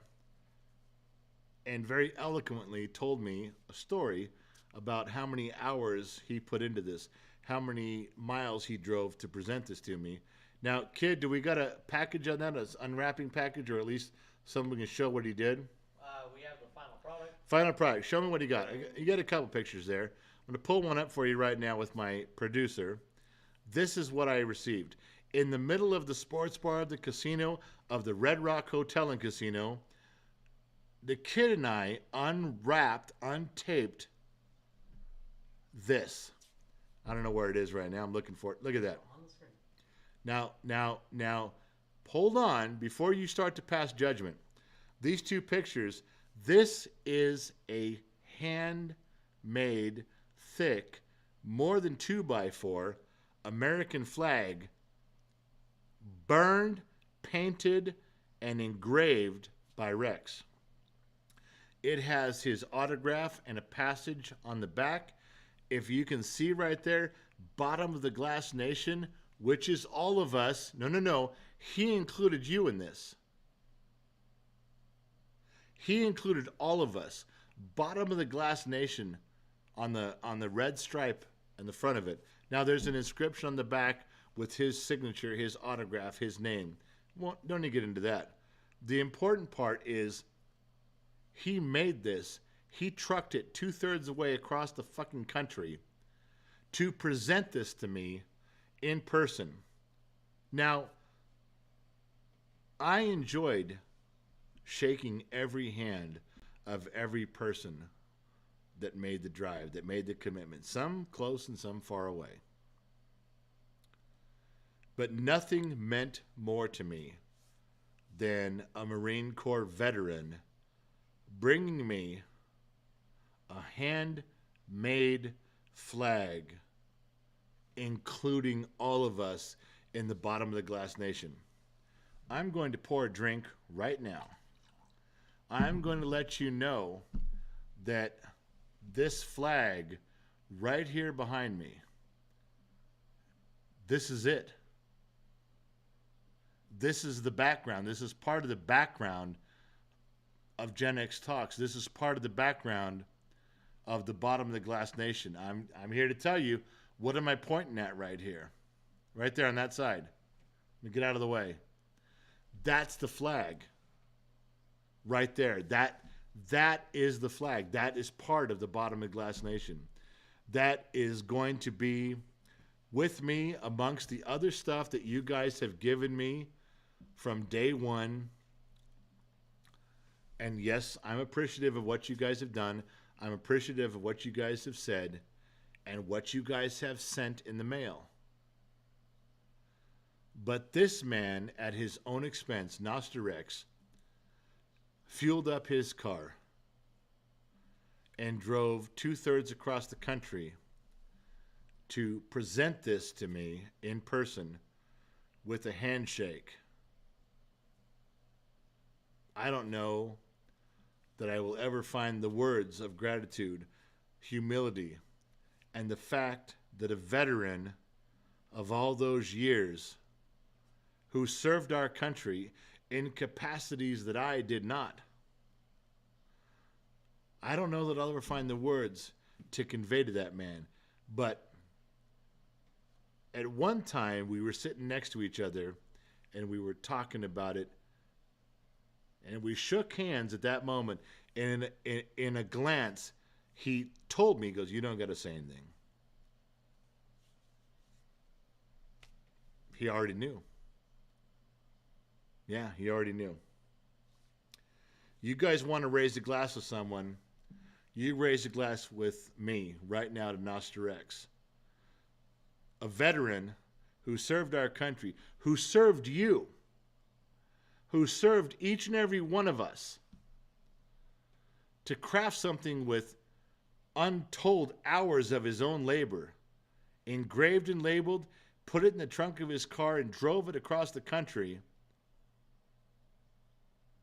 and very eloquently told me a story about how many hours he put into this, how many miles he drove to present this to me. Now, kid, do we got a package on that, an unwrapping package, or at least someone can show what he did? We have the final product. Final product. Show me what he got. You got a couple pictures there. I'm going to pull one up for you right now with my producer. This is what I received. In the middle of the sports bar of the casino, of the Red Rock Hotel and Casino, the kid and I unwrapped, untaped this. I don't know where it is right now. I'm looking for it. Look at that. On the screen. Now, hold on before you start to pass judgment. These two pictures, this is a handmade, thick, more than 2x4 American flag, burned, painted, and engraved by Rex. It has his autograph and a passage on the back. If you can see right there, bottom of the glass nation, which is all of us. No. He included you in this. He included all of us. Bottom of the Glass Nation on the red stripe in the front of it. Now there's an inscription on the back with his signature, his autograph, his name. Well, don't need to get into that. The important part is he made this. He trucked it 2/3 the way across the fucking country to present this to me in person. Now, I enjoyed shaking every hand of every person that made the drive, that made the commitment. Some close and some far away. But nothing meant more to me than a Marine Corps veteran bringing me a handmade flag, including all of us in the Bottom of the Glass Nation. I'm going to pour a drink right now. I'm going to let you know that this flag right here behind me, this is it. This is the background. This is part of the background of Gen X Talks. This is part of the background of the Bottom of the Glass Nation. I'm here to tell you, what am I pointing at right here? Right there on that side. Let me get out of the way. That's the flag. Right there. That is the flag. That is part of the Bottom of the Glass Nation. That is going to be with me amongst the other stuff that you guys have given me from day one. And yes, I'm appreciative of what you guys have done. I'm appreciative of what you guys have said and what you guys have sent in the mail. But this man, at his own expense, NosterX, fueled up his car and drove 2/3 across the country to present this to me in person with a handshake. I don't know that I will ever find the words of gratitude, humility, and the fact that a veteran of all those years who served our country in capacities that I did not, I don't know that I'll ever find the words to convey to that man. But at one time, we were sitting next to each other and we were talking about it. And we shook hands at that moment. And in a glance, he told me, he goes, "You don't got to say anything." He already knew. Yeah, he already knew. You guys want to raise a glass with someone, you raise a glass with me right now to NosterX. A veteran who served our country, who served you, who served each and every one of us, to craft something with untold hours of his own labor, engraved and labeled, put it in the trunk of his car and drove it across the country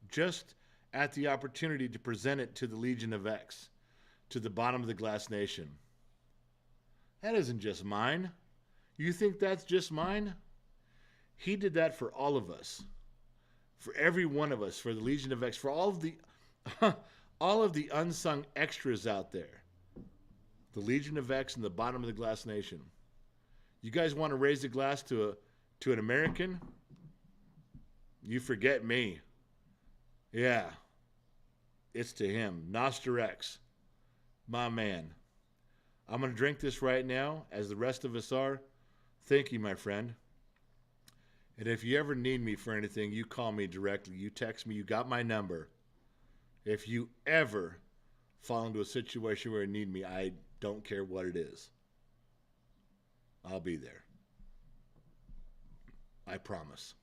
just at the opportunity to present it to the Legion of X, to the Bottom of the Glass Nation. That isn't just mine. You think that's just mine? He did that for all of us. For every one of us, for the Legion of X, for all of the unsung extras out there. The Legion of X and the Bottom of the Glass Nation. You guys want to raise a glass to an American? You forget me. Yeah. It's to him. NosterX. My man. I'm going to drink this right now, as the rest of us are. Thank you, my friend. And if you ever need me for anything, you call me directly. You text me. You got my number. If you ever fall into a situation where you need me, I don't care what it is. I'll be there. I promise.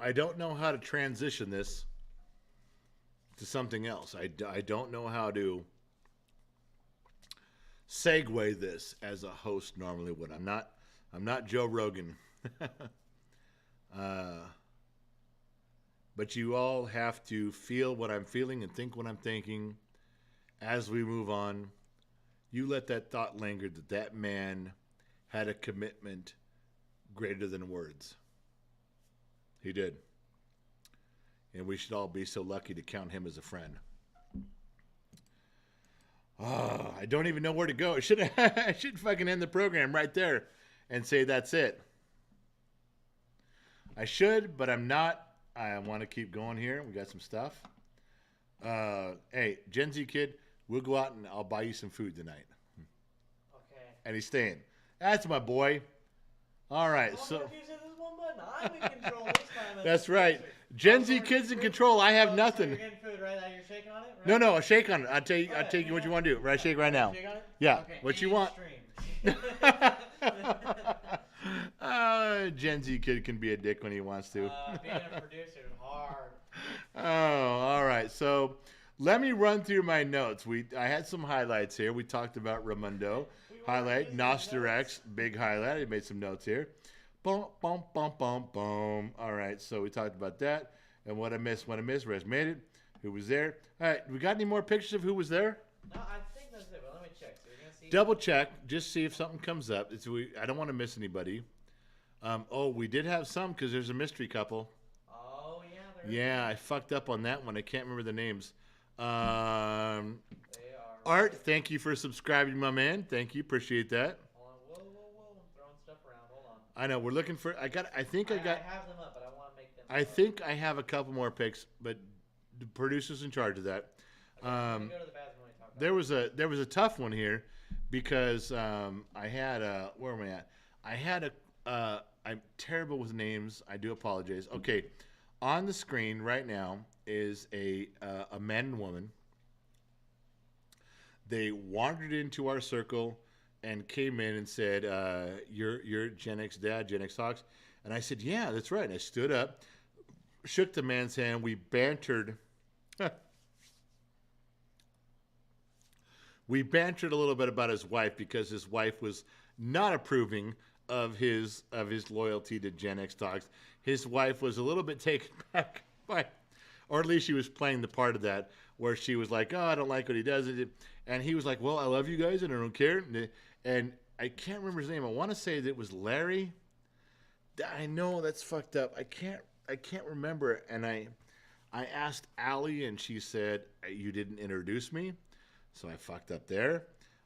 I don't know how to transition this to something else. I don't know how to segue this as a host normally would. I'm not Joe Rogan. But you all have to feel what I'm feeling and think what I'm thinking as we move on. you let that thought linger that that man had a commitment greater than words. He did. And we should all be so lucky to count him as a friend. Oh, I don't even know where to go. I should fucking end the program right there and say that's it. I should, but I'm not. I want to keep going here. We got some stuff. Hey, Gen Z kid, we'll go out and I'll buy you some food tonight. Okay. And he's staying. That's my boy. All right, so This one button. I'm in control this time. that's right. Gen Z kids in control. I have nothing. You're getting food, right? You're shaking on it, right? No, a shake on it. I'll tell you what you want to do. Right, shake right now. Shake on it? Yeah, Okay. what you and want. stream. Gen Z kid can be a dick when he wants to. Being a producer is hard. Oh, all right. So let me run through my notes. I had some highlights here. We talked about Raimondo. Highlight. NosterX. Big highlight. I made some notes here. Boom, boom, boom, boom, boom. All right. So we talked about that. And what I missed. Rez made it. Who was there? All right. We got any more pictures of who was there? No, I think that's it. But let me check. So you're gonna see. Double check. Just see if something comes up. I don't want to miss anybody. We did have some because there's a mystery couple. Oh yeah. There Yeah, I fucked up on that one. I can't remember the names. They are. Art, thank you for subscribing, my man. Thank you, appreciate that. Hold on. Whoa. I'm throwing stuff around. Hold on. I know we're looking for. I think I I have them up, but I want to make them. I think I have a couple more picks, but the producer's in charge of that. Let me go to the bathroom when we talk about There was a tough one here because I had a. Where am I at? I had a. I'm terrible with names. I do apologize. Okay, on the screen right now is a man and woman. They wandered into our circle and came in and said, you're Gen X dad, Gen X Talks. And I said, yeah, that's right. And I stood up, shook the man's hand. We bantered. We bantered a little bit about his wife because his wife was not approving of his loyalty to Gen X Talks. His wife was a little bit taken back by, or at least she was playing the part of that, where she was like, oh, I don't like what he does. And he was like, well, I love you guys and I don't care. And I can't remember his name. I want to say that it was Larry. I know that's fucked up. I can't remember. And I asked Allie and she said, you didn't introduce me. So I fucked up there.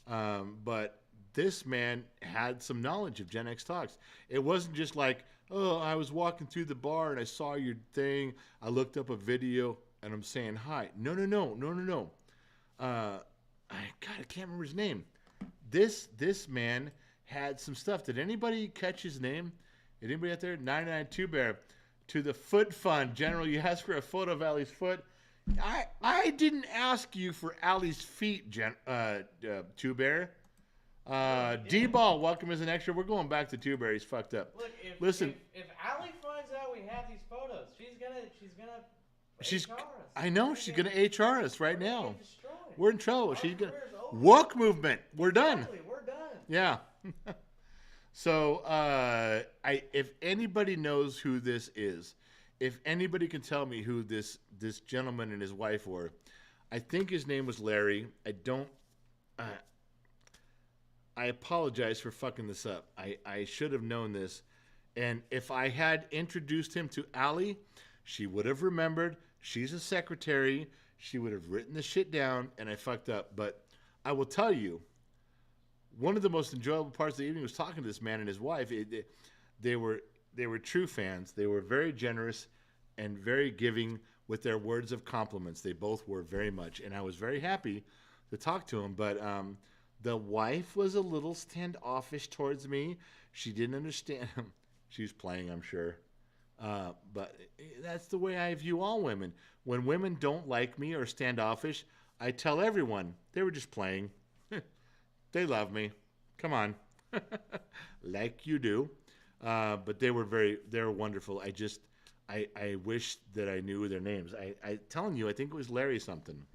But this man had some knowledge of Gen X Talks. It wasn't just like, oh, I was walking through the bar and I saw your thing. I looked up a video and I'm saying hi. No. I can't remember his name. This man had some stuff. Did anybody catch his name? Did anybody out there? 992 Bear. To the foot fund. General, you asked for a photo of Allie's foot. I didn't ask you for Allie's feet, Two Bear. D-Ball, welcome as an extra. We're going back to Two Bear. He's fucked up. Look, Listen. If Allie finds out we have these photos, she's gonna HR us. I know she's gonna HR us right We're gonna now. get destroyed. We're in trouble. Our She's gonna career's over. woke movement. We're done. Exactly, we're done. Yeah. So if anybody knows who this is, if anybody can tell me who this gentleman and his wife were, I think his name was Larry. I apologize for fucking this up. I should have known this. And if I had introduced him to Allie, she would have remembered. She's a secretary. She would have written the shit down, and I fucked up. But I will tell you, one of the most enjoyable parts of the evening was talking to this man and his wife. They were true fans. They were very generous and very giving with their words of compliments. They both were very much, and I was very happy to talk to him. But the wife was a little standoffish towards me. She didn't understand. She was playing, I'm sure. But that's the way I view all women. When women don't like me or standoffish, I tell everyone they were just playing. They love me. Come on. Like you do. But they were wonderful. I wish that I knew their names. I telling you, I think it was Larry something.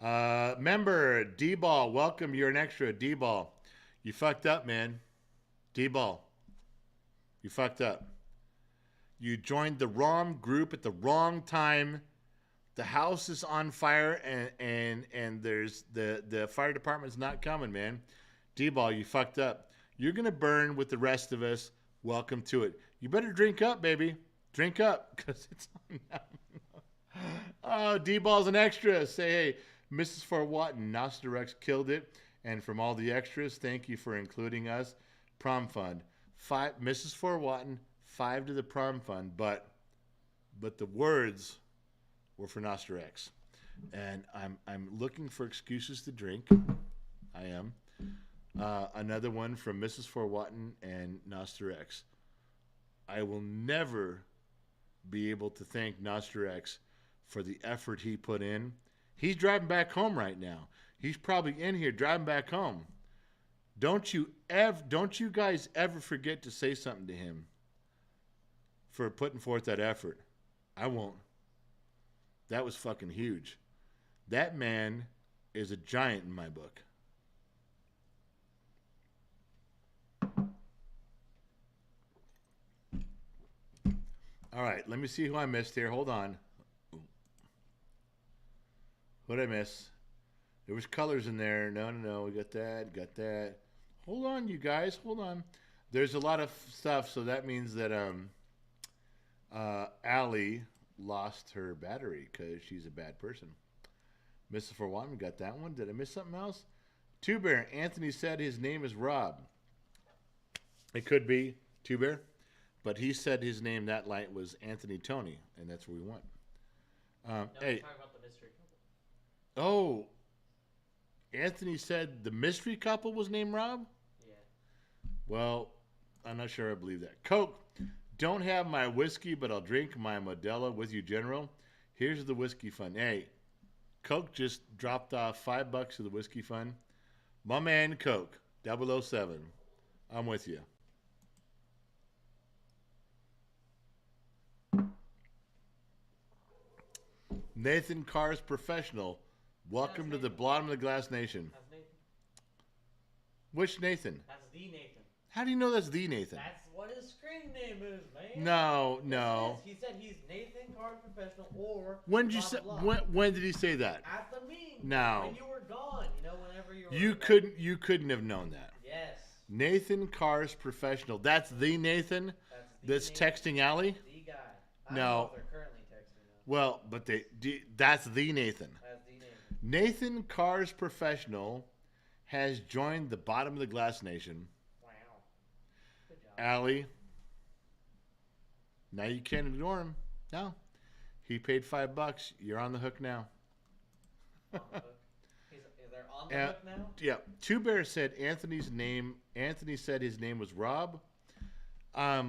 Member, D-Ball, welcome. You're an extra. D-Ball. You fucked up, man. D-Ball. You fucked up. You joined the wrong group at the wrong time. The house is on fire, and there's the fire department's not coming, man. D-ball, you fucked up. You're gonna burn with the rest of us. Welcome to it. You better drink up, baby. Drink up, because it's on now. Oh, D-ball's an extra. Say, hey, Mrs. Fort Watton, NosterX killed it. And from all the extras, thank you for including us. Prom fund. 5, Mrs. Fort Watton, 5 to the prom fund, but the words were for NosterX. And I'm looking for excuses to drink. I am. Another one from Mrs. Fort Watton and NosterX. I will never be able to thank NosterX for the effort he put in. He's driving back home right now. He's probably in here driving back home. Don't you guys ever forget to say something to him for putting forth that effort. I won't. That was fucking huge. That man is a giant in my book. All right, let me see who I missed here. Hold on. What'd I miss? There was colors in there. No. We got that. Hold on, you guys. Hold on. There's a lot of stuff, so that means that Allie lost her battery because she's a bad person. Mr. For One, we got that one. Did I miss something else? Two Bear. Anthony said his name is Rob. It could be Two Bear, but he said his name that night was Anthony Tony, and that's where we went. No, hey. we're talking about the mystery couple. Oh, Anthony said the mystery couple was named Rob? Yeah. Well, I'm not sure I believe that. Coke, don't have my whiskey, but I'll drink my Modelo with you, General. Here's the whiskey fund. Hey, Coke just dropped off $5 to the whiskey fund. My man, Coke, 007. I'm with you. Nathan Carr's Professional. Welcome to the bottom of the glass nation. That's Nathan. Which Nathan? That's the Nathan. How do you know that's the Nathan? That's what his screen name is, man. No. Yes, he said he's Nathan Card Professional or When did you blah, say? blah, blah. When did he say that? At the meeting. No. When you were gone, whenever you were. You couldn't have known that. Yes. Nathan Carr's Professional. That's the Nathan. That's texting Allie. The guy. I No. don't know if they're currently texting though. Well, but that's the Nathan. That's the Nathan. Nathan Carr's Professional has joined the bottom of the glass nation. Wow. Good job. Allie. Now you can't ignore him. No. He paid $5. You're on the hook now. On the hook. They're on the hook now? Yeah. Two Bear said Anthony's name. Anthony said his name was Rob. I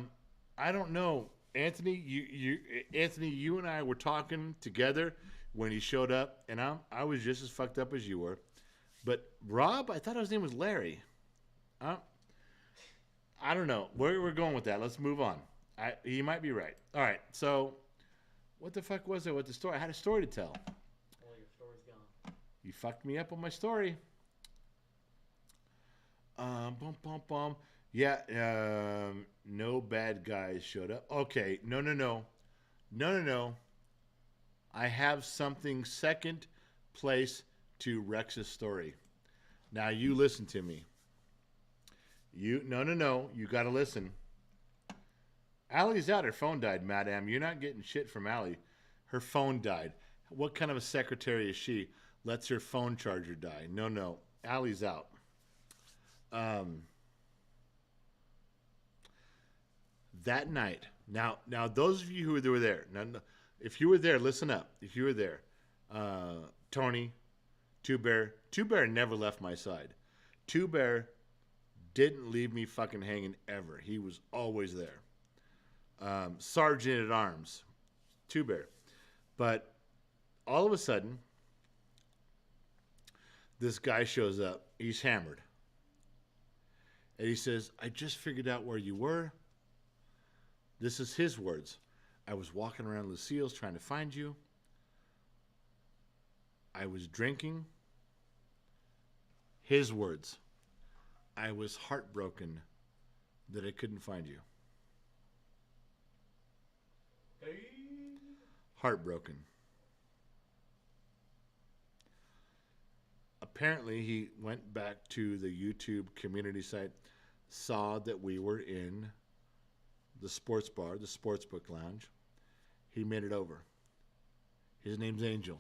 don't know. Anthony, you and I were talking together when he showed up, and I was just as fucked up as you were. But Rob, I thought his name was Larry. I don't know where we're going with that. Let's move on. He might be right. All right. So, what the fuck was it with the story? I had a story to tell. Well, your story's gone. You fucked me up on my story. Yeah. No bad guys showed up. Okay. No. I have something second place to Rex's story. Now you listen to me. No. You got to listen. Allie's out. Her phone died, madam. You're not getting shit from Allie. Her phone died. What kind of a secretary is she? Lets her phone charger die. No. Allie's out. That night. Now, those of you who were there. Now, if you were there, listen up. If you were there, Tony, Two Bear never left my side. Two Bear didn't leave me fucking hanging ever. He was always there. Sergeant at Arms, Two Bear. But all of a sudden, this guy shows up. He's hammered. And he says, I just figured out where you were. This is his words. I was walking around Lucille's trying to find you. I was drinking. His words. I was heartbroken that I couldn't find you. Heartbroken. apparently he went back to the YouTube community site, saw that we were in the sports bar, the sportsbook lounge. He made it over. His name's Angel.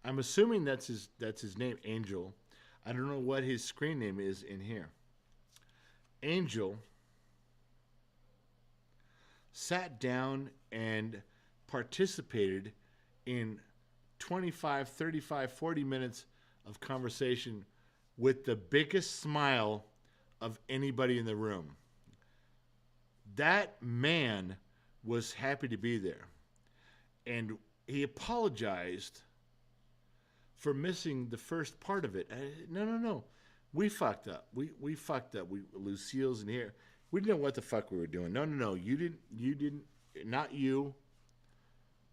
I'm assuming that's his name, Angel. I don't know what his screen name is in here. Angel sat down and participated in 25, 35, 40 minutes of conversation with the biggest smile of anybody in the room. That man was happy to be there. And he apologized for missing the first part of it. No. We fucked up. We fucked up. Lucille's in here. We didn't know what the fuck we were doing. No. You didn't. Not you.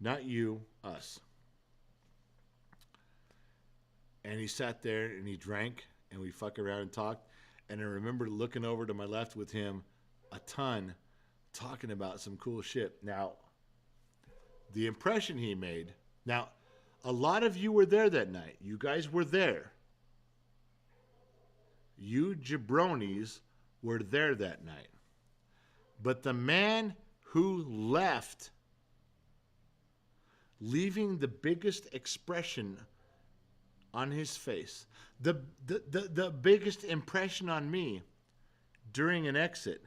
Not you. Us. And he sat there and he drank and we fuck around and talked. And I remember looking over to my left with him a ton, talking about some cool shit. Now, the impression he made. Now, a lot of you were there that night. You guys were there. You jabronis were there that night. But the man who left, leaving the biggest expression on his face, the biggest impression on me during an exit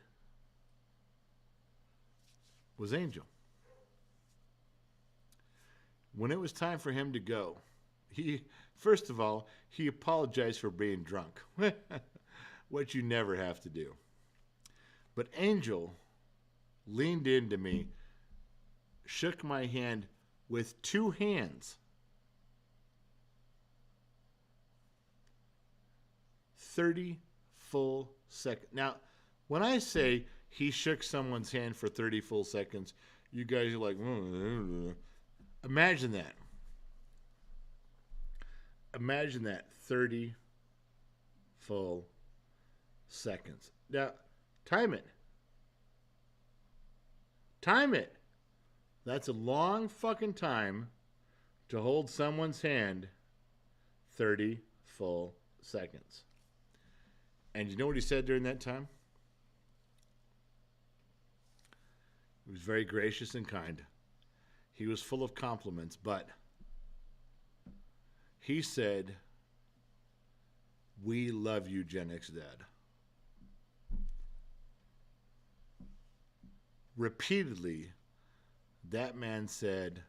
was Angel. When it was time for him to go, first of all, he apologized for being drunk, what you never have to do. But Angel leaned into me, shook my hand with two hands, 30 full seconds. Now, when I say he shook someone's hand for 30 full seconds, you guys are like, imagine that. Imagine that, 30 full seconds. Now, time it. Time it. That's a long fucking time to hold someone's hand 30 full seconds. And you know what he said during that time? He was very gracious and kind. He was full of compliments, but he said, "We love you, Gen X Dad." Repeatedly, that man said,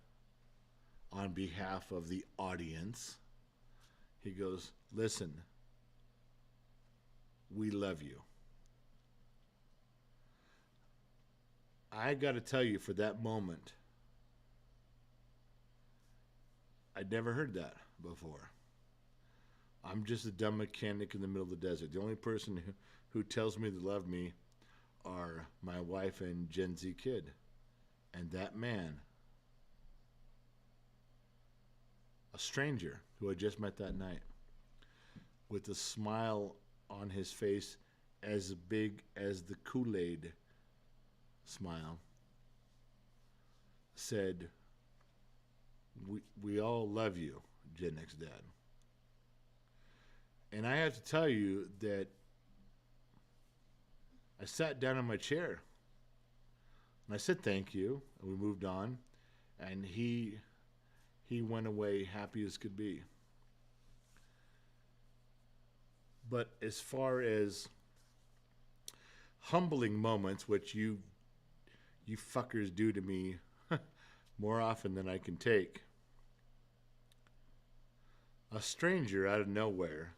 on behalf of the audience, he goes, "Listen, we love you." I got to tell you, for that moment, I'd never heard that before. I'm just a dumb mechanic in the middle of the desert. The only person who tells me they love me are my wife and Gen Z kid. And that man, a stranger who I just met that night, with a smile on his face as big as the Kool-Aid smile, said, we all love you, Gen X Dad. And I have to tell you that I sat down in my chair and I said thank you, and we moved on, and he went away happy as could be. But as far as humbling moments, which you fuckers do to me more often than I can take, a stranger out of nowhere,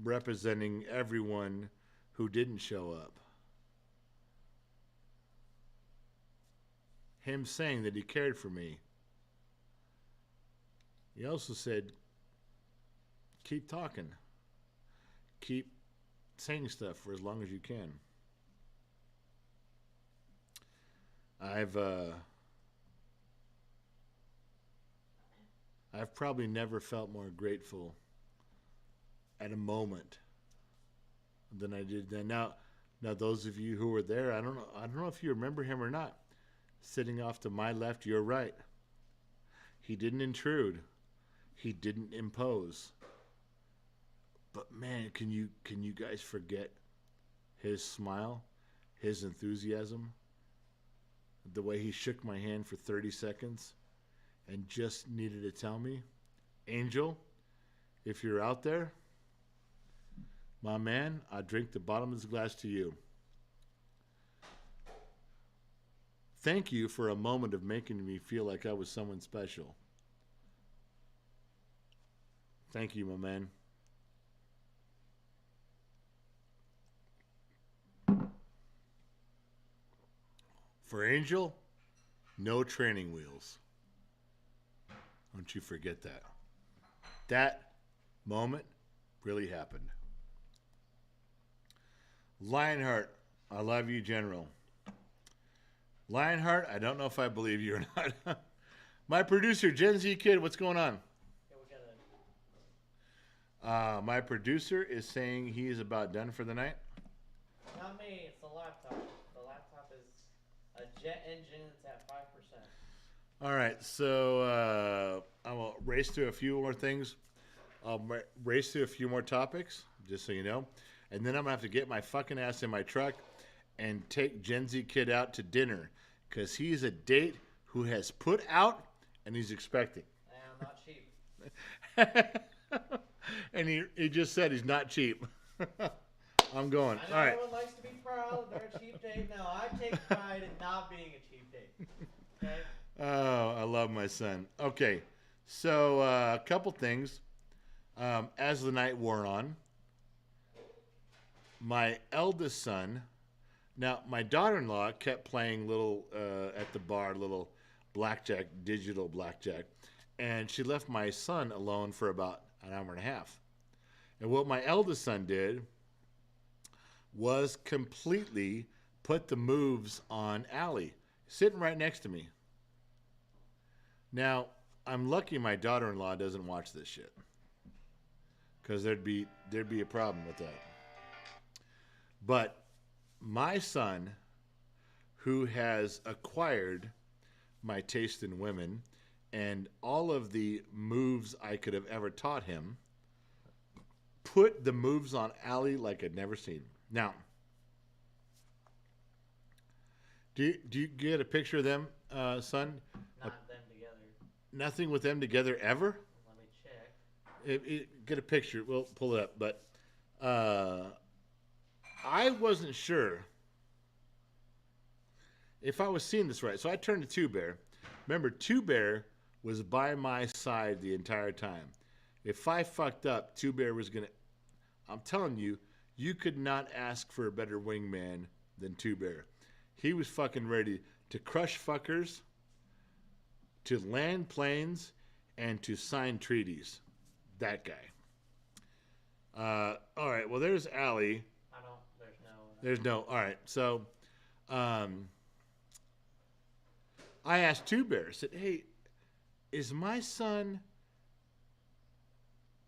representing everyone who didn't show up, him saying that he cared for me. He also said, keep talking. Keep saying stuff for as long as you can. I've probably never felt more grateful at a moment than I did then. Now those of you who were there, I don't know if you remember him or not. Sitting off to my left, your right. He didn't intrude. He didn't impose. But man, can you guys forget his smile, his enthusiasm, the way he shook my hand for 30 seconds and just needed to tell me, Angel, if you're out there, my man, I drink the bottom of this glass to you. Thank you for a moment of making me feel like I was someone special. Thank you, my man. For Angel, no training wheels. Don't you forget that. That moment really happened. Lionheart, I love you, General. Lionheart, I don't know if I believe you or not. My producer, Gen Z Kid, what's going on? Yeah, My producer is saying he is about done for the night. not me. It's the laptop. The laptop is a jet engine. It's at 5%. All right, so I will race through a few more things. I'll race through a few more topics, just so you know. And then I'm going to have to get my fucking ass in my truck and take Gen Z Kid out to dinner because he's a date who has put out and he's expecting. I'm not cheap. And he just said he's not cheap. I'm going. I know All right. everyone likes to be proud they're a cheap date. No, I take pride in not being a cheap date. Okay? Oh, I love my son. Okay, so a couple things. As the night wore on, my eldest son, now my daughter-in-law kept playing little at the bar, little blackjack, digital blackjack, and she left my son alone for about an hour and a half. And what my eldest son did was completely put the moves on Allie, sitting right next to me. Now, I'm lucky my daughter-in-law doesn't watch this shit, because there'd be a problem with that. But my son, who has acquired my taste in women and all of the moves I could have ever taught him, put the moves on Allie like I'd never seen. Now, do you get a picture of them, son? Not them together. Nothing with them together ever? Let me check. Get a picture. We'll pull it up. But I wasn't sure if I was seeing this right. So I turned to Two Bear. Remember, Two Bear was by my side the entire time. If I fucked up, Two Bear was going to... I'm telling you, you could not ask for a better wingman than Two Bear. He was fucking ready to crush fuckers, to land planes, and to sign treaties. That guy. All right, well, there's Allie. There's no. All right, so I asked Two Bear, I said, hey, is my son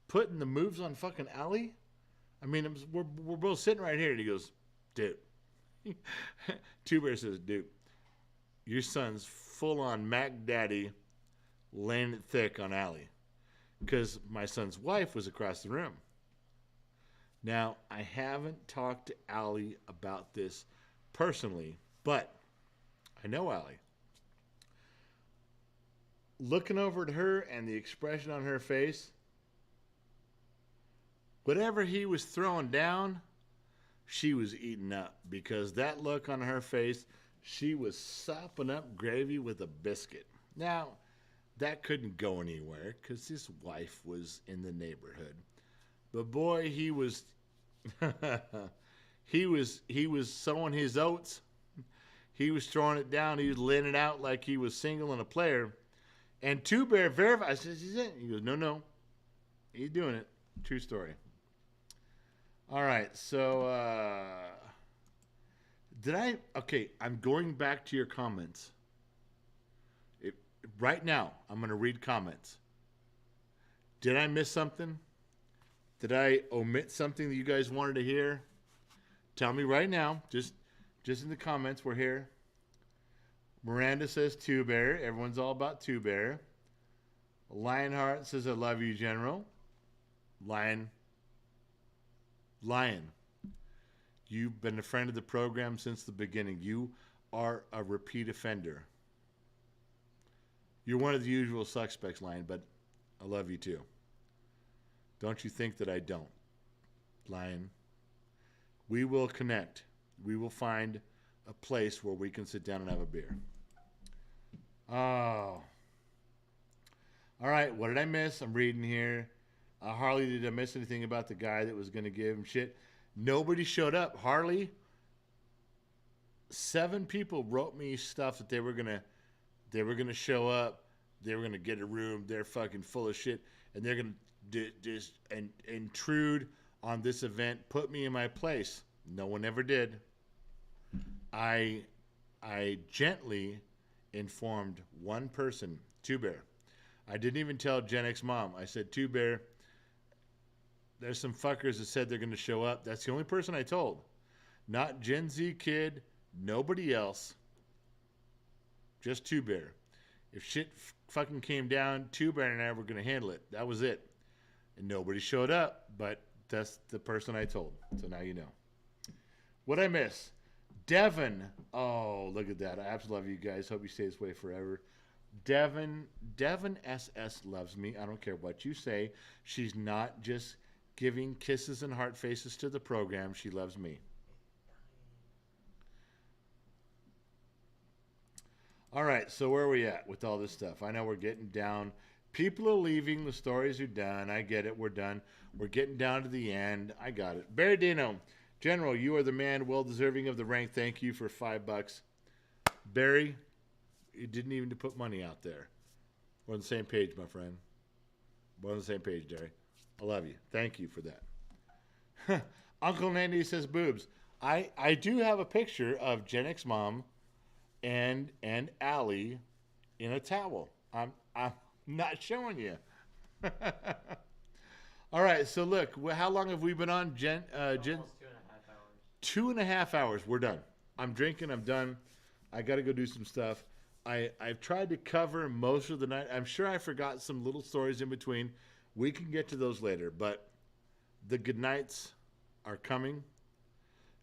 putting the moves on fucking Allie? I mean, we're both sitting right here. And he goes, dude. Two Bear says, dude, your son's full on Mac Daddy laying it thick on Allie. Because my son's wife was across the room. Now, I haven't talked to Allie about this personally, but I know Allie. Looking over at her and the expression on her face, whatever he was throwing down, she was eating up, because that look on her face, she was sopping up gravy with a biscuit. Now, that couldn't go anywhere because his wife was in the neighborhood. But boy, he was he was sowing his oats. He was throwing it down. He was laying it out like he was single and a player. And Two Bear verified. I said, "He's in." He goes, "No, he's doing it." True story. All right, so did I? Okay, I'm going back to your comments. Right now, I'm going to read comments. Did I miss something? Did I omit something that you guys wanted to hear? Tell me right now. Just in the comments. We're here. Miranda says Two Bear. Everyone's all about Two Bear. Lionheart says, I love you, General. Lion. You've been a friend of the program since the beginning. You are a repeat offender. You're one of the usual suspects, Lion, but I love you too. Don't you think that I don't, Lion? We will connect. We will find a place where we can sit down and have a beer. Oh. All right, what did I miss? I'm reading here. Harley, did I miss anything about the guy that was going to give him shit? Nobody showed up. Harley, 7 people wrote me stuff that they were gonna show up. They were gonna get a room. They're fucking full of shit, and they're gonna just intrude on this event. Put me in my place. No one ever did. I gently informed one person, Two Bear. I didn't even tell Gen X Mom. I said, Two Bear, there's some fuckers that said they're going to show up. That's the only person I told. Not Gen Z kid, nobody else. Just Two Bear. If shit fucking came down, Two Bear and I were going to handle it. That was it. And nobody showed up, but that's the person I told. So now you know. What'd I miss? Devin. Oh, look at that. I absolutely love you guys. Hope you stay this way forever. Devin SS loves me. I don't care what you say. She's not just giving kisses and heart faces to the program. She loves me. All right, so where are we at with all this stuff? I know we're getting down. People are leaving. The stories are done. I get it. We're done. We're getting down to the end. I got it. Barry Dino. General, you are the man well deserving of the rank. Thank you for $5. Barry, you didn't even put money out there. We're on the same page, my friend. We're on the same page, Derry. I love you. Thank you for that. Uncle Nandy says boobs. I do have a picture of Gen X Mom and Allie in a towel. I'm not showing you. All right, so look, how long have we been on, Jen? Almost 2.5 hours. 2.5 hours. We're done. I'm drinking. I'm done. I got to go do some stuff. I've tried to cover most of the night. I'm sure I forgot some little stories in between. We can get to those later, but the good nights are coming.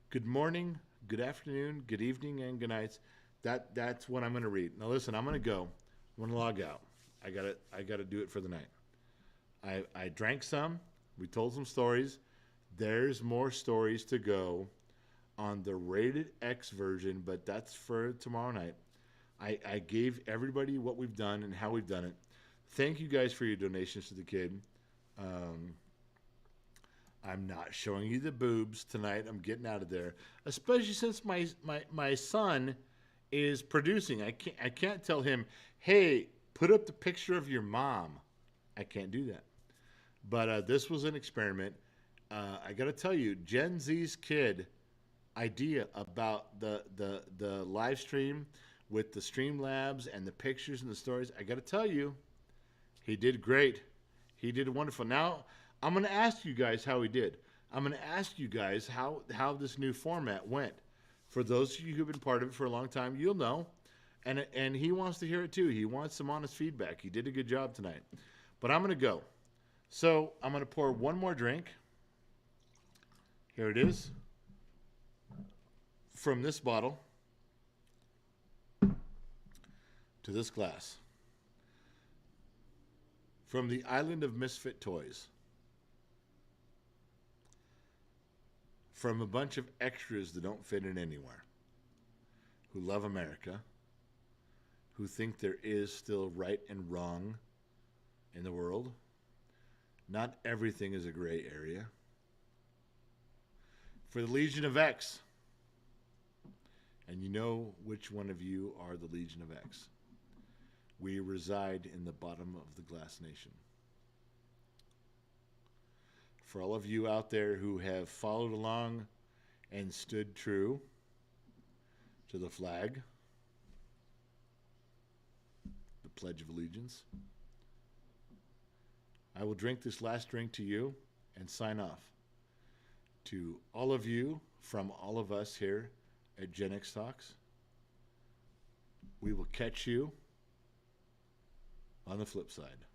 Good morning, good afternoon, good evening, and good nights. That's what I'm going to read. Now listen, I'm going to go. I'm going to log out. I got to do it for the night. I drank some. We told some stories. There's more stories to go on the rated X version, but that's for tomorrow night. I gave everybody what we've done and how we've done it. Thank you guys for your donations to the kid. I'm not showing you the boobs tonight. I'm getting out of there, especially since my son is producing. I can't tell him, hey, put up the picture of your mom. I can't do that. But this was an experiment. I got to tell you, Gen Z's kid idea about the live stream with the Streamlabs and the pictures and the stories, I got to tell you, he did great. He did wonderful. Now, I'm going to ask you guys how he did. I'm going to ask you guys how this new format went. For those of you who've been part of it for a long time, you'll know. And he wants to hear it too. He wants some honest feedback. He did a good job tonight. But I'm going to go. So I'm going to pour one more drink. Here it is. From this bottle to this glass. From the island of misfit toys. From a bunch of extras that don't fit in anywhere. Who love America. Who think there is still right and wrong in the world. Not everything is a gray area. For the Legion of X. And you know which one of you are the Legion of X. We reside in the bottom of the glass nation. For all of you out there who have followed along and stood true to the flag, the Pledge of Allegiance, I will drink this last drink to you and sign off. To all of you, from all of us here at Gen X Talks, we will catch you on the flip side.